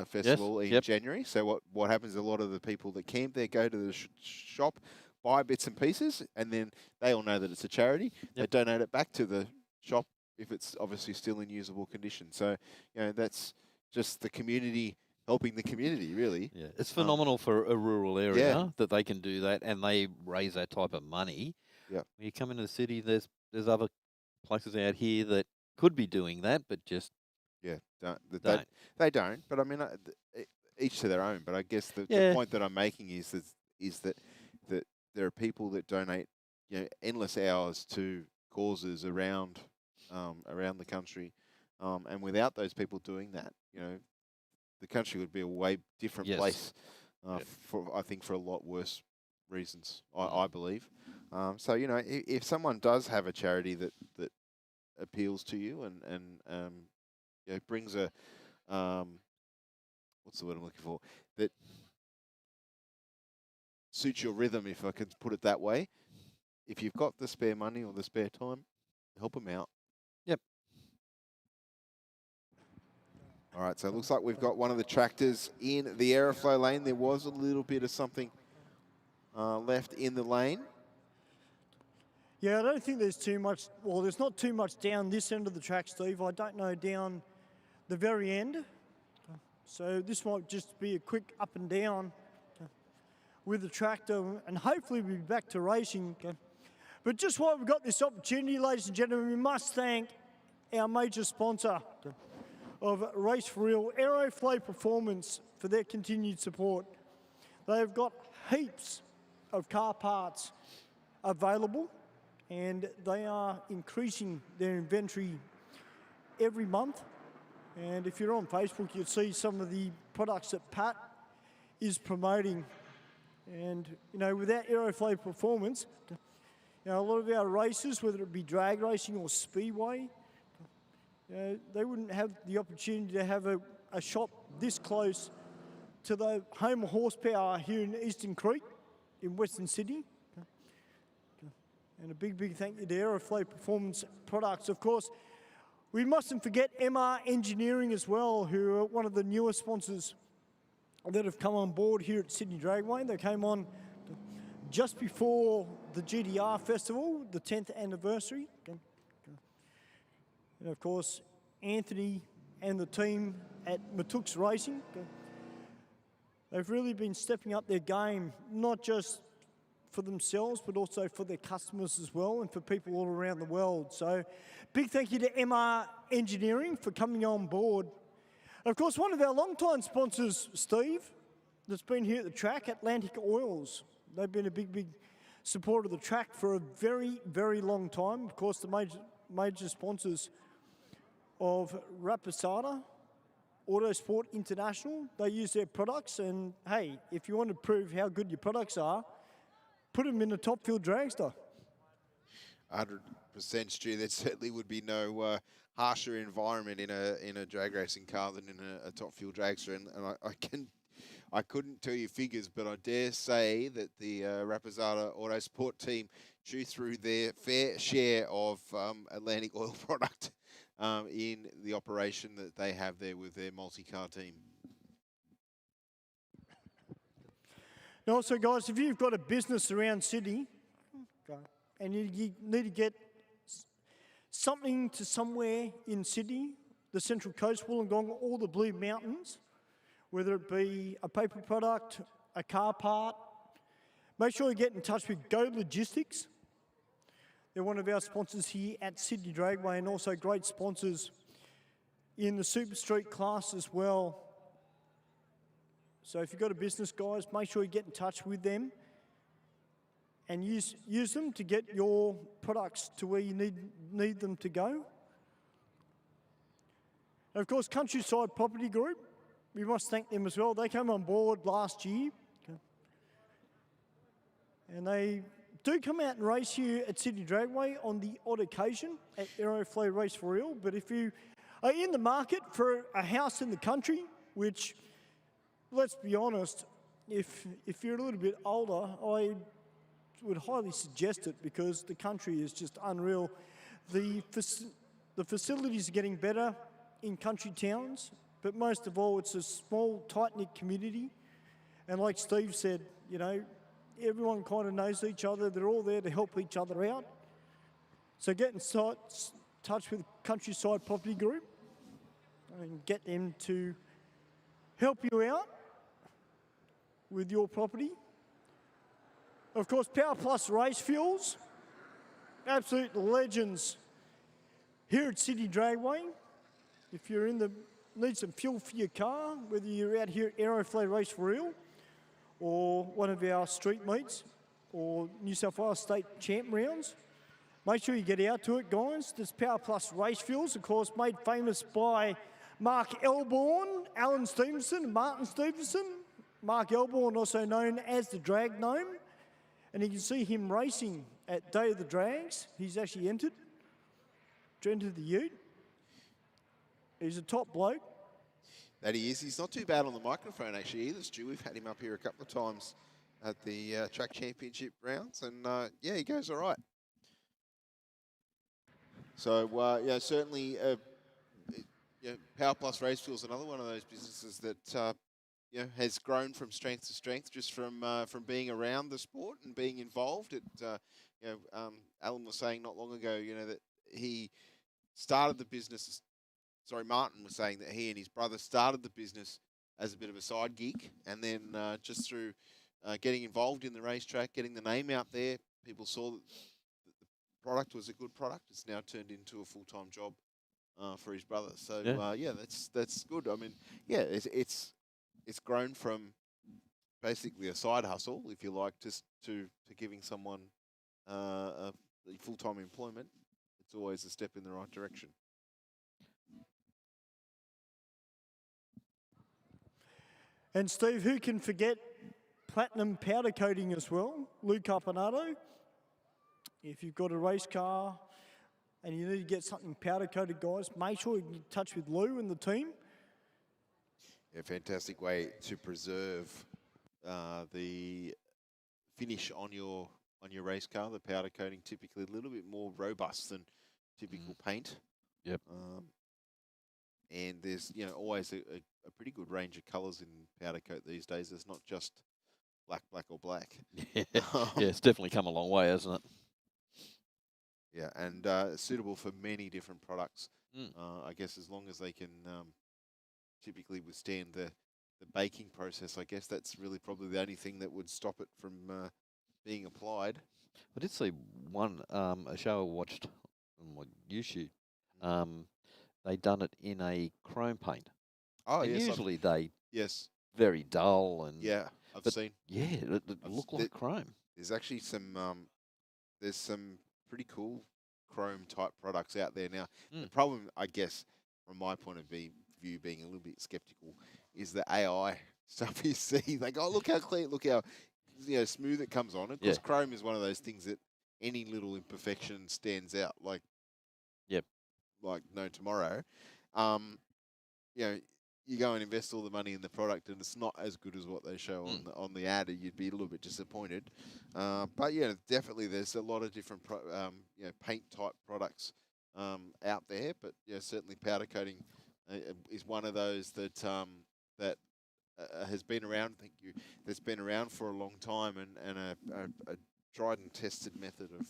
Festival in January. So what happens? A lot of the people that camp there go to the shop, buy bits and pieces, and then they all know that it's a charity. They donate it back to the shop if it's obviously still in usable condition. So that's just the community helping the community, really. Yeah, it's phenomenal for a rural area that they can do that and they raise that type of money. Yeah. When you come into the city, there's other places out here that could be doing that, but just don't. Don't. They don't. But I mean, each to their own. But I guess the point that I'm making is that there are people that donate endless hours to causes around the country, and without those people doing that, the country would be a way different place. I think for a lot worse reasons. I believe. So if someone does have a charity that appeals to you and brings a what's the word I'm looking for, that suits your rhythm, if I can put it that way. If you've got the spare money or the spare time, help them out. Yep. All right, so it looks like we've got one of the tractors in the Aeroflow lane. There was a little bit of something left in the lane. Yeah, I don't think there's too much, well, there's not too much down this end of the track, Steve. I don't know down the very end. So this might just be a quick up and down with the tractor, and hopefully we'll be back to racing. But just while we've got this opportunity, ladies and gentlemen, we must thank our major sponsor of Race for Real, Aeroflow Performance, for their continued support. They've got heaps of car parts available, and they are increasing their inventory every month. And if you're on Facebook, you'll see some of the products that Pat is promoting. And, you know, without Aeroflow Performance, you know, a lot of our races, whether it be drag racing or speedway, they wouldn't have the opportunity to have a shop this close to the home of horsepower here in Eastern Creek in Western Sydney. And a big, big thank you to Aeroflow Performance Products. Of course, we mustn't forget MR Engineering as well, who are one of the newer sponsors that have come on board here at Sydney Dragway. They came on just before the GDR Festival, the 10th anniversary. And of course, Anthony and the team at Autohaus Racing, they've really been stepping up their game, not just for themselves, but also for their customers as well, and for people all around the world. So big thank you to MR Engineering for coming on board. And of course, one of our long-time sponsors, Steve, that's been here at the track, Atlantic Oils. They've been a big, big supporter of the track for a very, very long time. Of course, the major sponsors of Rapasada, Autosport International, they use their products, and hey, if you want to prove how good your products are, put them in a top fuel dragster. 100%, Stu. There certainly would be no harsher environment in a drag racing car than in a top fuel dragster, and I couldn't tell you figures, but I dare say that the Rapasada Autosport team chew through their fair share of Atlantic Oil product in the operation that they have there with their multi-car team. And also, guys, if you've got a business around Sydney and you need to get something to somewhere in Sydney, the Central Coast, Wollongong, all the Blue Mountains, whether it be a paper product, a car part, make sure you get in touch with Go Logistics. They're one of our sponsors here at Sydney Dragway, and also great sponsors in the Super Street class as well. So if you've got a business, guys, make sure you get in touch with them and use them to get your products to where you need them to go. And of course, Countryside Property Group, we must thank them as well. They came on board last year. And they do come out and race here at Sydney Dragway on the odd occasion at Aeroflow Race for Real. But if you are in the market for a house in the country, which, let's be honest, if you're a little bit older, I would highly suggest it, because the country is just unreal. The facilities are getting better in country towns, but most of all, it's a small, tight-knit community. And like Steve said, you know, everyone kind of knows each other. They're all there to help each other out. So get in touch with Countryside Property Group and get them to help you out with your property. Of course, Power Plus Race Fuels, absolute legends here at Sydney Dragway. If you're need some fuel for your car, whether you're out here at Aeroflow Race for Real or one of our street meets or New South Wales State Champ rounds, make sure you get out to it, guys. This Power Plus Race Fuels, of course, made famous by Mark Elborn, Alan Stevenson, and Martin Stevenson. Mark Elborn, also known as the Drag Gnome. And you can see him racing at Day of the Drags. He's actually entered the Ute. He's a top bloke. That he is. He's not too bad on the microphone, actually, either, Stu. We've had him up here a couple of times at the track championship rounds, and yeah, he goes all right. So yeah, certainly, Power Plus Race Fuel is another one of those businesses that has grown from strength to strength, just from being around the sport and being involved. Alan was saying not long ago, that he started the business. Sorry, Martin was saying that he and his brother started the business as a bit of a side gig, and then just through getting involved in the racetrack, getting the name out there, people saw that the product was a good product. It's now turned into a full-time job for his brother. So yeah, that's good. I mean, yeah, it's grown from basically a side hustle, if you like, just to giving someone full-time employment. It's always a step in the right direction. And Steve, who can forget platinum powder coating as well? Lou Carpanato. If you've got a race car and you need to get something powder coated, guys, make sure you get in touch with Lou and the team. A fantastic way to preserve the finish on your race car. The powder coating typically a little bit more robust than typical paint. Yep. And there's always a pretty good range of colours in powder coat these days. It's not just black, or black. Yeah, it's definitely come a long way, hasn't it? Yeah, and suitable for many different products. I guess as long as they can typically withstand the baking process, I guess that's really probably the only thing that would stop it from being applied. I did see one, a show I watched on my YouTube. They done it in a chrome paint. Oh, and yes. usually they very dull and I've seen. Yeah, it looked like chrome. There's actually some pretty cool chrome type products out there now. The problem, I guess, from my point of view, being a little bit skeptical, is the AI stuff you see. They go, oh, look how clean, look how smooth it comes on. Of course, chrome is one of those things that any little imperfection stands out like no tomorrow. You go and invest all the money in the product, and it's not as good as what they show on the ad. You'd be a little bit disappointed. But yeah, definitely, there's a lot of different paint type products out there. But yeah, certainly powder coating is one of those that has been around. Thank you. That's been around for a long time, and a tried and tested method of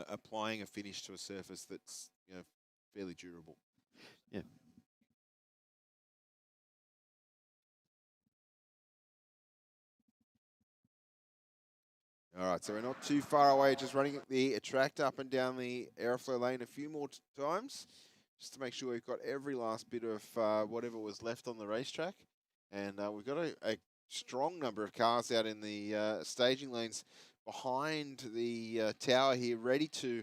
applying a finish to a surface that's fairly durable. Yeah. All right, so we're not too far away, just running the track up and down the Aeroflow lane a few more times, just to make sure we've got every last bit of whatever was left on the racetrack. And we've got a strong number of cars out in the staging lanes behind the tower here, ready to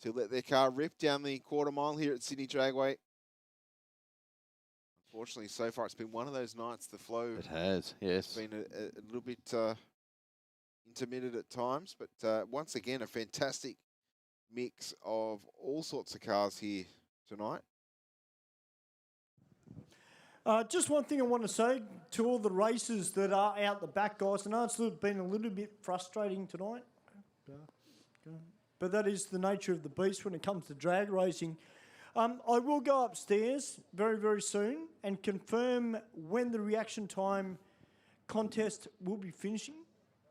let their car rip down the quarter mile here at Sydney Dragway. Unfortunately, so far it's been one of those nights. The flow has been a little bit intermittent at times, but once again, a fantastic mix of all sorts of cars here tonight. Just one thing I want to say to all the racers that are out the back, guys. I know it's been a little bit frustrating tonight, but that is the nature of the beast when it comes to drag racing. I will go upstairs very, very soon and confirm when the reaction time contest will be finishing.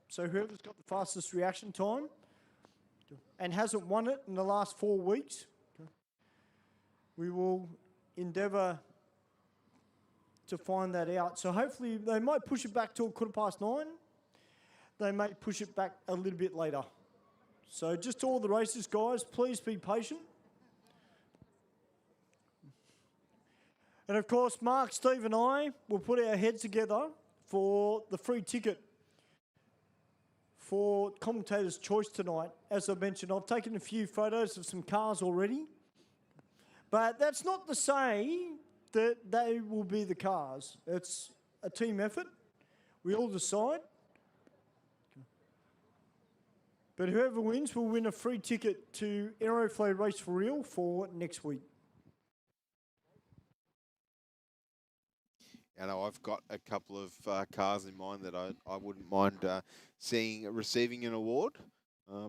So whoever's got the fastest reaction time and hasn't won it in the last 4 weeks, we will endeavour to find that out. So hopefully they might push it back till 9:15. They may push it back a little bit later. So just to all the racers, guys, please be patient. And of course, Mark, Steve and I will put our heads together for the free ticket for Commentator's Choice tonight. As I mentioned, I've taken a few photos of some cars already. But that's not to say that they will be the cars. It's a team effort. We all decide. But whoever wins will win a free ticket to Aeroflow Race for Real for next week. You know, I've got a couple of cars in mind that I wouldn't mind receiving an award.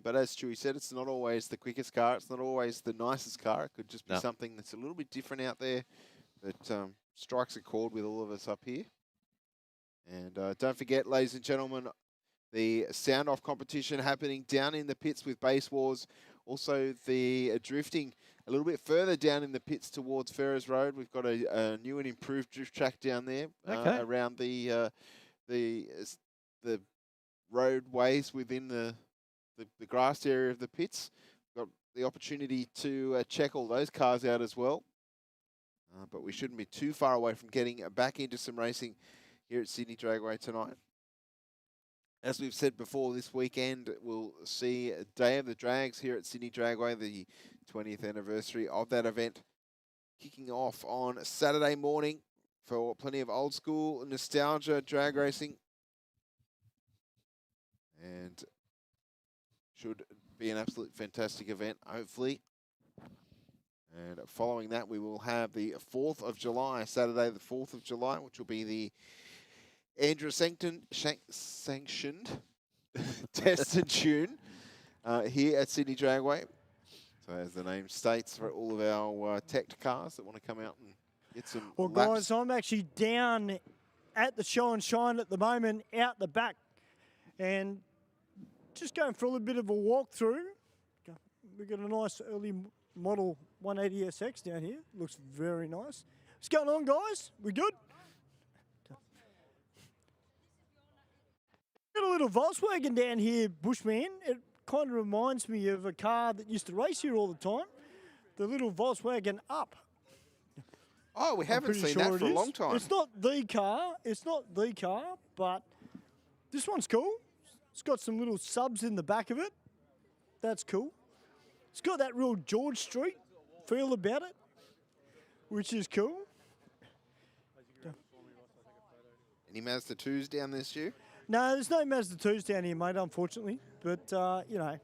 But as Stewie said, it's not always the quickest car. It's not always the nicest car. It could just be something that's a little bit different out there that strikes a chord with all of us up here. And don't forget, ladies and gentlemen, the sound-off competition happening down in the pits with BASSWARZ. Also, the drifting a little bit further down in the pits towards Ferrers Road. We've got a new and improved drift track down there around the roadways within the grassed area of the pits. Got the opportunity to check all those cars out as well. But we shouldn't be too far away from getting back into some racing here at Sydney Dragway tonight. As we've said before, this weekend we'll see a Day of the Drags here at Sydney Dragway, the 20th anniversary of that event, kicking off on Saturday morning for plenty of old school nostalgia drag racing. And should be an absolute fantastic event, hopefully. And following that, we will have the 4th of July, Saturday the 4th of July, which will be the Andrew sanctioned Test and Tune here at Sydney Dragway. So as the name states, for all of our tech cars that want to come out and get some Well, laps. guys, I'm actually down at the Show and Shine at the moment, out the back, and just going for a little bit of a walkthrough. We've got a nice early model 180SX down here. Looks very nice. What's going on, guys? We good? Got a little Volkswagen down here, Bushman. It kind of reminds me of a car that used to race here all the time. The little Volkswagen Up. Oh, we haven't seen that for a long time. It's not the car. It's not the car, but this one's cool. It's got some little subs in the back of it. That's cool. It's got that real George Street feel about it, which is cool. Any Mazda 2s down this year? No, there's no Mazda 2s down here, mate, unfortunately. But, you know,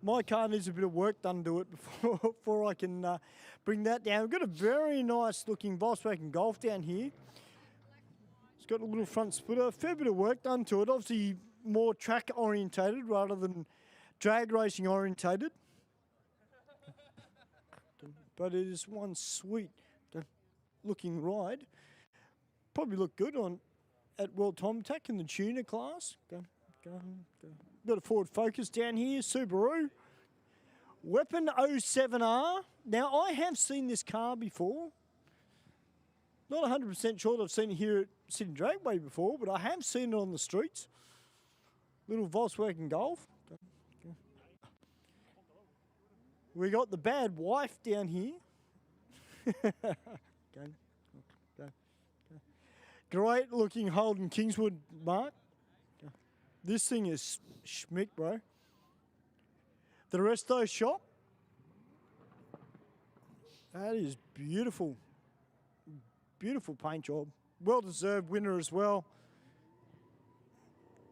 my car needs a bit of work done to it before I can bring that down. We've got a very nice-looking Volkswagen Golf down here. It's got a little front splitter, a fair bit of work done to it. Obviously, more track-orientated rather than drag racing-orientated. But it is one sweet looking ride. Probably look good on at World Time Attack in the tuner class. Got a Ford Focus down here, Subaru. Weapon 07R. Now, I have seen this car before. Not 100% sure that I've seen it here at Sydney Dragway before, but I have seen it on the streets. Little Volkswagen Golf. We got the bad wife down here. Great looking Holden Kingswood, Mark. This thing is schmick, bro. The Resto shop. That is beautiful. Beautiful paint job. Well-deserved winner as well.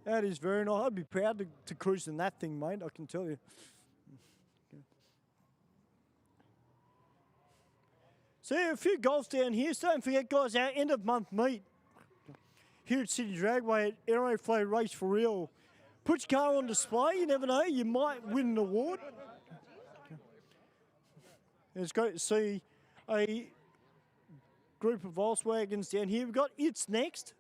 That is very nice. I'd be proud to cruise in that thing, mate, I can tell you. So yeah, a few golfs down here. So don't forget, guys, our end-of-month meet here at Sydney Dragway at Aeroflow Race for real. Put your car on display. You never know. You might win an award. And it's great to see a group of Volkswagens down here. We've got It's Next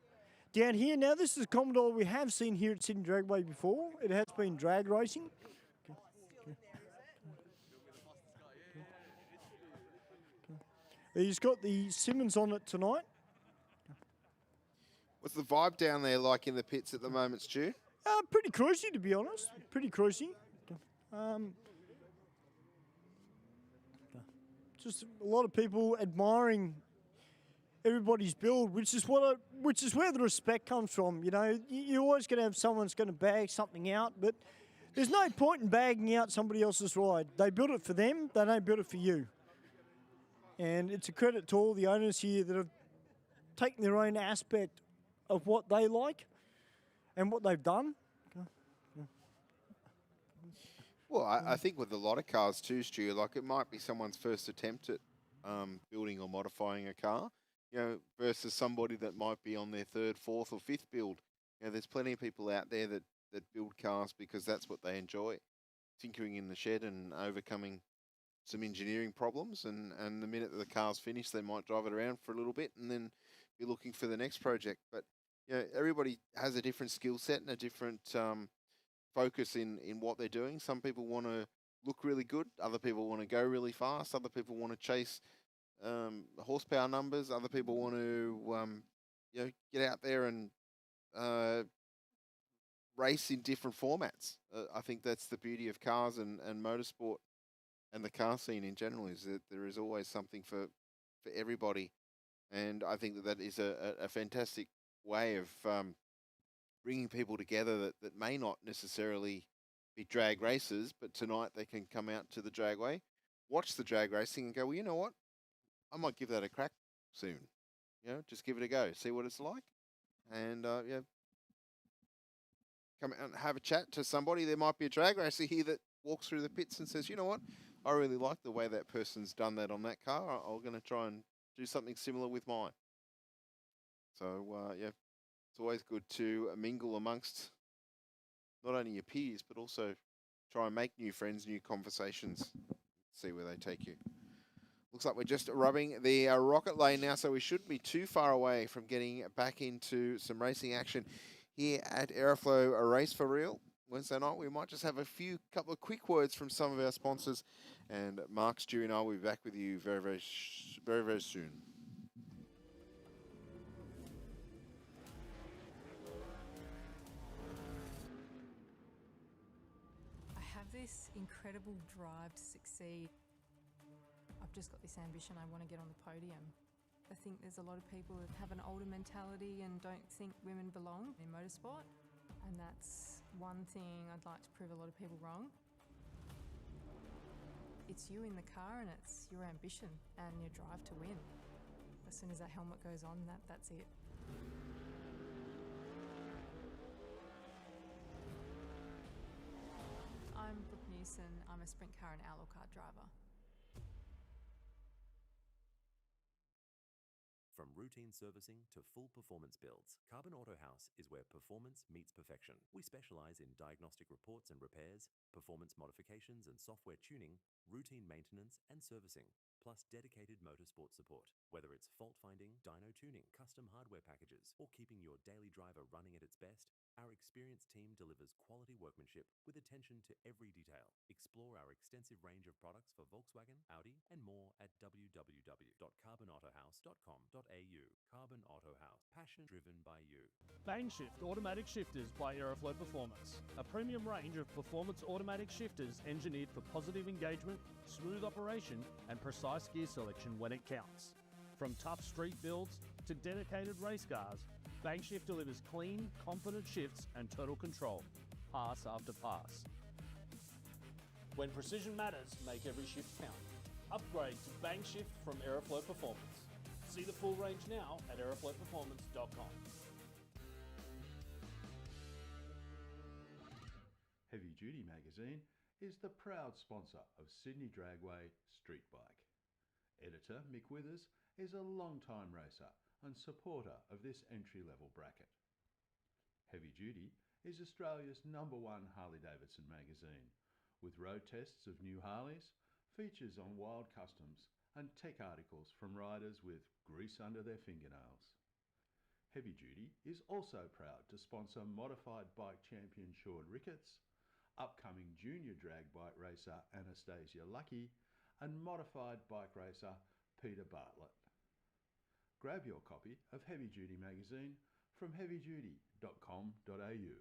down here. Now, this is a Commodore we have seen here at Sydney Dragway before. It has been drag racing. He's got the Simmons on it tonight. What's the vibe down there like in the pits at the moment, Stu? Pretty cruisy, to be honest. Pretty cruisy. Just a lot of people admiring everybody's build, which is where the respect comes from. You know, you're always going to have someone that's going to bag something out, but there's no point in bagging out somebody else's ride. They built it for them. They don't build it for you. And it's a credit to all the owners here that have taken their own aspect of what they like and what they've done. Well, I think with a lot of cars too, Stu, like it might be someone's first attempt at building or modifying a car. versus somebody that might be on their third, fourth, or fifth build. There's plenty of people out there that build cars because that's what they enjoy, tinkering in the shed and overcoming some engineering problems. And the minute that the car's finished, they might drive it around for a little bit and then be looking for the next project. But everybody has a different skill set and a different focus in what they're doing. Some people want to look really good. Other people want to go really fast. Other people want to chase horsepower numbers. Other people want to get out there and race in different formats. I think that's the beauty of cars and motorsport and the car scene in general, is that there is always something for everybody. And I think that is a fantastic way of bringing people together that may not necessarily be drag racers, but tonight they can come out to the Dragway, watch the drag racing and go, well, you know what? I might give that a crack soon. Just give it a go, see what it's like. And, come out and have a chat to somebody. There might be a drag racer here that walks through the pits and says, you know what? I really like the way that person's done that on that car. I'm going to try and do something similar with mine. So, it's always good to mingle amongst not only your peers, but also try and make new friends, new conversations, see where they take you. Looks like we're just rubbing the rocket lane now, so we shouldn't be too far away from getting back into some racing action here at Aeroflow Race for real. Wednesday night, we might just have a couple of quick words from some of our sponsors, and Mark, Stu, and I will be back with you very, very, very, very soon. I have this incredible drive to succeed. I've just got this ambition, I want to get on the podium. I think there's a lot of people that have an older mentality and don't think women belong in motorsport. And that's one thing I'd like to prove a lot of people wrong. It's you in the car and it's your ambition and your drive to win. As soon as that helmet goes on, that's it. I'm Brooke Newson. I'm a sprint car and outlaw car driver. From routine servicing to full performance builds, Carbon Autohaus is where performance meets perfection. We specialize in diagnostic reports and repairs, performance modifications and software tuning, routine maintenance and servicing, plus dedicated motorsport support. Whether it's fault finding, dyno tuning, custom hardware packages, or keeping your daily driver running at its best, our experienced team delivers quality workmanship with attention to every detail. Explore our extensive range of products for Volkswagen, Audi, and more at www.carbonautohaus.com.au. Carbon Autohaus, passion driven by you. Bangshift Automatic Shifters by Aeroflow Performance. A premium range of performance automatic shifters engineered for positive engagement, smooth operation, and precise gear selection when it counts. From tough street builds to dedicated race cars, Bangshift delivers clean, confident shifts and total control, pass after pass. When precision matters, make every shift count. Upgrade to Bangshift from Aeroflow Performance. See the full range now at aeroflowperformance.com. Heavy Duty magazine is the proud sponsor of Sydney Dragway Street Bike. Editor Mick Withers is a long-time racer and supporter of this entry-level bracket. Heavy Duty is Australia's #1 Harley-Davidson magazine, with road tests of new Harleys, features on wild customs, and tech articles from riders with grease under their fingernails. Heavy Duty is also proud to sponsor modified bike champion Sean Ricketts, upcoming junior drag bike racer Anastasia Lucky, and modified bike racer Peter Bartlett. Grab your copy of Heavy Duty magazine from heavyduty.com.au.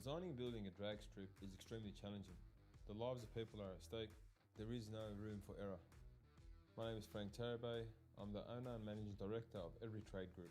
Designing and building a drag strip is extremely challenging. The lives of people are at stake. There is no room for error. My name is Frank Tarabay. I'm the owner and managing director of Every Trade Group.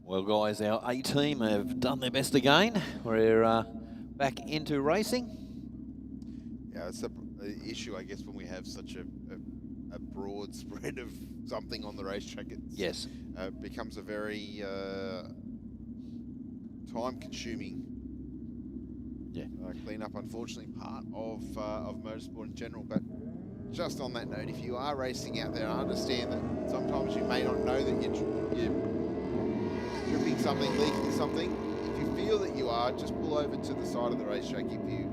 Well, guys, our A team have done their best again. We're back into racing. Yeah, it's the issue, I guess, when we have such a broad spread of something on the racetrack. It becomes a very time-consuming clean-up, unfortunately, part of motorsport in general. But just on that note, if you are racing out there, I understand that sometimes you may not know that you're dripping something, leaking something. If you feel that you are, just pull over to the side of the racetrack if you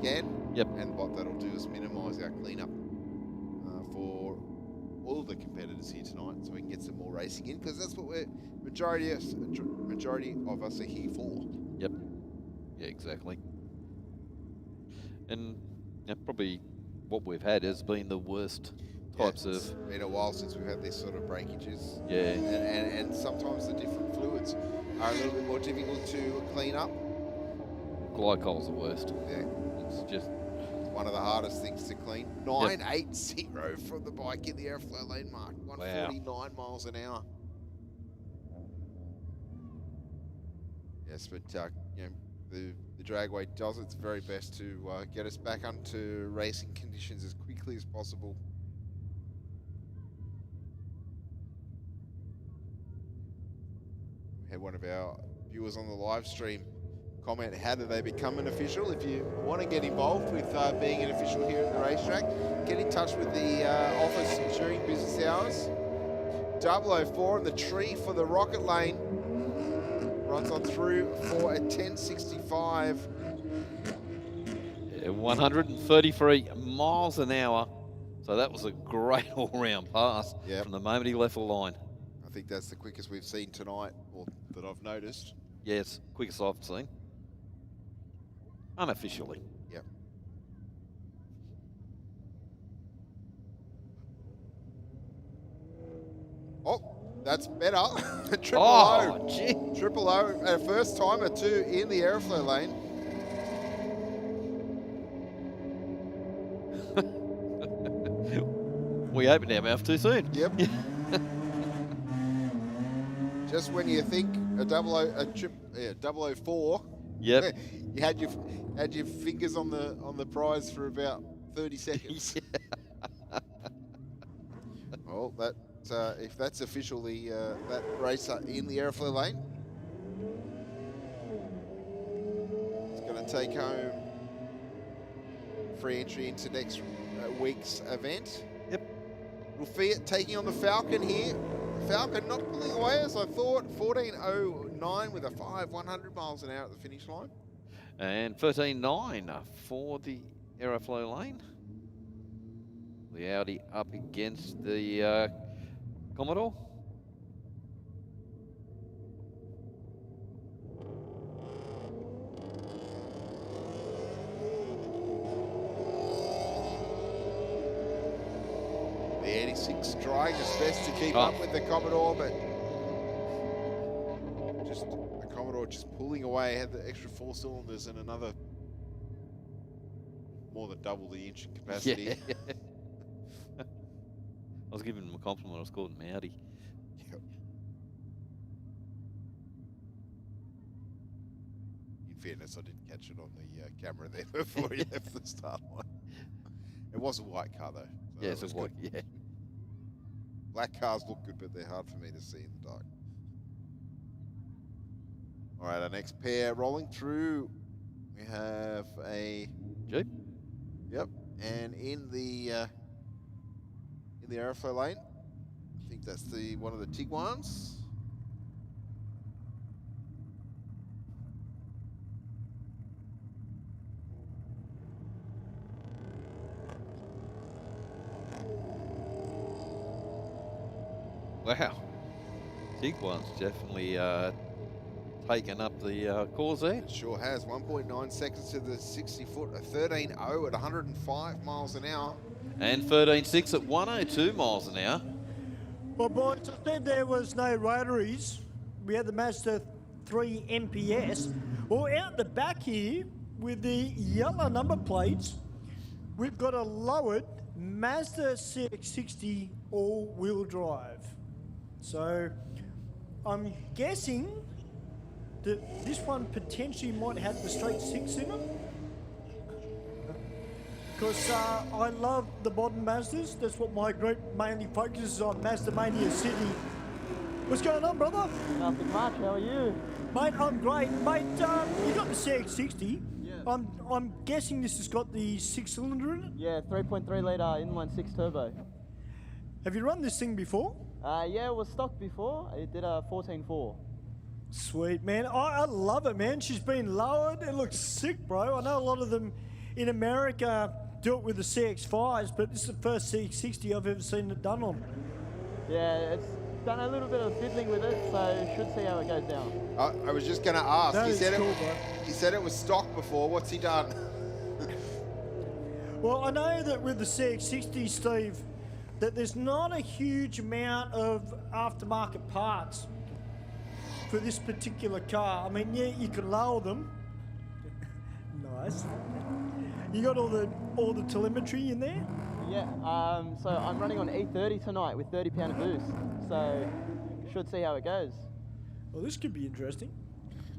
can. Yep. And what that'll do is minimise our cleanup for all the competitors here tonight, so we can get some more racing in, because that's what majority of us are here for. Yep. Yeah, exactly. And probably what we've had has been the worst types It's of. been a while since we've had this sort of breakages. Yeah. And sometimes the different fluids are a little bit more difficult to clean up. Glycol's the worst. Yeah. It's just one of the hardest things to clean. 980 from the bike in the airflow lane mark. 149 miles an hour. Yes, but the Dragway does its very best to get us back onto racing conditions as quickly as possible. We had one of our viewers on the live stream comment, how do they become an official? If you want to get involved with being an official here at the racetrack, get in touch with the office during business hours. 004 in the tree for the Rocket Lane. Runs on through for a 10.65. Yeah, 133 miles an hour. So that was a great all-round pass from the moment he left the line. I think that's the quickest we've seen tonight, or that I've noticed. Yes, quickest I've seen. Unofficially. Yep. Oh, that's better. Triple O. Gee. Triple O, first timer too in the airflow lane. We opened our mouth too soon. Yep. Just when you think a 004. Yep. You had your fingers on the prize for about 30 seconds. Well, that if that's officially that racer in the airflow lane, it's going to take home free entry into next week's event. Yep. Rufia taking on the Falcon here. Falcon not pulling away as I thought. 14.09 with a 100 miles an hour at the finish line. And 13.9 for the Aeroflow lane. The Audi up against the Commodore. The 86 trying his best to keep up with the Commodore, but just the Commodore just pulling away, had the extra 4 cylinders and another more than double the engine capacity. Yeah. I was giving him a compliment. I was calling him Audi. Yep. In fairness, I didn't catch it on the camera there before he left the start line. It was a white car though. So yes, it was white. Yeah. Black cars look good, but they're hard for me to see in the dark. All right, our next pair rolling through. We have a Jeep. Yep, and in the airflow lane, I think that's the one of the Tiguan's. Wow. Tiguan's definitely taken up the cause there. It sure has. 1.9 seconds to the 60 foot, a 13.0 at 105 miles an hour. And 13.6 at 102 miles an hour. Well, boys, I said there was no rotaries. We had the Mazda 3 MPS. Well, out the back here with the yellow number plates, we've got a lowered Mazda CX-60 all-wheel drive. So I'm guessing that this one potentially might have the straight six in it. Because I love the modern Mazdas. That's what my group mainly focuses on, Mazda Mania Sydney. What's going on, brother? Nothing much, how are you? Mate, I'm great. Mate, you got the CX-60. Yeah. I'm guessing this has got the 6-cylinder in it? Yeah, 3.3 litre inline 6 turbo. Have you run this thing before? Yeah, it was stock before. It did a 14.4. Sweet, man. I love it, man. She's been lowered. It looks sick, bro. I know a lot of them in America do it with the CX-5s, but this is the first CX-60 I've ever seen it done on. Yeah, it's done a little bit of fiddling with it, so should see how it goes down. I was just going to ask. That He is said cool, it. bro. He said it was stock before. What's he done? Well, I know that with the CX-60, Steve, that there's not a huge amount of aftermarket parts for this particular car. I mean, yeah, you can lower them. Nice. You got all the telemetry in there? Yeah, so I'm running on E30 tonight with 30 pound of boost, so should see how it goes. Well, this could be interesting.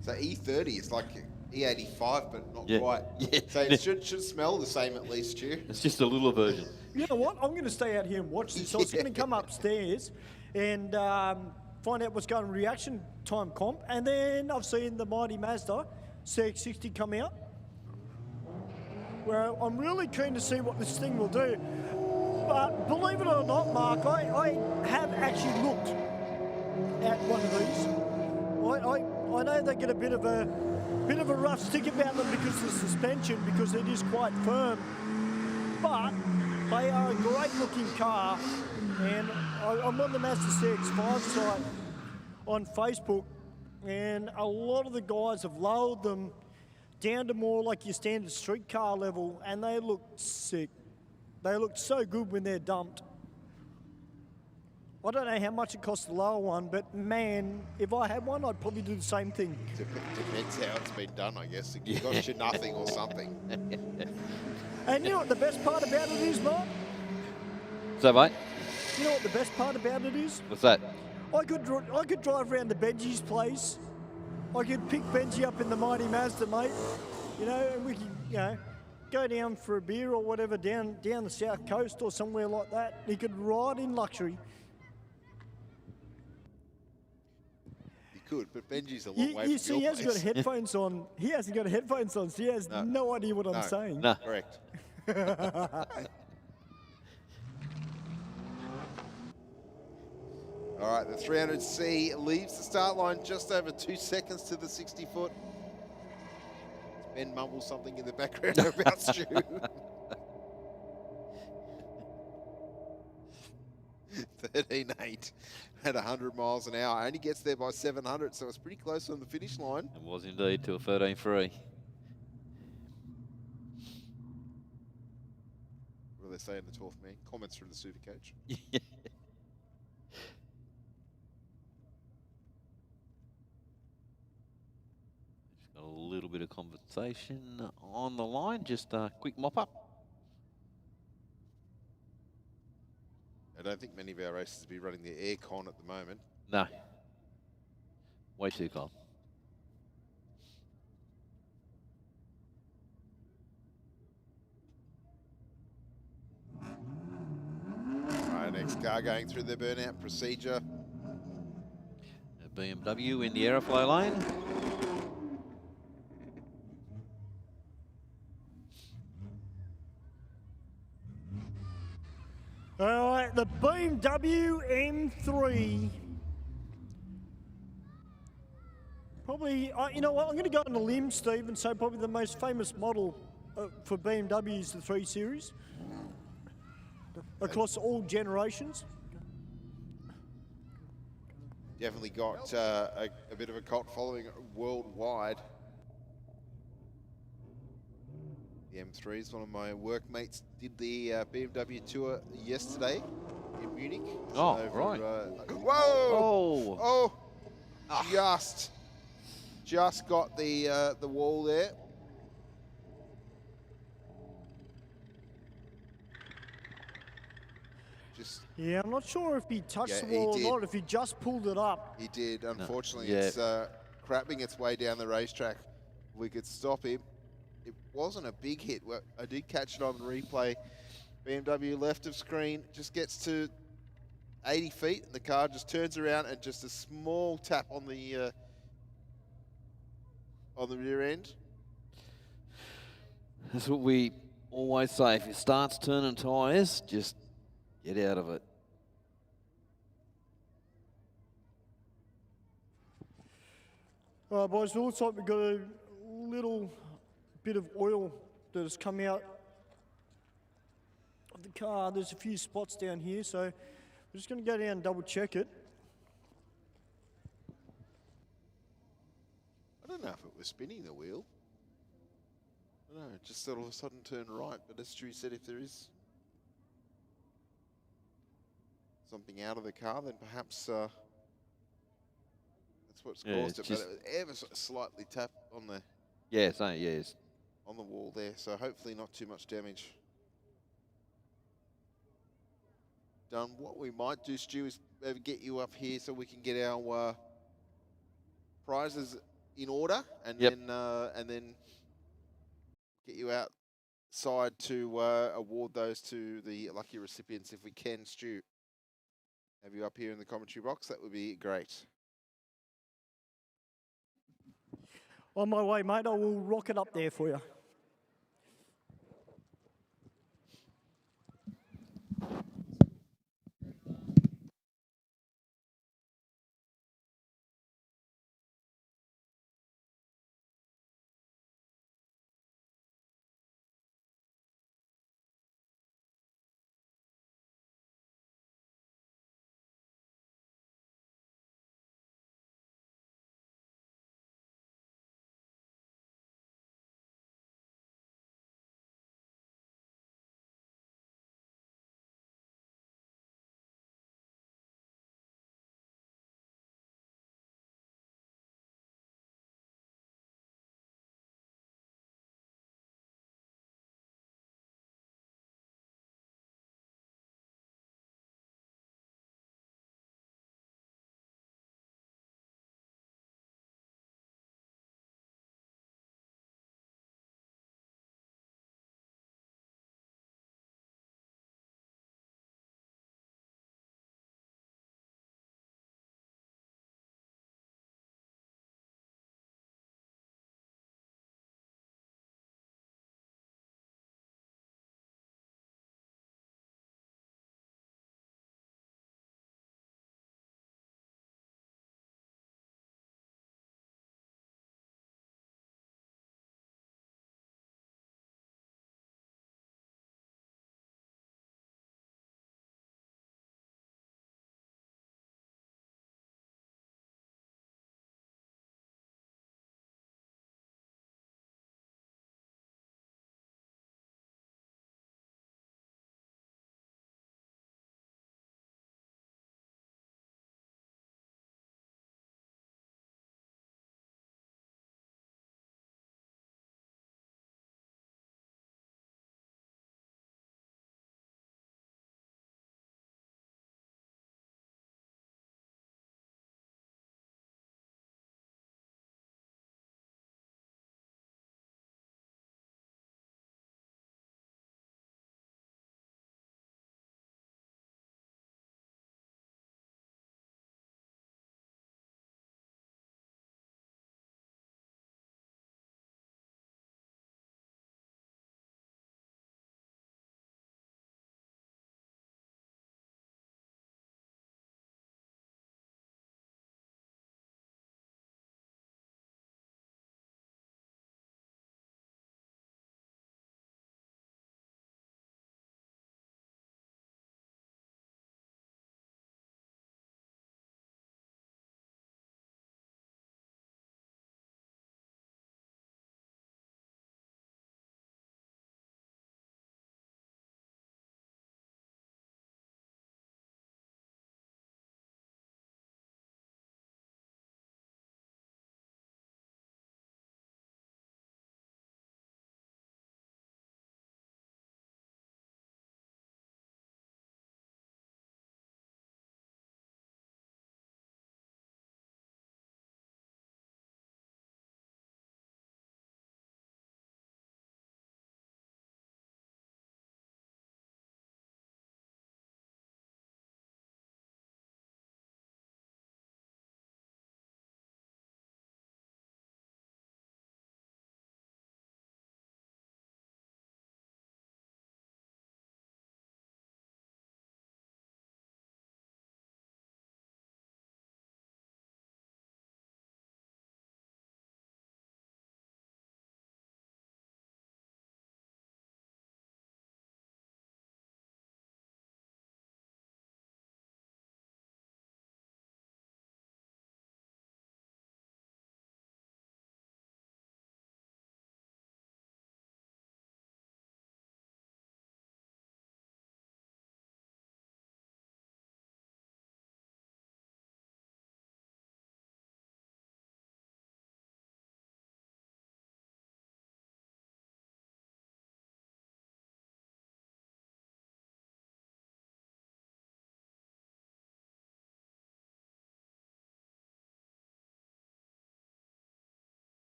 So E30 is like E85, but not Yeah. quite. Yeah. So it should smell the same at least, Stu. It's just a little version. You know what? I'm going to stay out here and watch this. I was going to come upstairs and find out what's going on reaction time comp, and then I've seen the mighty Mazda CX-60 come out. Well, I'm really keen to see what this thing will do. But believe it or not, Mark, I have actually looked at one of these. I know they get a bit of a rough stick about them because of the suspension, because it is quite firm. But they are a great looking car, and I'm on the Mazda CX-5 site on Facebook, and a lot of the guys have lowered them down to more like your standard street car level, and they look sick. They look so good when they're dumped. I don't know how much it costs to lower one, but man, if I had one, I'd probably do the same thing. Depends how it's been done, I guess. You got your nothing or something. And you know what the best part about it is, Mark? So, mate? You know what the best part about it is? What's that? I could drive around to Benji's place. I could pick Benji up in the mighty Mazda, mate. You know, and we could, you know, go down for a beer or whatever down the south coast or somewhere like that. He could ride in luxury. He could, but Benji's a long way You from see, your he hasn't got place. headphones on. He hasn't got headphones on, so he has no idea what I'm saying. No. Correct. All right, the 300C leaves the start line just over 2 seconds to the 60 foot. Ben mumbles something in the background about Stu. 13.8 at 100 miles an hour. Only gets there by 700, so it's pretty close on the finish line. It was indeed to a 13.3. What do they say in the 12th man? Comments from the super coach. Got a little bit of conversation on the line, just a quick mop up. I don't think many of our races will be running the aircon at the moment. No. Way too cold. All right, next car going through the burnout procedure. A BMW in the Aeroflow lane. All right, the BMW M3. Probably, you know what, I'm going to go on a limb, Steve, and say probably the most famous model for BMW is the 3 Series. Across all generations. definitely got a bit of a cult following worldwide. The M3s, one of my workmates did the BMW tour yesterday in Munich. Oh, over, right. Whoa! Oh! Just got the wall there. Yeah, I'm not sure if he touched Yeah, the he wall or did. not, if he just pulled it up. He did. Unfortunately, yeah. it's crapping its way down the racetrack. We could stop him. It wasn't a big hit. Well, I did catch it on replay. BMW left of screen, just gets to 80 feet, and the car just turns around and just a small tap on the rear end. That's what we always say. If it starts turning tyres, just get out of it. All right, boys, it looks like we've got a little bit of oil that has come out of the car. There's a few spots down here, so we're just going to go down and double check it. I don't know if it was spinning the wheel. I don't know, it just all of a sudden turned right. But as Stu said, if there is something out of the car, then perhaps that's what's caused it. But it was ever so slightly tapped on the on the wall there. So hopefully not too much damage done. What we might do, Stu, is maybe get you up here so we can get our prizes in order, and then get you outside to award those to the lucky recipients if we can, Stu. Have you up here in the commentary box? That would be great. On my way, mate. I will rock it up there for you.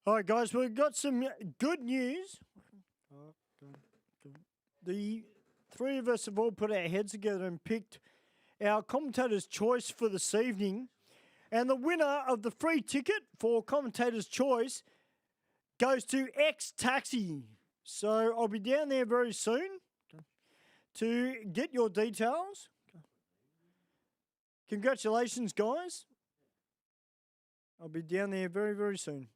All right, guys, we've got some good news. The three of us have all put our heads together and picked our commentator's choice for this evening. And the winner of the free ticket for commentator's choice goes to X Taxi. So I'll be down there very soon to get your details. Congratulations, guys. I'll be down there very, very soon.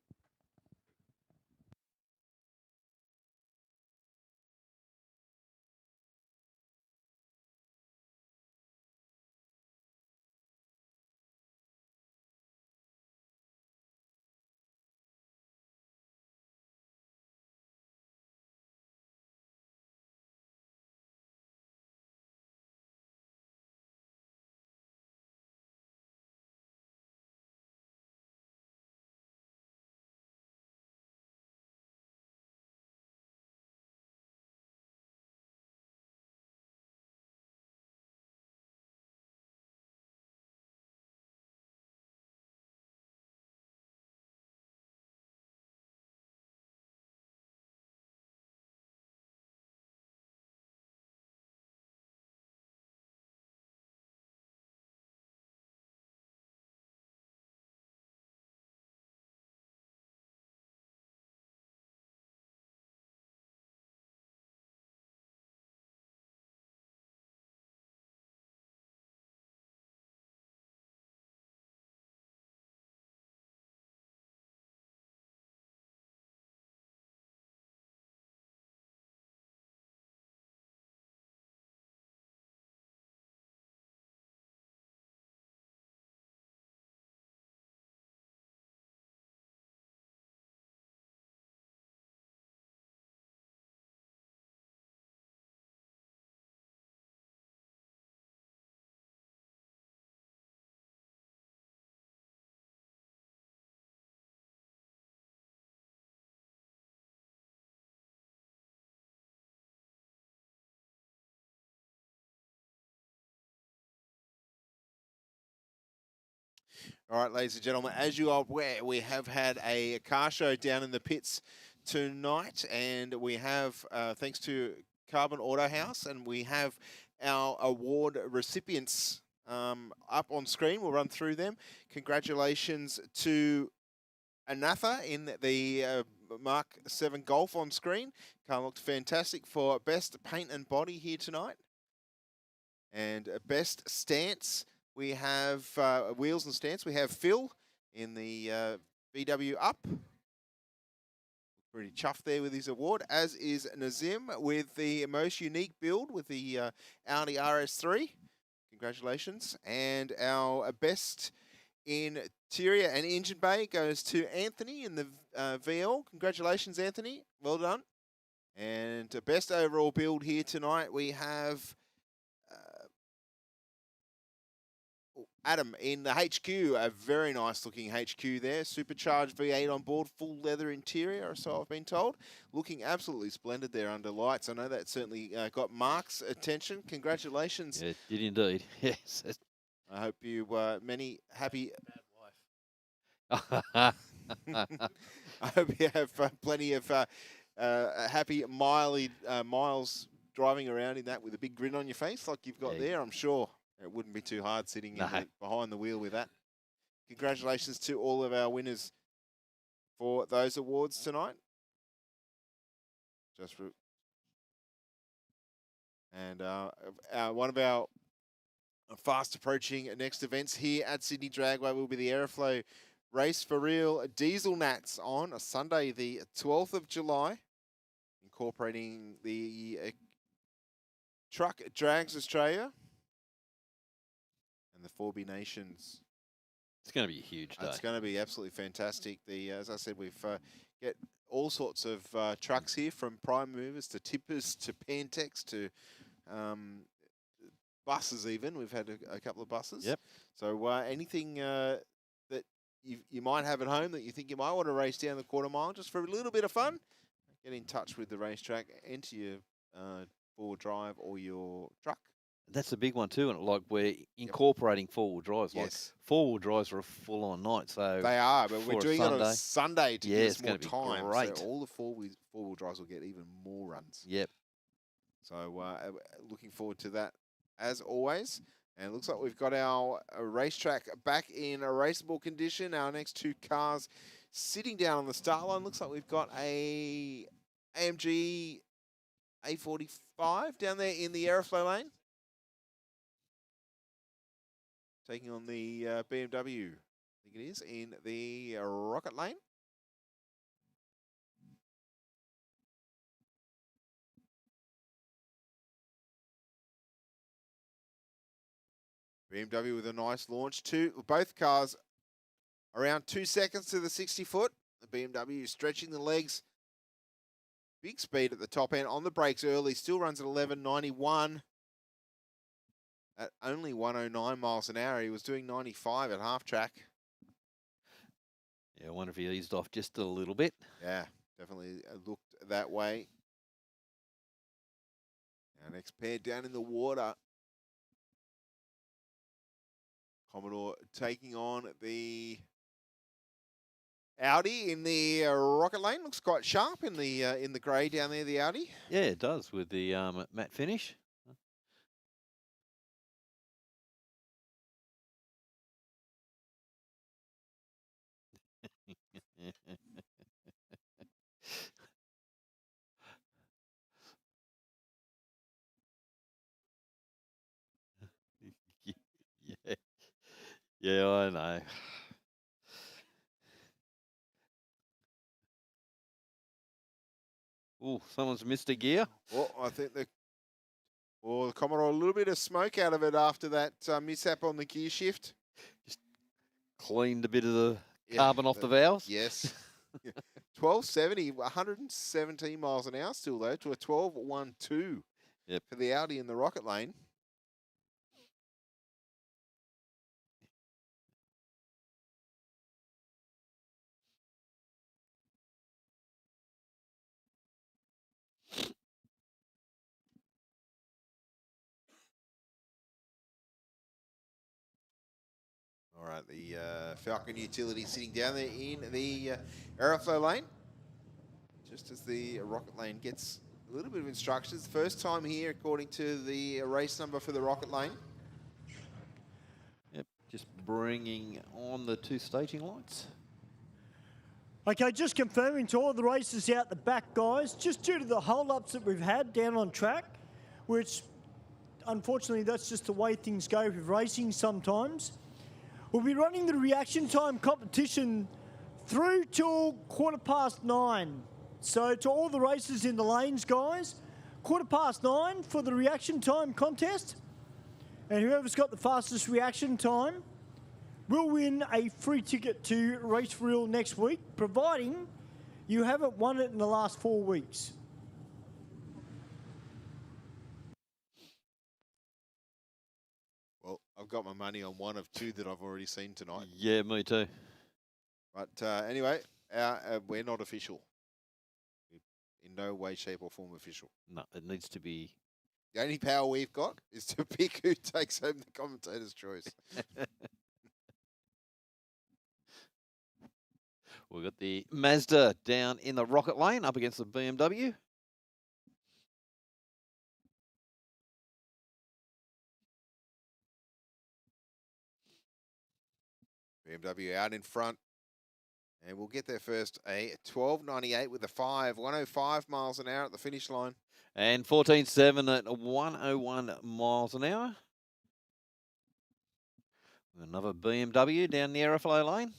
All right, ladies and gentlemen, as you are aware, we have had a car show down in the pits tonight, and we have, thanks to Carbon Autohaus, and we have our award recipients up on screen. We'll run through them. Congratulations to Anatha in the Mark 7 Golf on screen. Car looked fantastic for best paint and body here tonight. And best stance, we have wheels and stance. We have Phil in the VW Up. Pretty chuffed there with his award, as is Nazim with the most unique build with the Audi RS3. Congratulations. And our best interior and engine bay goes to Anthony in the VL. Congratulations, Anthony. Well done. And best overall build here tonight, we have Adam in the HQ, a very nice looking HQ there. Supercharged V8 on board, full leather interior, so I've been told. Looking absolutely splendid there under lights. I know that certainly got Mark's attention. Congratulations. Yeah, it did indeed. Yes. I hope you many happy... Bad wife. I hope you have plenty of happy miles driving around in that with a big grin on your face like you've got there, I'm sure. It wouldn't be too hard sitting behind the wheel with that. Congratulations to all of our winners for those awards tonight. One of our fast approaching next events here at Sydney Dragway will be the Aeroflow Race for Real Diesel Nats on a Sunday, the 12th of July, incorporating the Truck Drags Australia and the 4B Nations. It's going to be a huge day. It's going to be absolutely fantastic. As I said, we've get all sorts of trucks here, from prime movers to tippers to Pantex to buses even. We've had a couple of buses. Yep. So anything that you might have at home that you think you might want to race down the quarter mile just for a little bit of fun, get in touch with the racetrack, enter your four-wheel drive or your truck, That's a big one too, and like we're incorporating four-wheel drives. Like Yes. four-wheel drives are a full-on night, so They are, but we're for doing it on a Sunday to yeah, give it's us more gonna be time. great. So all the four-wheel drives will get even more runs. Yep. So looking forward to that as always. And it looks like we've got our racetrack back in a raceable condition. Our next two cars sitting down on the start line. Looks like we've got a AMG A45 down there in the Aeroflow lane. Taking on the BMW, I think it is, in the Rocket lane. BMW with a nice launch. Both cars around 2 seconds to the 60 foot. The BMW stretching the legs. Big speed at the top end on the brakes early. Still runs at 11.91 at only 109 miles an hour. He was doing 95 at half track. Yeah, I wonder if he eased off just a little bit. Yeah, definitely looked that way. Our next pair down in the water. Commodore taking on the Audi in the Rocket lane. Looks quite sharp in the grey down there, the Audi. Yeah, it does with the matte finish. Yeah, yeah, I know. Oh, someone's missed a gear. Well, I think the Commodore, a little bit of smoke out of it after that mishap on the gear shift. Just cleaned a bit of the carbon off the valves. Yes. 1270, 117 miles an hour still though, to a 12.12 for the Audi in the Rocket lane. All right, the Falcon utility sitting down there in the Aeroflow lane. Just as the Rocket lane gets a little bit of instructions. First time here, according to the race number for the Rocket lane. Yep, just bringing on the two staging lights. Okay, just confirming to all the races out the back, guys, just due to the hold-ups that we've had down on track, which unfortunately that's just the way things go with racing sometimes. We'll be running the reaction time competition through till 9:15. So to all the races in the lanes, guys, 9:15 for the reaction time contest. And whoever's got the fastest reaction time will win a free ticket to Race for Real next week, providing you haven't won it in the last 4 weeks. Well, I've got my money on one of two that I've already seen tonight. Yeah, me too. But anyway, we're not official. In no way, shape or form official. No, it needs to be. The only power we've got is to pick who takes home the commentator's choice. We've got the Mazda down in the Rocket lane up against the BMW. BMW out in front. And we'll get there first. A 12.98 with a 5. 105 miles an hour at the finish line. And 14.7 at 101 miles an hour. Another BMW down the Aeroflow lane.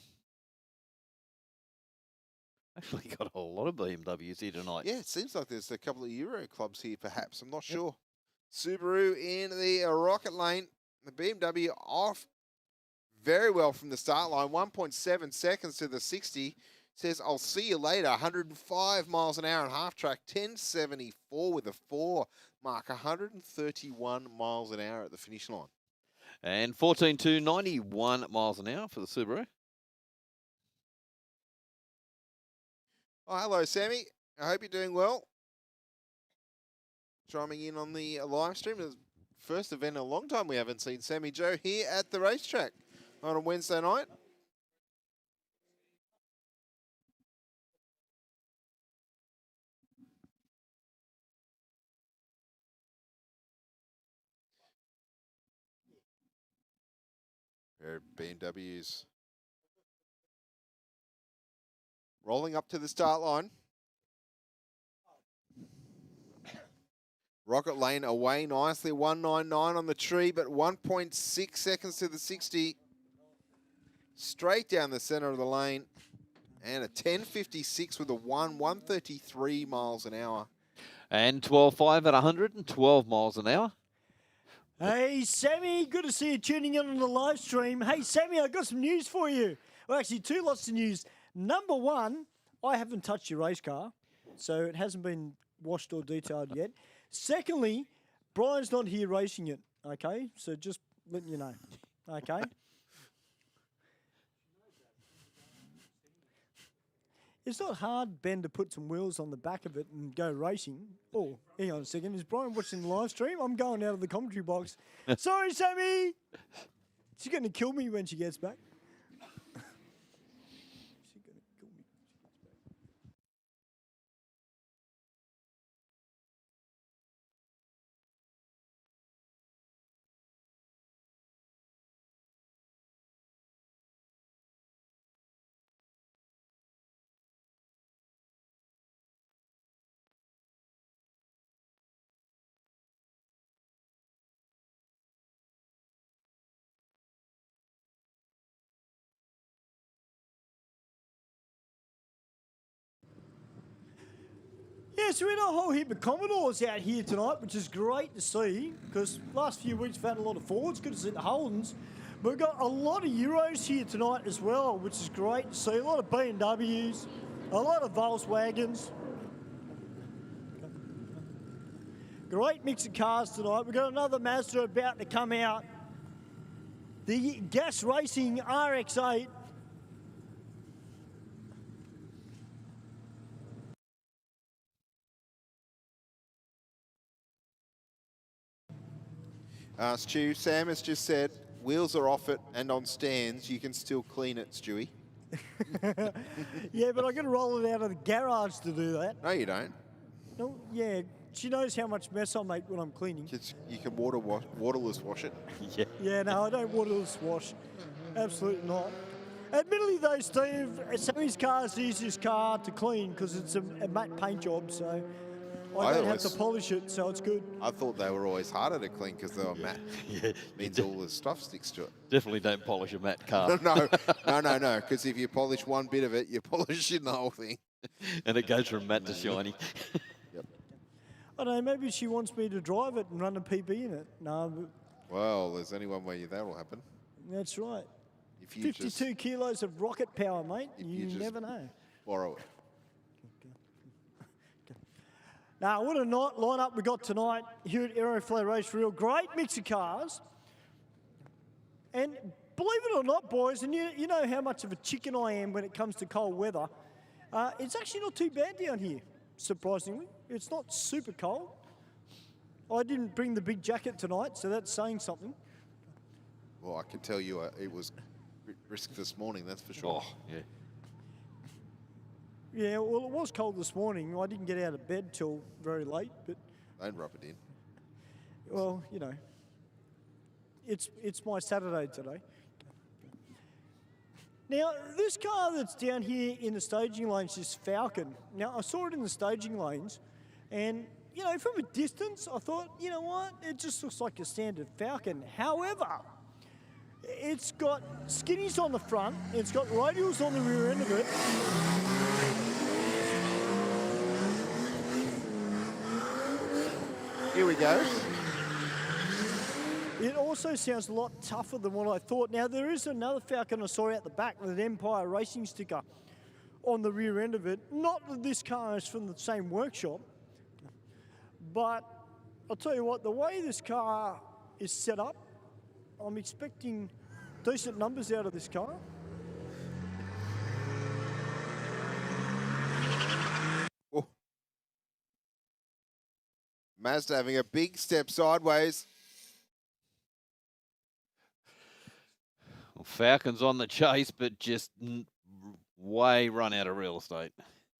Actually got a lot of BMWs here tonight. Yeah, it seems like there's a couple of Euro clubs here, perhaps. I'm not sure. Subaru in the Rocket lane. The BMW off very well from the start line. 1.7 seconds to the 60. Says, I'll see you later. 105 miles an hour on half track. 10.74 with a 4 mark. 131 miles an hour at the finish line. And 14.2, 91 miles an hour for the Subaru. Oh, hello, Sammy. I hope you're doing well. Chiming in on the live stream. There's a first event in a long time we haven't seen Sammy Joe here at the racetrack on a Wednesday night. Pair of BMWs rolling up to the start line. Rocket Lane away nicely, 199 on the tree, but 1.6 seconds to the 60. Straight down the center of the lane. And a 10.56 with a 133 miles an hour. And 12.5 at 112 miles an hour. Hey, Sammy, good to see you tuning in on the live stream. Hey, Sammy, I got some news for you. Well, actually, two lots of news. Number one, I haven't touched your race car, so it hasn't been washed or detailed yet. Secondly, Brian's not here racing it, okay? So just letting you know, okay? It's not hard, Ben, to put some wheels on the back of it and go racing. Oh, hang on a second. Is Brian watching the live stream? I'm going out of the commentary box. Sorry, Sammy. She's going to kill me when she gets back. Yeah, so we got a whole heap of Commodores out here tonight, which is great to see, because last few weeks we've had a lot of Fords, good to see the Holdens. But we've got a lot of Euros here tonight as well, which is great to see. A lot of BMWs, a lot of Volkswagens. Great mix of cars tonight. We've got another Mazda about to come out. The Gas Racing RX-8. Stu, Sam has just said wheels are off it and on stands. You can still clean it, Stewie. Yeah, but I got to roll it out of the garage to do that. No, you don't. No, yeah, she knows how much mess I make when I'm cleaning. You can waterless wash it. Yeah. Yeah, no, I don't waterless wash. Absolutely not. Admittedly, though, Steve, Sammy's car is the easiest car to clean because it's a matte paint job, so I don't have to polish it, so it's good. I thought they were always harder to clean because they were matte. Yeah. Means all the stuff sticks to it. Definitely don't polish a matte car. No, because if you polish one bit of it, you're polishing the whole thing. And it goes from matte to shiny. Yep. I don't know, maybe she wants me to drive it and run a PB in it. No, but Well, there's only one way that will happen. that's right. If you 52 kilos of rocket power, mate. You just never know. borrow it. Now, what a lineup we got tonight here at Aeroflow Race. Real great mix of cars. And believe it or not, boys, and you know how much of a chicken I am when it comes to cold weather, it's actually not too bad down here, surprisingly. It's not super cold. I didn't bring the big jacket tonight, so that's saying something. Well, I can tell you it was brisk this morning, that's for sure. Oh, yeah. Yeah, well, it was cold this morning. I didn't get out of bed till very late, but... Don't rub it in. Well, you know, it's my Saturday today. Now, this car that's down here in the staging lanes is Falcon. Now, I saw it in the staging lanes, and, you know, from a distance, I thought, you know what, it just looks like a standard Falcon. However, it's got skinnies on the front, it's got radials on the rear end of it. Here we go. It also sounds a lot tougher than what I thought. Now, there is another Falcon I saw out the back with an Empire Racing sticker on the rear end of it. Not that this car is from the same workshop, but I'll tell you what, the way this car is set up, I'm expecting decent numbers out of this car. Mazda having a big step sideways. Falcons on the chase, but just way run out of real estate.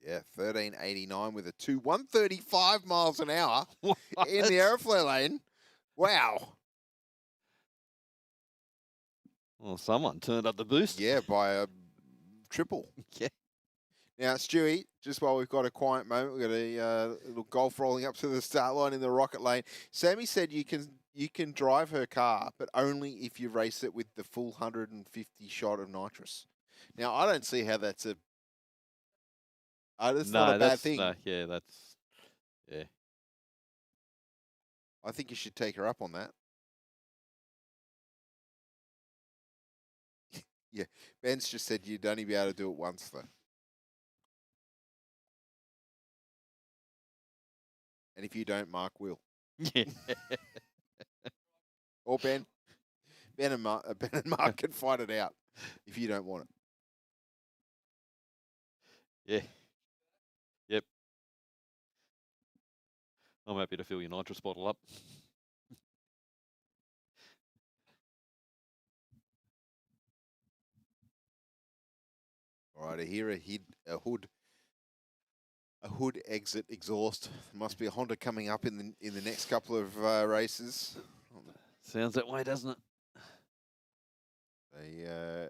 Yeah, 13.89 with a 135 miles an hour What? in the Aeroflow lane. Wow. Well, someone turned up the boost. Yeah, by a triple. Yeah. Now, Stewie, just while we've got a quiet moment, we've got a little golf rolling up to the start line in the rocket lane. Sammy said you can drive her car, but only if you race it with the full 150 shot of nitrous. Now, I don't see how that's a... that's not a bad thing. No, yeah, yeah. I think you should take her up on that. Yeah, Ben's just said you'd only be able to do it once, though. And if you don't, Mark will. Yeah. Or Ben. Ben and Mark can fight it out if you don't want it. Yeah. Yep. I'm happy to fill your nitrous bottle up. All right, I hear a hood exit exhaust. There must be a Honda coming up in the next couple of races. Sounds that way, doesn't it? A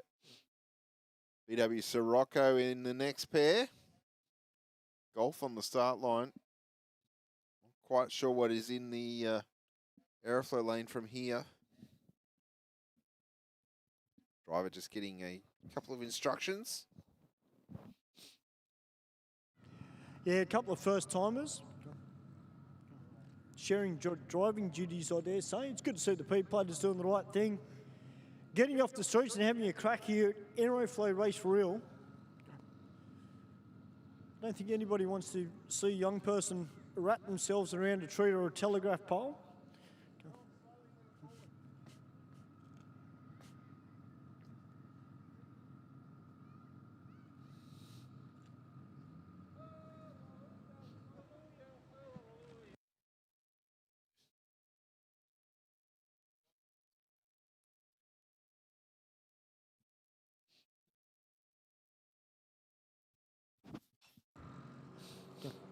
VW Sirocco in the next pair. Golf on the start line. Not quite sure what is in the Aeroflow lane from here. Driver just getting a couple of instructions. Yeah, a couple of first-timers sharing driving duties, I dare say. It's good to see the P-platers doing the right thing. Getting off the streets and having a crack here at Aeroflow Race for real. I don't think anybody wants to see a young person wrap themselves around a tree or a telegraph pole.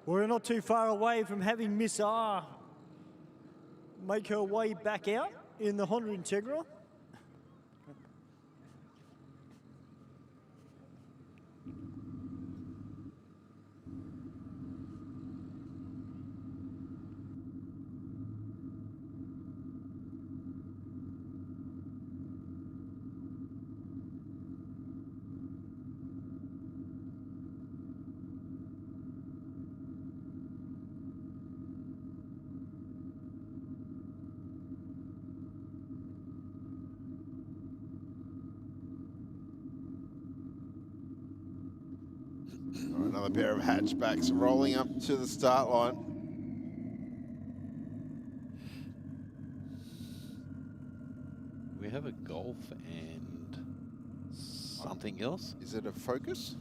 We're not too far away from having Miss R make her way back out in the Honda Integra. Another pair of hatchbacks rolling up to the start line. We have a Golf and something else. Is it a Focus?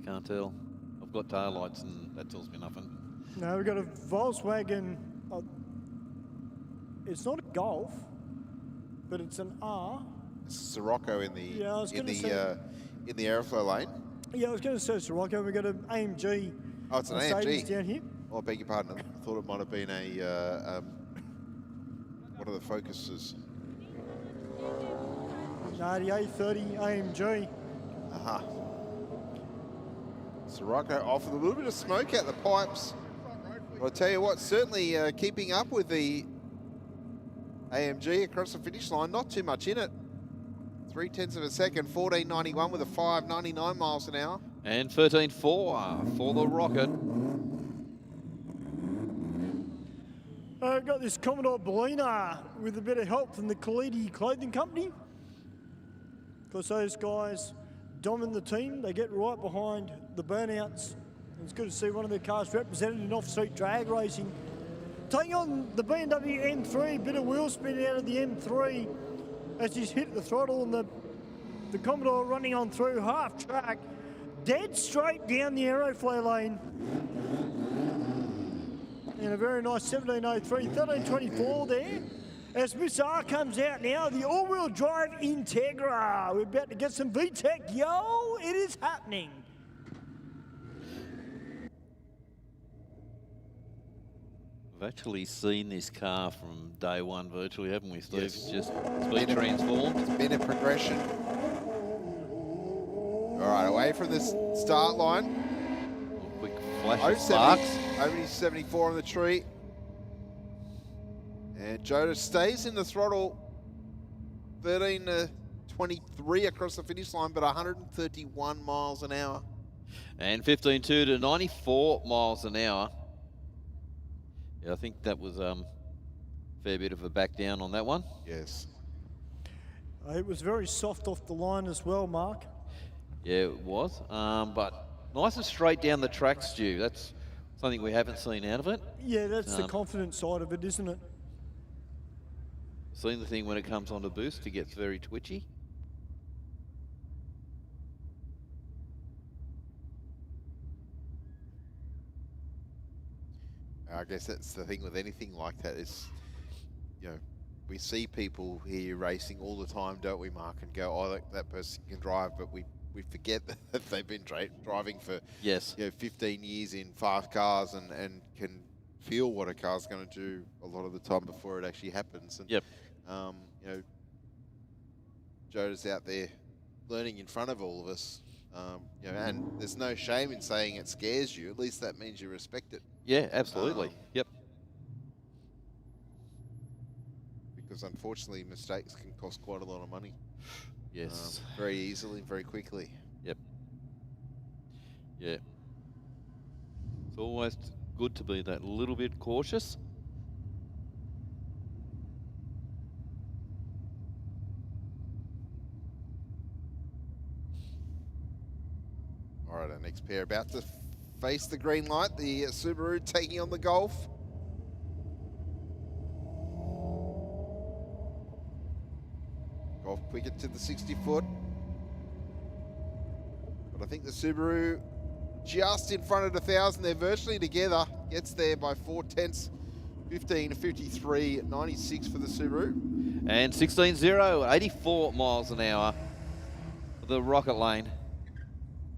Can't tell. I've got taillights and that tells me nothing. No, we've got a Volkswagen. It's not a Golf, but it's an R. It's a Sirocco in the in the Aeroflow lane. Yeah, I was going to say Sirocco. We've got an AMG. Oh, it's an Mercedes AMG down here. Oh, I beg your pardon. I thought it might have been a what are the Focuses? No, the A30 AMG. Aha. Sirocco off with a little bit of smoke out the pipes. But I'll tell you what, certainly keeping up with the AMG across the finish line. Not too much in it. 0.3 of a second, 14.91 with a 5.99 miles an hour. And 13.4 for the Rocket. I've got this Commodore Bellina with a bit of help from the Khalidi Clothing Company. Because those guys dominate the team. They get right behind the burnouts. It's good to see one of their cars represented in off-street drag racing. Taking on the BMW M3, bit of wheel spin out of the M3 as he's hit the throttle, and the Commodore running on through half track, dead straight down the Aeroflow lane. And a very nice 17.03, 13.24 there. As Miss R comes out now, the all-wheel drive Integra. We're about to get some VTEC. Yo, it is happening. We've actually seen this car from day one virtually, haven't we, Steve? Yes. It's just it's been transformed. It's been a progression. All right, away from the start line. Quick flash of sparks. Over 74 on the tree. And Joda stays in the throttle. 13 to 23 across the finish line, but 131 miles an hour. And 15.2 to 94 miles an hour. Yeah, I think that was a fair bit of a back down on that one. Yes. It was very soft off the line as well, Mark. Yeah, it was. But nice and straight down the track, Stu. That's something we haven't seen out of it. Yeah, that's the confidence side of it, isn't it? Seen the thing when it comes onto boost, it gets very twitchy. I guess that's the thing with anything like that is, you know, we see people here racing all the time, don't we, Mark, and go, oh, that person can drive, but we forget that they've been driving for 15 years in fast cars and can feel what a car's going to do a lot of the time before it actually happens. And, you know, Joda's out there learning in front of all of us, you know, and there's no shame in saying it scares you. At least that means you respect it. Yeah, absolutely. Yep. Because unfortunately, mistakes can cost quite a lot of money. Yes. Very easily, very quickly. Yep. Yeah. It's always good to be that little bit cautious. All right, our next pair about to face the green light. The Subaru taking on the Golf. Golf quicker to the 60 foot. But I think the Subaru just in front of the 1,000. They're virtually together. Gets there by 4/10. 15 to 53, 96 for the Subaru. And 16.0 at 84 miles an hour for the Rocket Lane.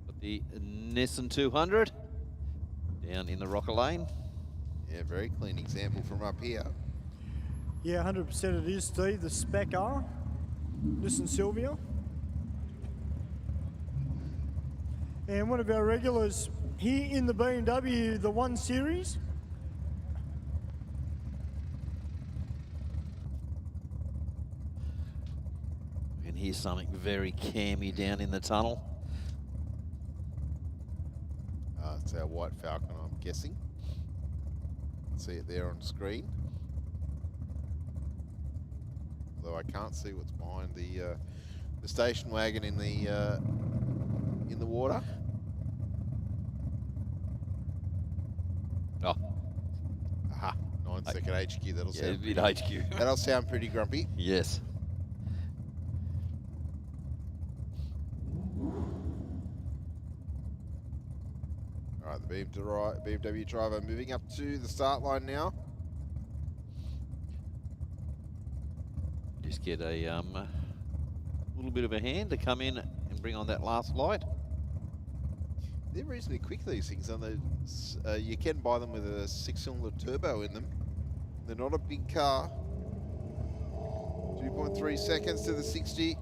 But the Nissan 200 down in the Rocket Lane. Yeah, very clean example from up here. Yeah, 100% it is, Steve. The Spec R, Nissan Silvia. And one of our regulars here in the BMW, the 1 Series. We can hear something very cammy down in the tunnel. It's our white Falcon, I'm guessing. See it there on screen. Though I can't see what's behind the station wagon in the water. Oh. Aha, 9-second HQ. That'll sound a bit HQ. That'll sound pretty grumpy. Yes. All right, the BMW driver moving up to the start line now. Just get a little bit of a hand to come in and bring on that last light. They're reasonably quick, these things, aren't they? You can buy them with a 6-cylinder turbo in them. They're not a big car. 2.3 seconds to the 60.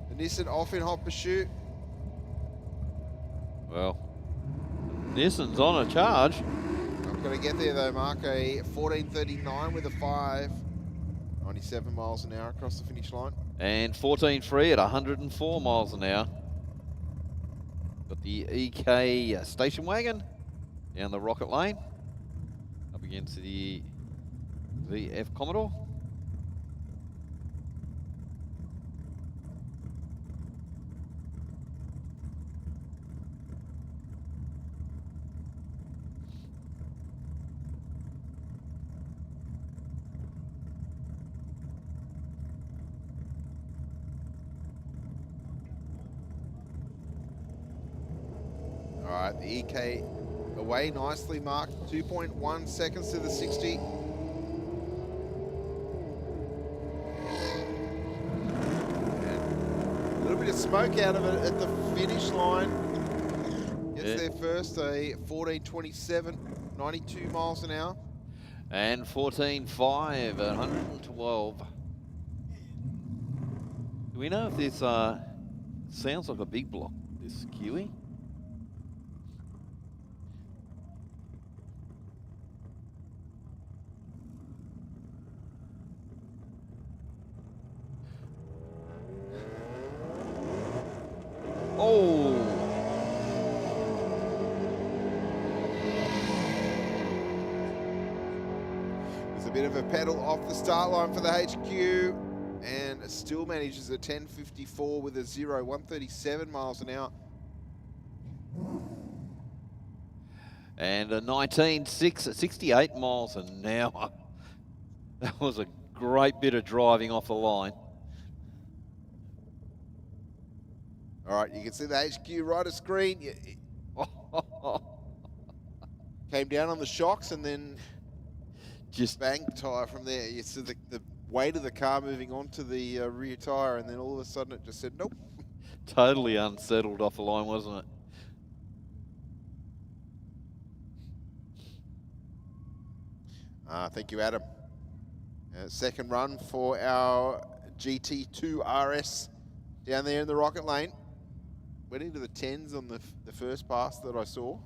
The Nissan off in hot pursuit. Well, Nissan's on a charge. I've got to get there though, Mark. A 14.39 with a 5. 97 miles an hour across the finish line. And 14.3 at 104 miles an hour. Got the EK station wagon down the Rocket Lane. Up against the VF Commodore. All right, the EK away nicely marked. 2.1 seconds to the 60. of smoke out of it at the finish line. Gets there first, a 14:27, 92 miles an hour. And 14.5 at 112. Do we know if this sounds like a big block, this Kiwi? Oh! There's a bit of a pedal off the start line for the HQ, and still manages a 10.54 with a 137 miles an hour. And a 19.6 at 68 miles an hour. That was a great bit of driving off the line. All right, you can see the HQ right of screen. Came down on the shocks and then just bank tyre from there. You see the weight of the car moving onto the rear tyre, and then all of a sudden it just said nope. Totally unsettled off the line, wasn't it? Thank you, Adam. Second run for our GT2 RS down there in the rocket lane. Went into the 10s on the first pass that I saw.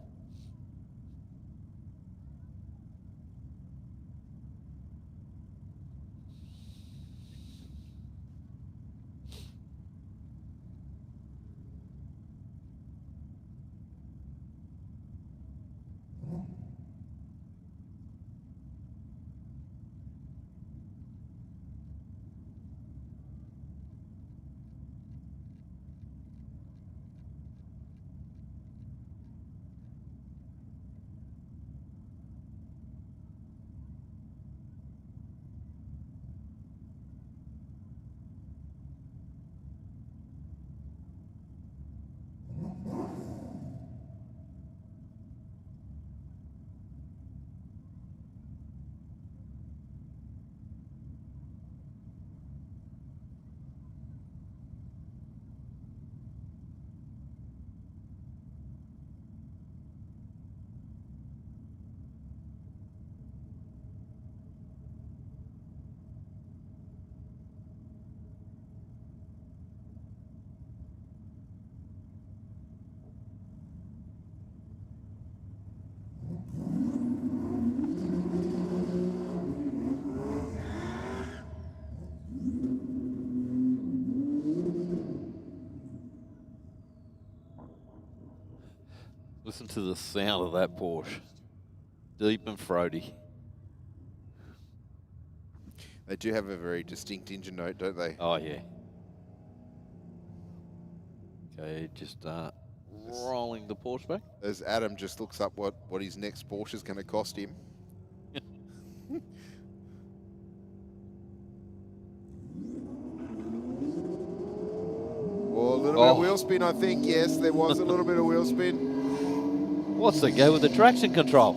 Listen to the sound of that Porsche. Deep and throaty. They do have a very distinct engine note, don't they? Oh, yeah. Okay, just rolling the Porsche back. As Adam just looks up what his next Porsche is going to cost him. Well, a little bit of wheel spin, I think. Yes, there was a little bit of wheel spin. What's the go with the traction control?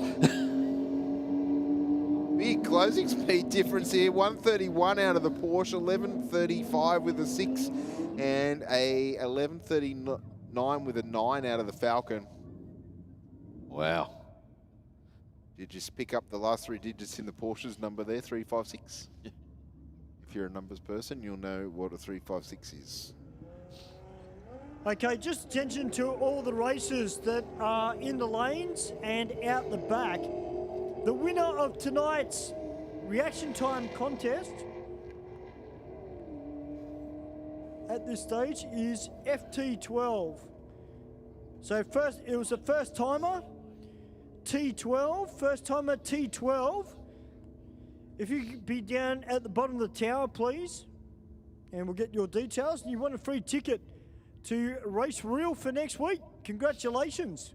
Big closing speed difference here. 131 out of the Porsche, 1135 with a 6, and a 1139 with a 9 out of the Falcon. Wow. Did you just pick up the last 3 digits in the Porsche's number there, 356? Yeah. If you're a numbers person, you'll know what a 356 is. Okay, just attention to all the racers that are in the lanes and out the back. The winner of tonight's reaction time contest at this stage is FT12. So first, it was a first timer, T12, first timer T12. If you could be down at the bottom of the tower, please, and we'll get your details. And you want a free ticket to Race Reel for next week. Congratulations.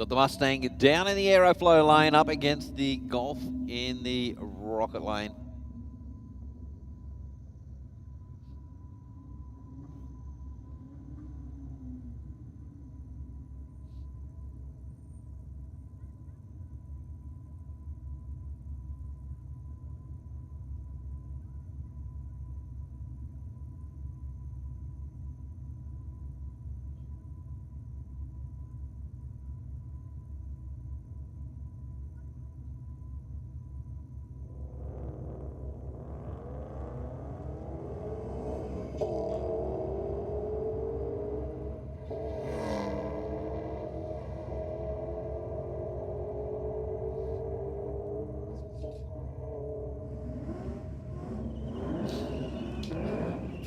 got the Mustang down in the Aeroflow lane up against the Golf in the Rocket lane.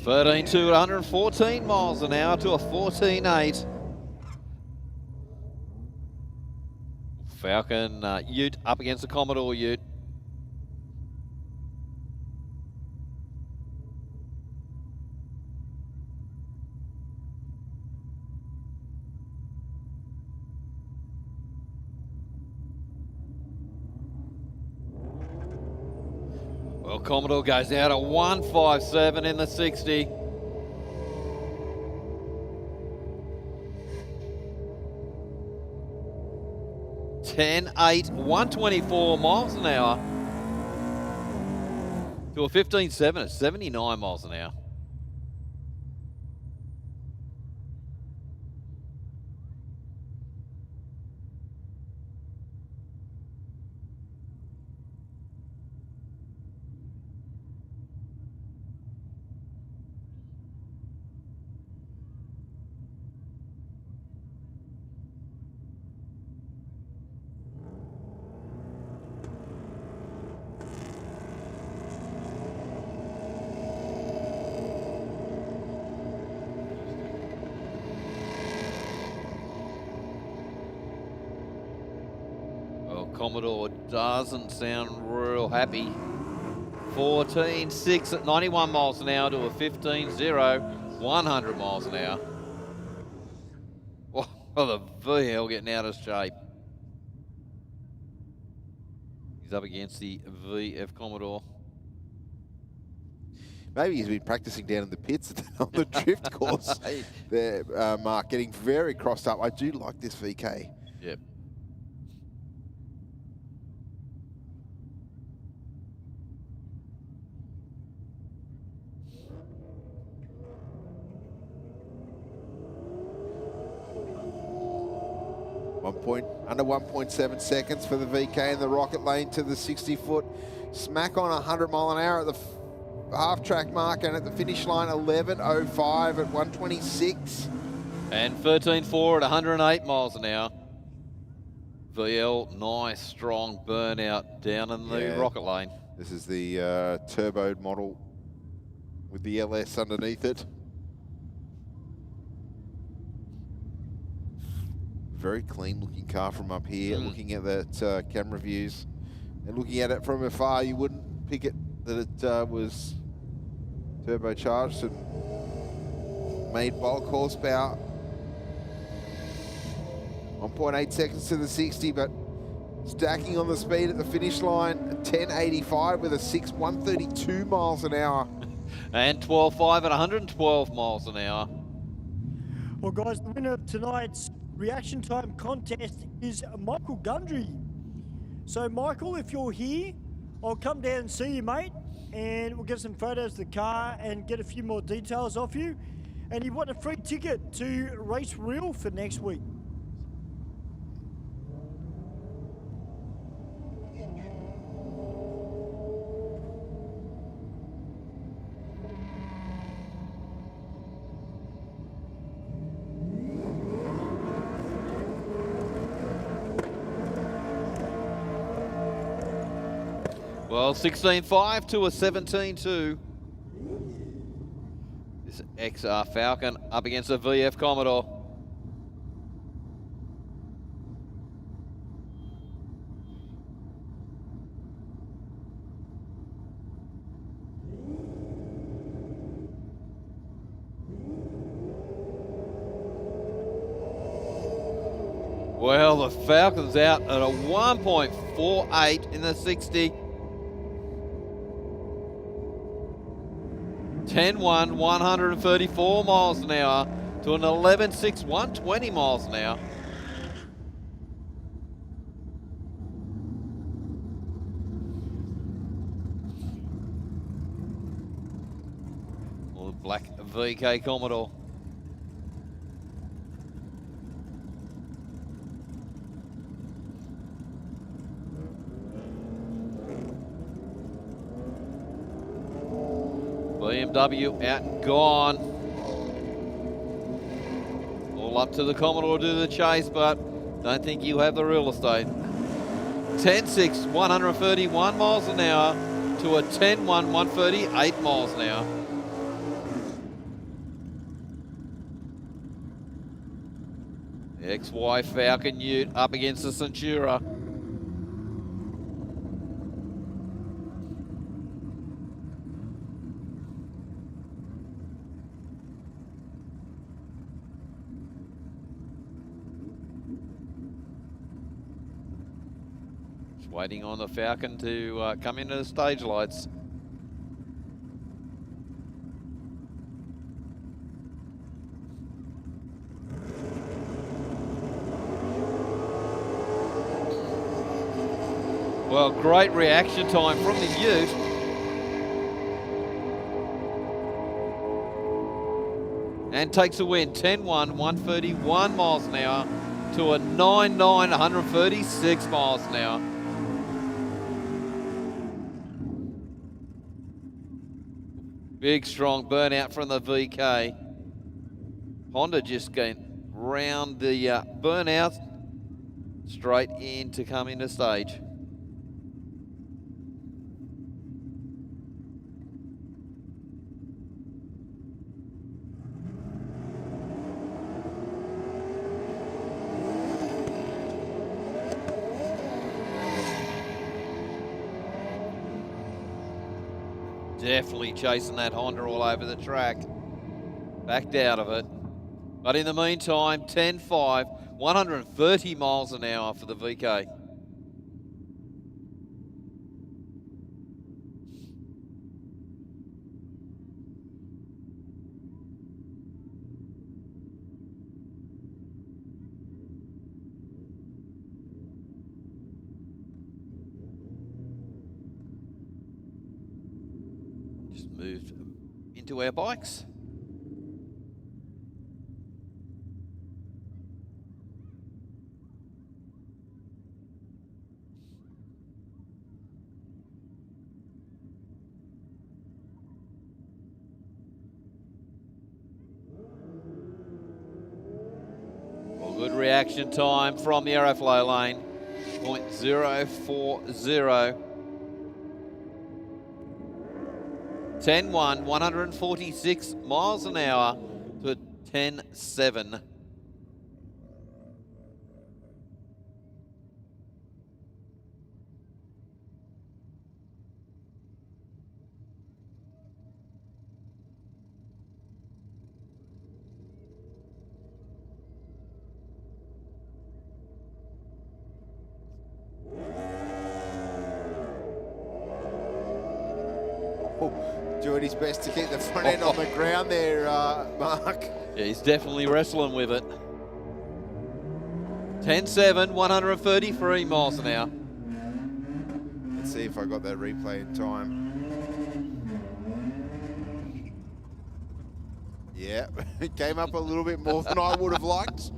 $13.2 at 114 miles an hour to a 14.8. Falcon Ute up against the Commodore Ute. Well, Commodore goes out at 157 in the 60. $10.8, 124 miles an hour to a 15.7 at 79 miles an hour. Commodore doesn't sound real happy. 14.6 at 91 miles an hour to a 15.0, 100 miles an hour. Oh, the VL getting out of shape. He's up against the VF Commodore. Maybe he's been practicing down in the pits on the drift course there, Mark, getting very crossed up. I do like this VK. Yep. Under 1.7 seconds for the VK in the Rocket lane to the 60-foot. Smack on 100 mile an hour at the half-track mark, and at the finish line, 11.05 at 126. And 13.4 at 108 miles an hour. VL, nice, strong burnout down in the Rocket lane. This is the turboed model with the LS underneath it. Very clean looking car from up here. Looking at that camera views and looking at it from afar, you wouldn't pick it that it was turbocharged and made bulk horsepower. 1.8 seconds to the 60, but stacking on the speed at the finish line, 10.85 with a 132 miles an hour. And 12.5 at 112 miles an hour. Well, guys, the winner of tonight's reaction time contest is Michael Gundry. So, Michael, if you're here, I'll come down and see you, mate, and we'll get some photos of the car and get a few more details off you. And you want a free ticket to Race Real for next week. Well, 16.5 to a 17.2. This XR Falcon up against a VF Commodore. Well, the Falcons out at a 1.48 in the 60. 10-1, 134 miles an hour to an 11.6, 120 miles an hour. Well, the black VK Commodore. BMW out and gone. All up to the Commodore to do the chase, but don't think you have the real estate. 10.6, 131 miles an hour to a 10.1, 138 miles an hour. The XY Falcon Ute up against the Centura. Waiting on the Falcon to come into the stage lights. Well, great reaction time from the Ute. And takes a win, 10-1, 131 miles an hour to a 9-9, 136 miles an hour. Big, strong burnout from the VK. Honda just going round the burnout straight in to come into stage. Definitely chasing that Honda all over the track. Backed out of it. But in the meantime, 10.5, 130 miles an hour for the VK. Just moved into our bikes. Well, good reaction time from the Aeroflow lane. 0.040. 10-1, 146 miles an hour to 10.7. Doing his best to keep the front end on the ground there, Mark. Yeah, he's definitely wrestling with it. 10.7, 133 miles an hour. Let's see if I got that replay in time. Yeah, it came up a little bit more than I would have liked.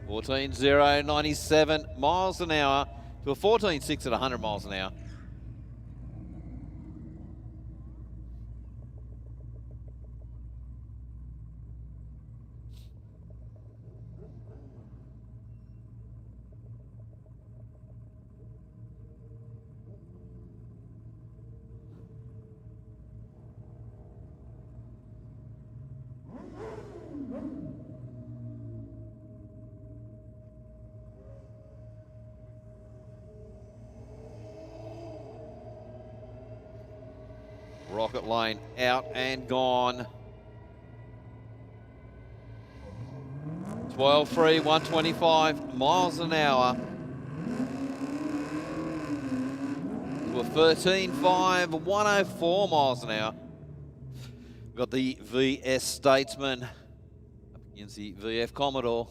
Fourteen 097 miles an hour to a 14.6 at 100 miles an hour. Rocket Lane out and gone. 12.3, 125 miles an hour. To a 13.5, 104 miles an hour. Got the VS Statesman up against the VF Commodore.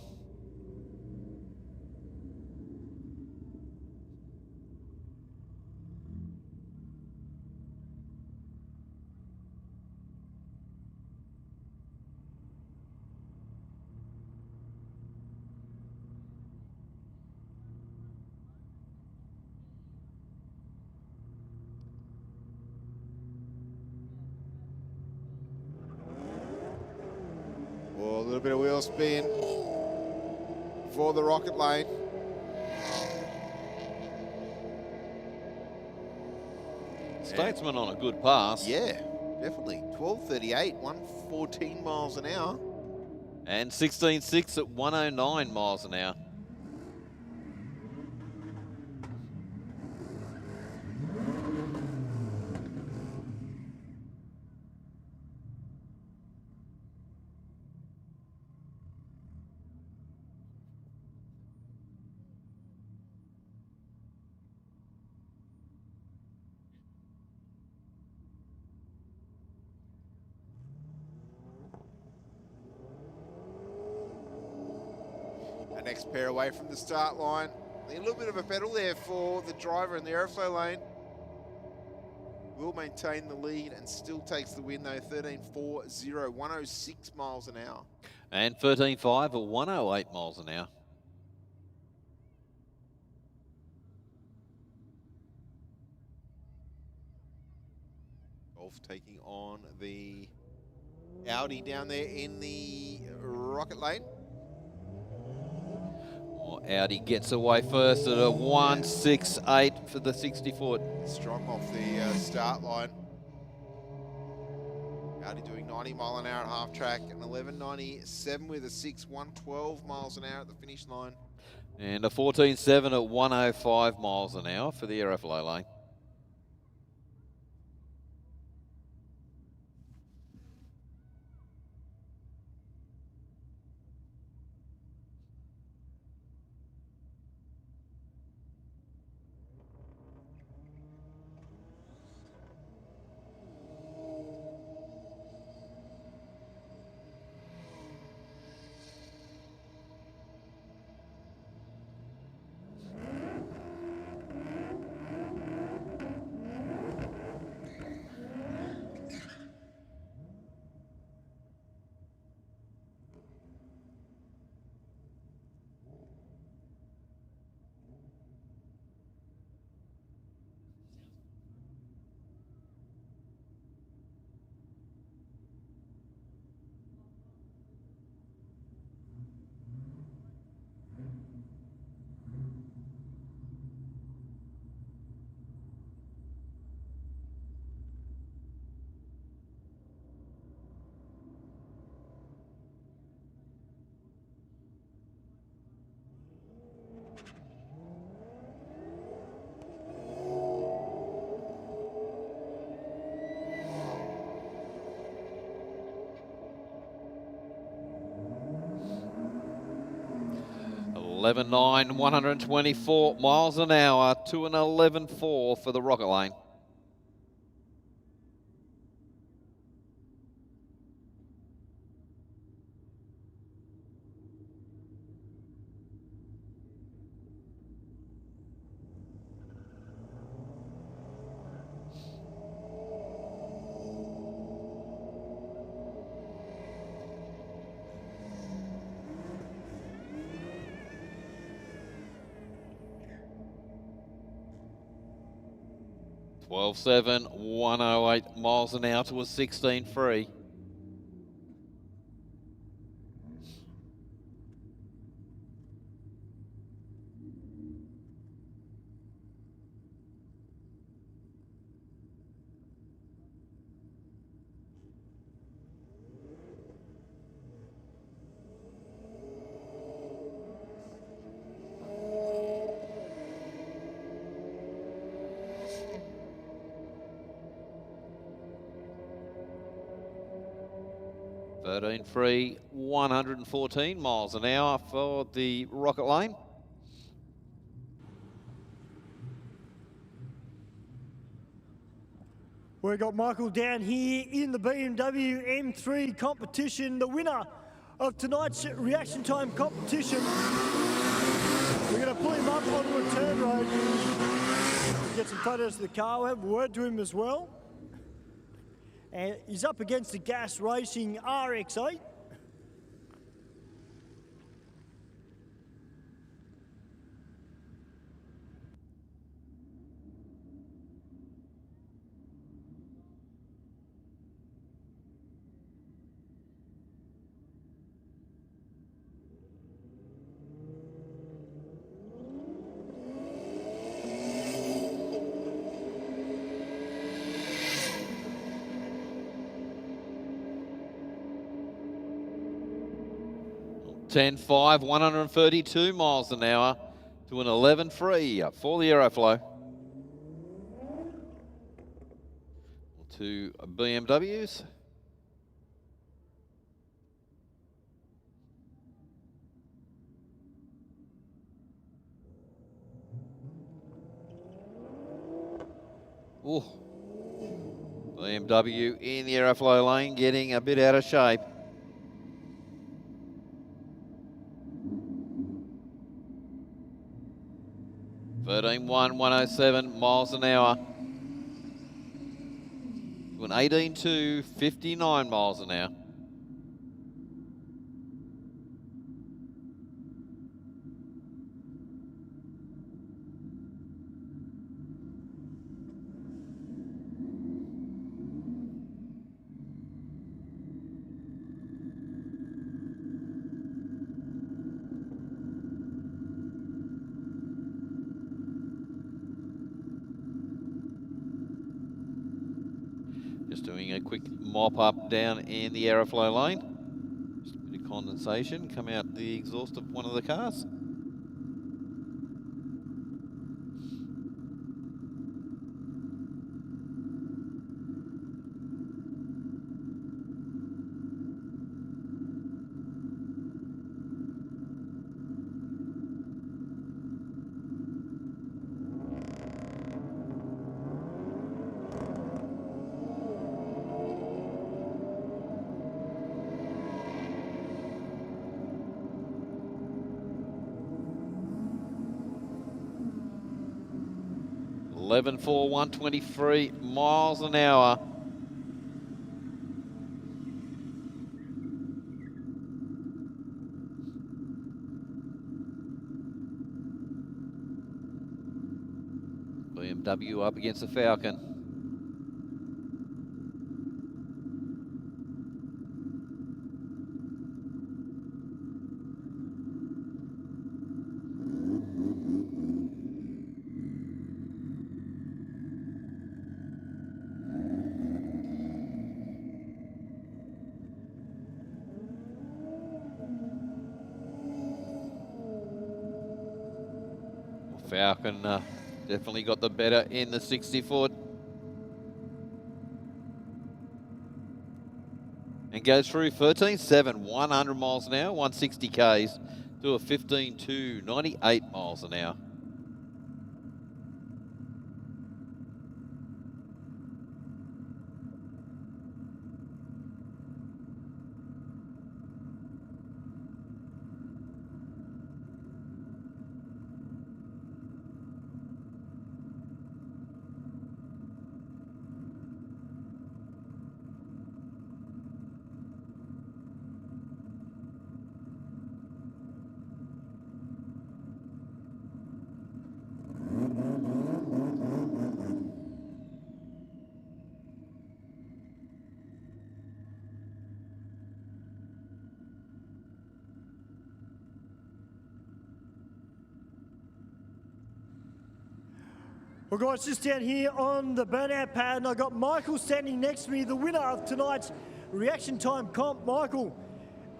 Well, a little bit of wheel spin for the Rocket Lane. Statesman on a good pass. Yeah, definitely. 12.38, 114 miles an hour. And 16.6 at 109 miles an hour. Our next pair away from the start line. A little bit of a pedal there for the driver in the Aeroflow lane. Will maintain the lead and still takes the win though. 13.40, 106 miles an hour. And 13.5 at 108 miles an hour. Golf taking on the Audi down there in the Rocket Lane. Well, Audi gets away first at a 168 for the 60 foot. Strong off the start line. Audi doing 90 mile an hour at half track and 11.97 with a 112 miles an hour at the finish line. And a 14.7 at 105 miles an hour for the Aeroflow lane. Eleven nine, 124 miles an hour to an 11.4 for the Rocket Lane. Twelve seven, 108 miles an hour to a 16.3. 13 free, 114 miles an hour for the Rocket Lane. We've got Michael down here in the BMW M3 competition, the winner of tonight's reaction time competition. We're going to pull him up onto a turn road, get some photos of the car. We'll have a word to him as well. And he's up against the Gas Racing RX-8. Ten five, 132 miles an hour to an 11 free for the Aeroflow. To BMWs. Ooh. BMW in the Aeroflow lane getting a bit out of shape. Thirteen 107 miles an hour to an 18.2, 59 miles an hour. Just doing a quick mop up down in the Aeroflow lane. Just a bit of condensation come out the exhaust of one of the cars. Eleven 4, 123 miles an hour. BMW up against the Falcon. Falcon definitely got the better in the 60-foot. And goes through 13.7, 100 miles an hour, 160 Ks to a 15.2, 98 miles an hour. Well, guys, just down here on the burnout pad, and I've got Michael standing next to me, the winner of tonight's reaction time comp. Michael,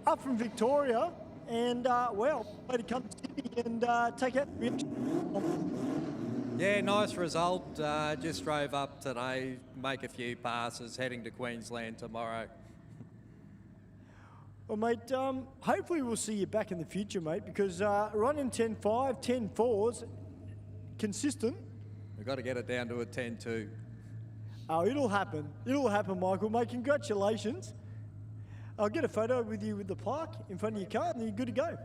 up from Victoria, and well, way to come to Sydney and take out the reaction. Yeah, nice result. Just drove up today, make a few passes, heading to Queensland tomorrow. Well, mate, hopefully we'll see you back in the future, mate, because running 10.5, 10.4s, consistent. We've got to get it down to a 10.2. Oh, it'll happen. It'll happen, Michael, mate. Congratulations. I'll get a photo with you with the plaque in front of your car, and then you're good to go.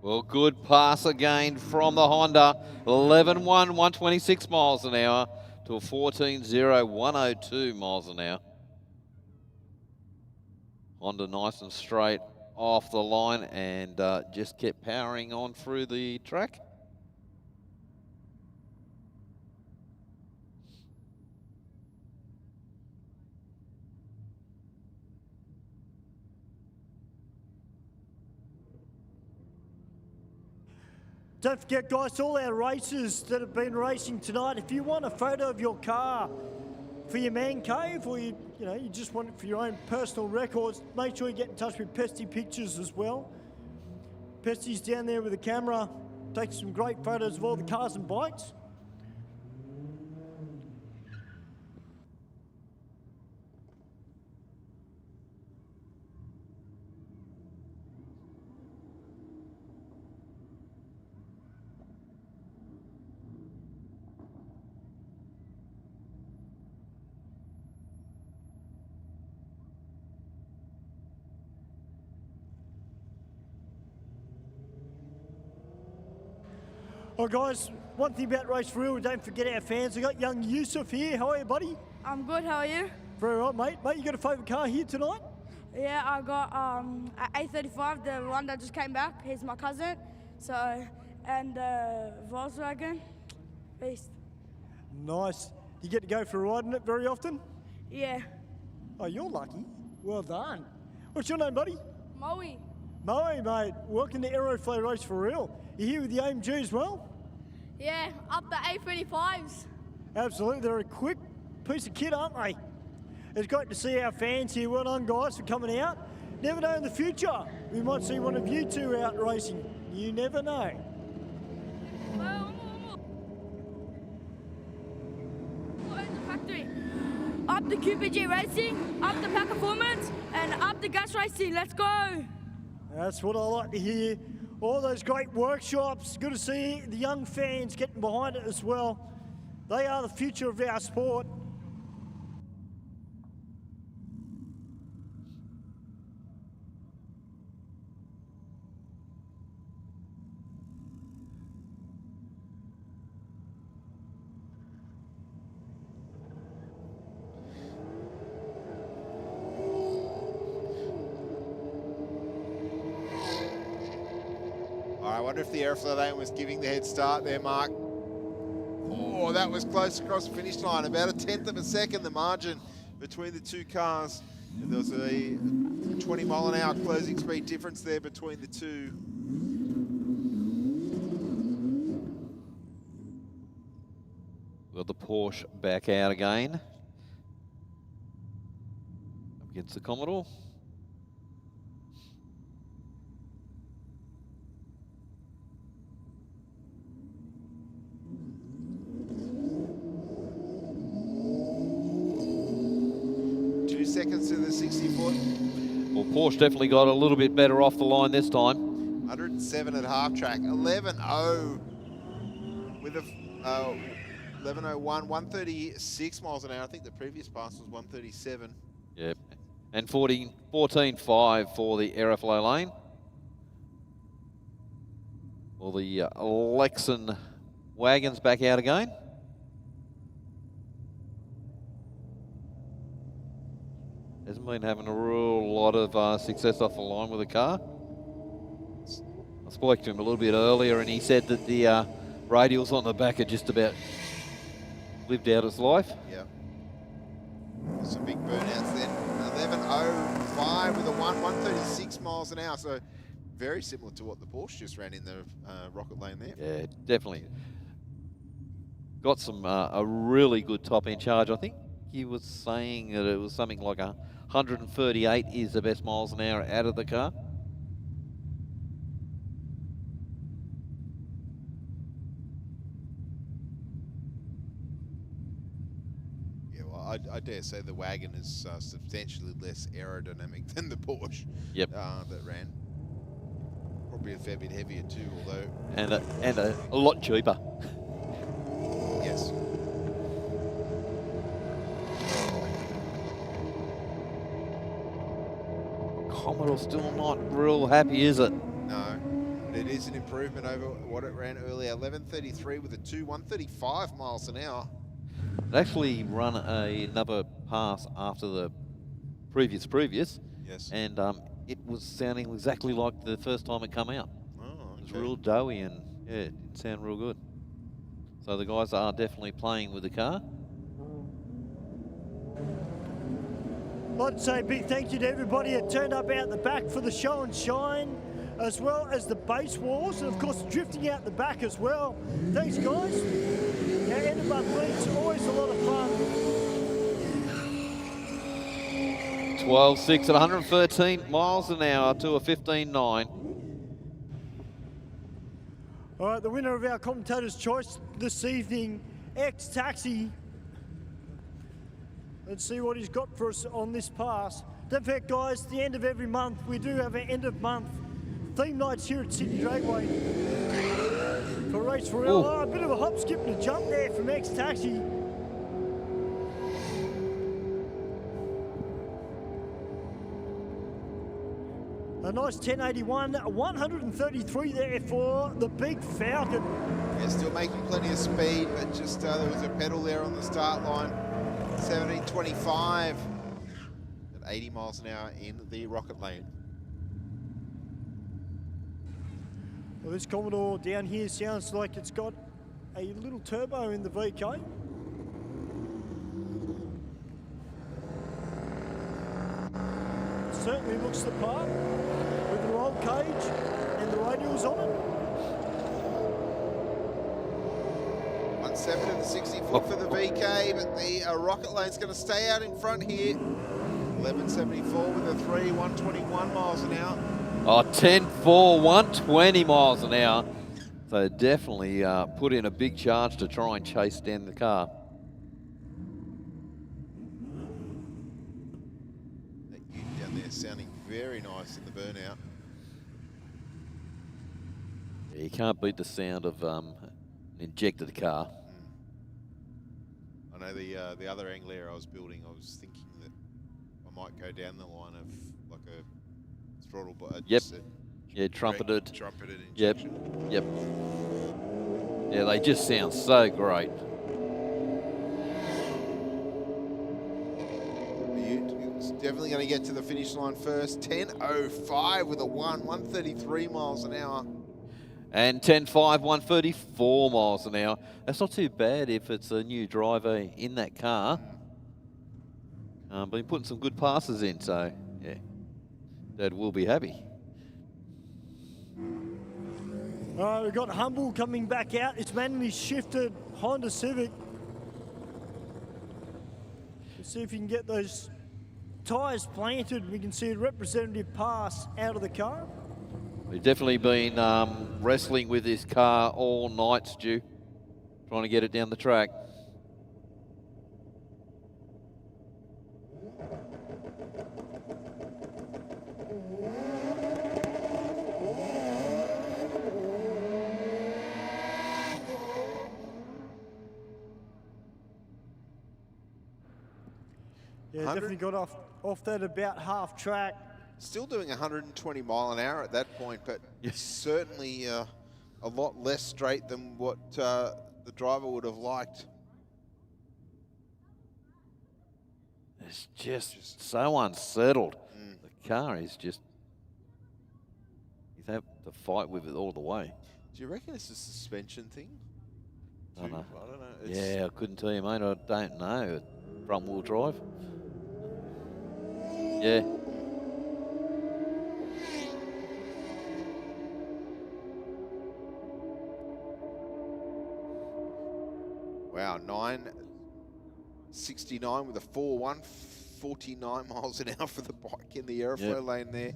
Well, good pass again from the Honda. 11.1, 126 miles an hour to a 14.0, 102 miles an hour. Honda nice and straight off the line and just kept powering on through the track. Don't forget, guys, all our racers that have been racing tonight, if you want a photo of your car for your man cave, or you just want it for your own personal records, make sure you get in touch with Pesty Pictures as well. Pesty's down there with the camera, takes some great photos of all the cars and bikes. Oh, guys, one thing about Race for Real, don't forget our fans. We've got young Yusuf here. How are you, buddy? I'm good, how are you? Very well, mate. Mate, you got a favourite car here tonight? Yeah, I got A35, the one that just came back. He's my cousin. So, and Volkswagen Beast. Nice. You get to go for a ride in it very often? Yeah. Oh, you're lucky. Well done. What's your name, buddy? Moe. Moe, mate. Welcome to Aeroflow Race for Real. You here with the AMG as well? Yeah, up the A35s. Absolutely. They're a quick piece of kit, aren't they? It's great to see our fans here. Well done, guys, for coming out. Never know in the future, we might see one of you two out racing. You never know. Factory. Up the QPG Racing, up the Pack Performance, and up the Gas Racing. Let's go. That's what I like to hear. All those great workshops. Good to see the young fans getting behind it as well. They are the future of our sport. I wonder if the Aeroflow lane was giving the head start there, Mark. Oh, that was close across the finish line. About a 1/10 of a second, the margin between the two cars. And there was a 20 mile an hour closing speed difference there between the two. Got the Porsche back out again. Up against the Commodore. Seconds to the 60 foot. Well, Porsche definitely got a little bit better off the line this time. 107 at half track. 11.0 with a 11.01, 136 miles an hour. I think the previous pass was 137. Yep. And 14.5 for the Aeroflow lane. Well, the Lexan wagons back out again. As been having a real lot of success off the line with the car. I spoke to him a little bit earlier, and he said that the radials on the back are just about lived out his life. Yeah. Some big burnouts then. 11.05 with a 136 miles an hour. So very similar to what the Porsche just ran in the rocket lane there. Yeah, definitely. Got some a really good top end charge. I think he was saying that it was something like 138 is the best miles an hour out of the car. Yeah, well, I dare say the wagon is substantially less aerodynamic than the Porsche that ran. Probably a fair bit heavier too, although... And a lot cheaper. Yes. Commodore's still not real happy, is it? No, but it is an improvement over what it ran earlier. 11.33 with a 135 miles an hour. It actually run another pass after the previous. Yes. And it was sounding exactly like the first time it come out. Oh, okay. It was real doughy and yeah, it didn't sound real good. So the guys are definitely playing with the car. I'd like to say a big thank you to everybody that turned up out the back for the show and shine, as well as the BASSWARZ, and of course drifting out the back as well. Thanks, guys. Our end of month leads always a lot of fun. 12.6 at 113 miles an hour to a 15.9. All right, the winner of our commentator's choice this evening, X-Taxi. Let's see what he's got for us on this pass. Don't forget, guys, the end of every month, we do have an end of month theme nights here at Sydney Dragway for Race for Real. Oh, a bit of a hop, skip, and a jump there from X-Taxi. A nice 1081, 133 there for the big Falcon. Yeah, still making plenty of speed, but just there was a pedal there on the start line. 17.25 at 80 miles an hour in the rocket lane. Well, this Commodore down here sounds like it's got a little turbo in the VK. Certainly looks the part with the roll cage and the radials on it. 1.7 to the 60 foot for the VK, but the rocket lane's going to stay out in front here. 11.74 with a 3, 121 miles an hour. Oh, 10.4, 120 miles an hour. So definitely put in a big charge to try and chase down the car. That ute down there sounding very nice in the burnout. Yeah, you can't beat the sound of an injected car. I know the other Anglia I was building, I was thinking that I might go down the line of like a throttle, but trumpeted. Trumpeted injection. Yep. Yeah, they just sound so great. It's definitely going to get to the finish line first. 10.05 with a 133 miles an hour. And 10.5, 134 miles an hour. That's not too bad if it's a new driver in that car. Been putting some good passes in, so yeah, Dad will be happy. We've got Humble coming back out. It's manually shifted Honda Civic. Let's see if you can get those tyres planted. We can see a representative pass out of the car. We've definitely been wrestling with this car all night, Stu, trying to get it down the track. Yeah, definitely got off that about half track. Still doing 120 mile an hour at that point, but certainly a lot less straight than what the driver would have liked. It's just so unsettled. The car is just, you have to fight with it all the way. Do you reckon it's a suspension thing? I don't know. I don't know. Yeah, I couldn't tell you, mate. I don't know. Front wheel drive. Yeah. Wow, 9.69 with a 4.1, 49 miles an hour for the bike in the Aeroflow lane there.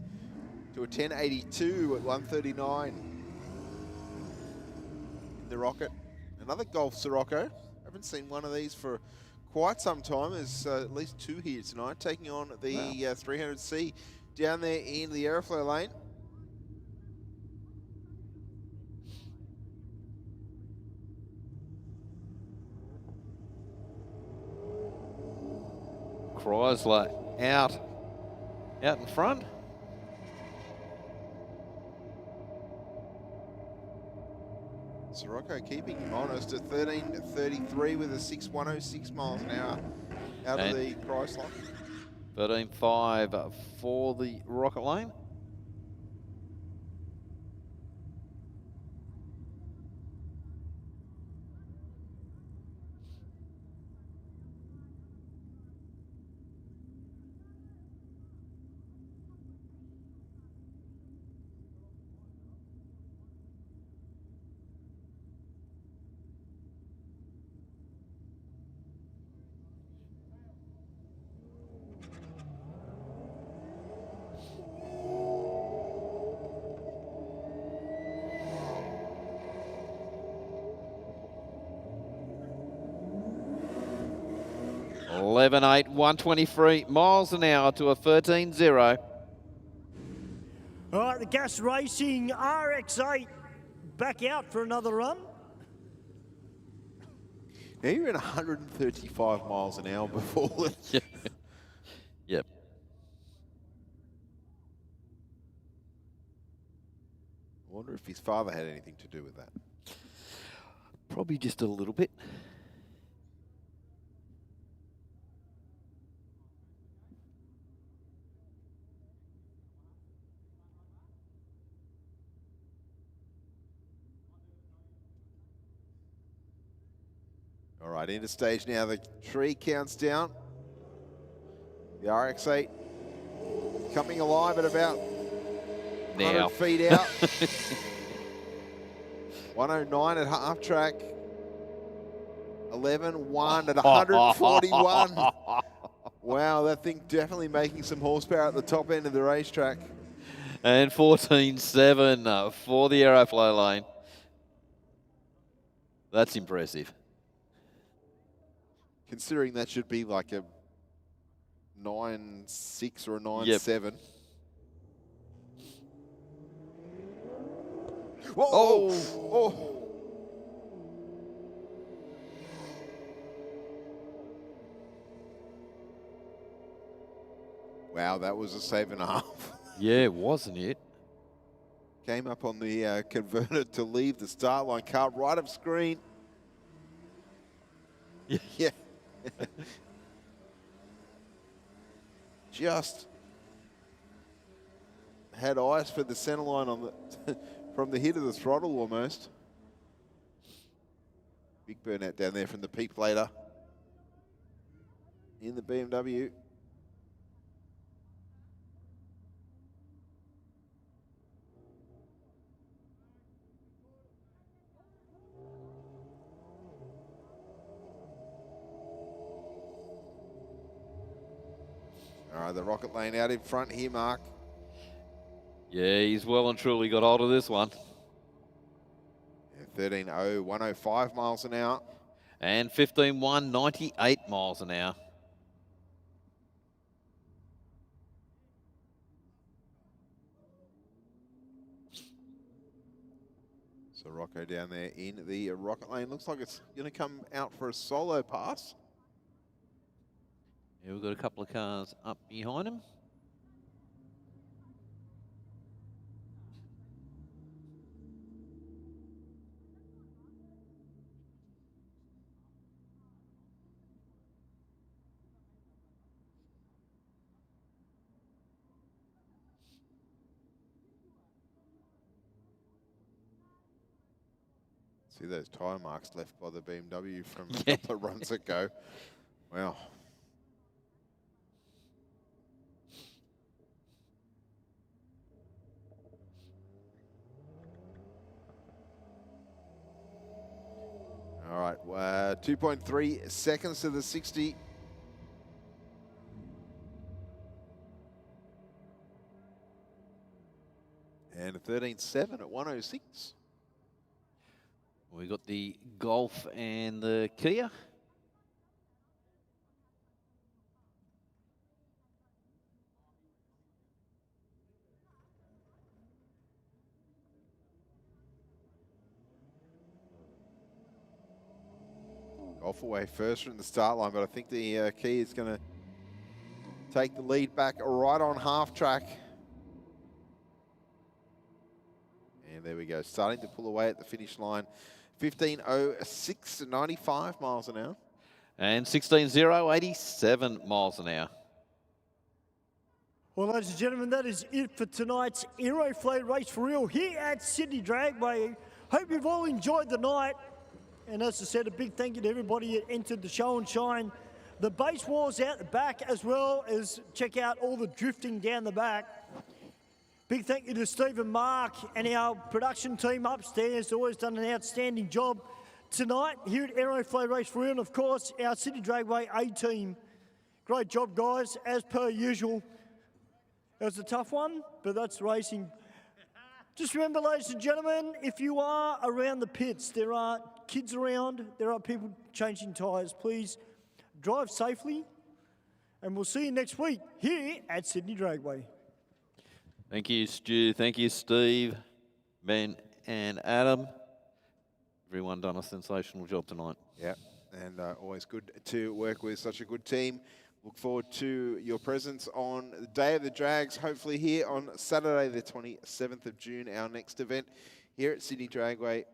To a 10.82 at 1:39 in the Rocket. Another Golf Sirocco. Haven't seen one of these for quite some time. There's at least two here tonight, taking on the 300C down there in the Aeroflow lane. Chrysler out in front. Sirocco keeping him honest at 13.33 with a 6.106 miles an hour out of the Chrysler. 13.5 for the Rocket Lane. Eleven 8, 123 miles an hour to a 13.0. All right, the Gas Racing RX-8 back out for another run. Now you're in 135 miles an hour before it. Yep. I wonder if his father had anything to do with that. Probably just a little bit. All right, into stage now. The tree counts down. The RX-8 coming alive at about 100 feet out. 109 at half track. 11.1 at 141. Wow, that thing definitely making some horsepower at the top end of the racetrack. And 14.7 for the Aeroflow lane. That's impressive. Considering that should be like a 9.6 or a 9.7. Whoa! Oh! Wow, that was a save and a half. Yeah, wasn't it? Came up on the converter to leave the start line. Car right of screen. Yeah. Just had eyes for the center line on the from the hit of the throttle almost. Big burnout down there from the Pete Plater in the BMW. All right, the Rocket Lane out in front here, Mark. Yeah, he's well and truly got hold of this one. Yeah, 13.0, 105 miles an hour. And 15.1, 98 miles an hour. So Rocco down there in the Rocket Lane. Looks like it's going to come out for a solo pass. Yeah, we've got a couple of cars up behind him. See those tyre marks left by the BMW from a couple of runs ago. Wow. All right, 2.3 seconds to the 60. And a 13.7 at 106. We got the Golf and the Kia. Golf away first from the start line, but I think the Kia is going to take the lead back right on half track. And there we go, starting to pull away at the finish line. 15.06 to 95 miles an hour. And 16.0, 87 miles an hour. Well, ladies and gentlemen, that is it for tonight's Aeroflow Race for Real here at Sydney Dragway. Hope you've all enjoyed the night. And as I said, a big thank you to everybody that entered the show and shine. The BASSWARZ out the back, as well as check out all the drifting down the back. Big thank you to Steve and Mark and our production team upstairs. Always done an outstanding job tonight here at Aeroflow Race for Real. And of course, our Sydney Dragway A-team. Great job, guys, as per usual. It was a tough one, but that's racing. Just remember, ladies and gentlemen, if you are around the pits, there are kids around, there are people changing tyres. Please drive safely, and we'll see you next week here at Sydney Dragway. Thank you, Stu. Thank you, Steve, Ben, and Adam. Everyone done a sensational job tonight. Yeah, and always good to work with such a good team. Look forward to your presence on the day of the Drags, hopefully here on Saturday, the 27th of June, our next event here at Sydney Dragway. If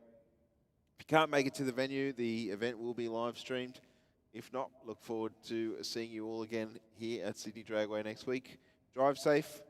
you can't make it to the venue, the event will be live streamed. If not, look forward to seeing you all again here at Sydney Dragway next week. Drive safe.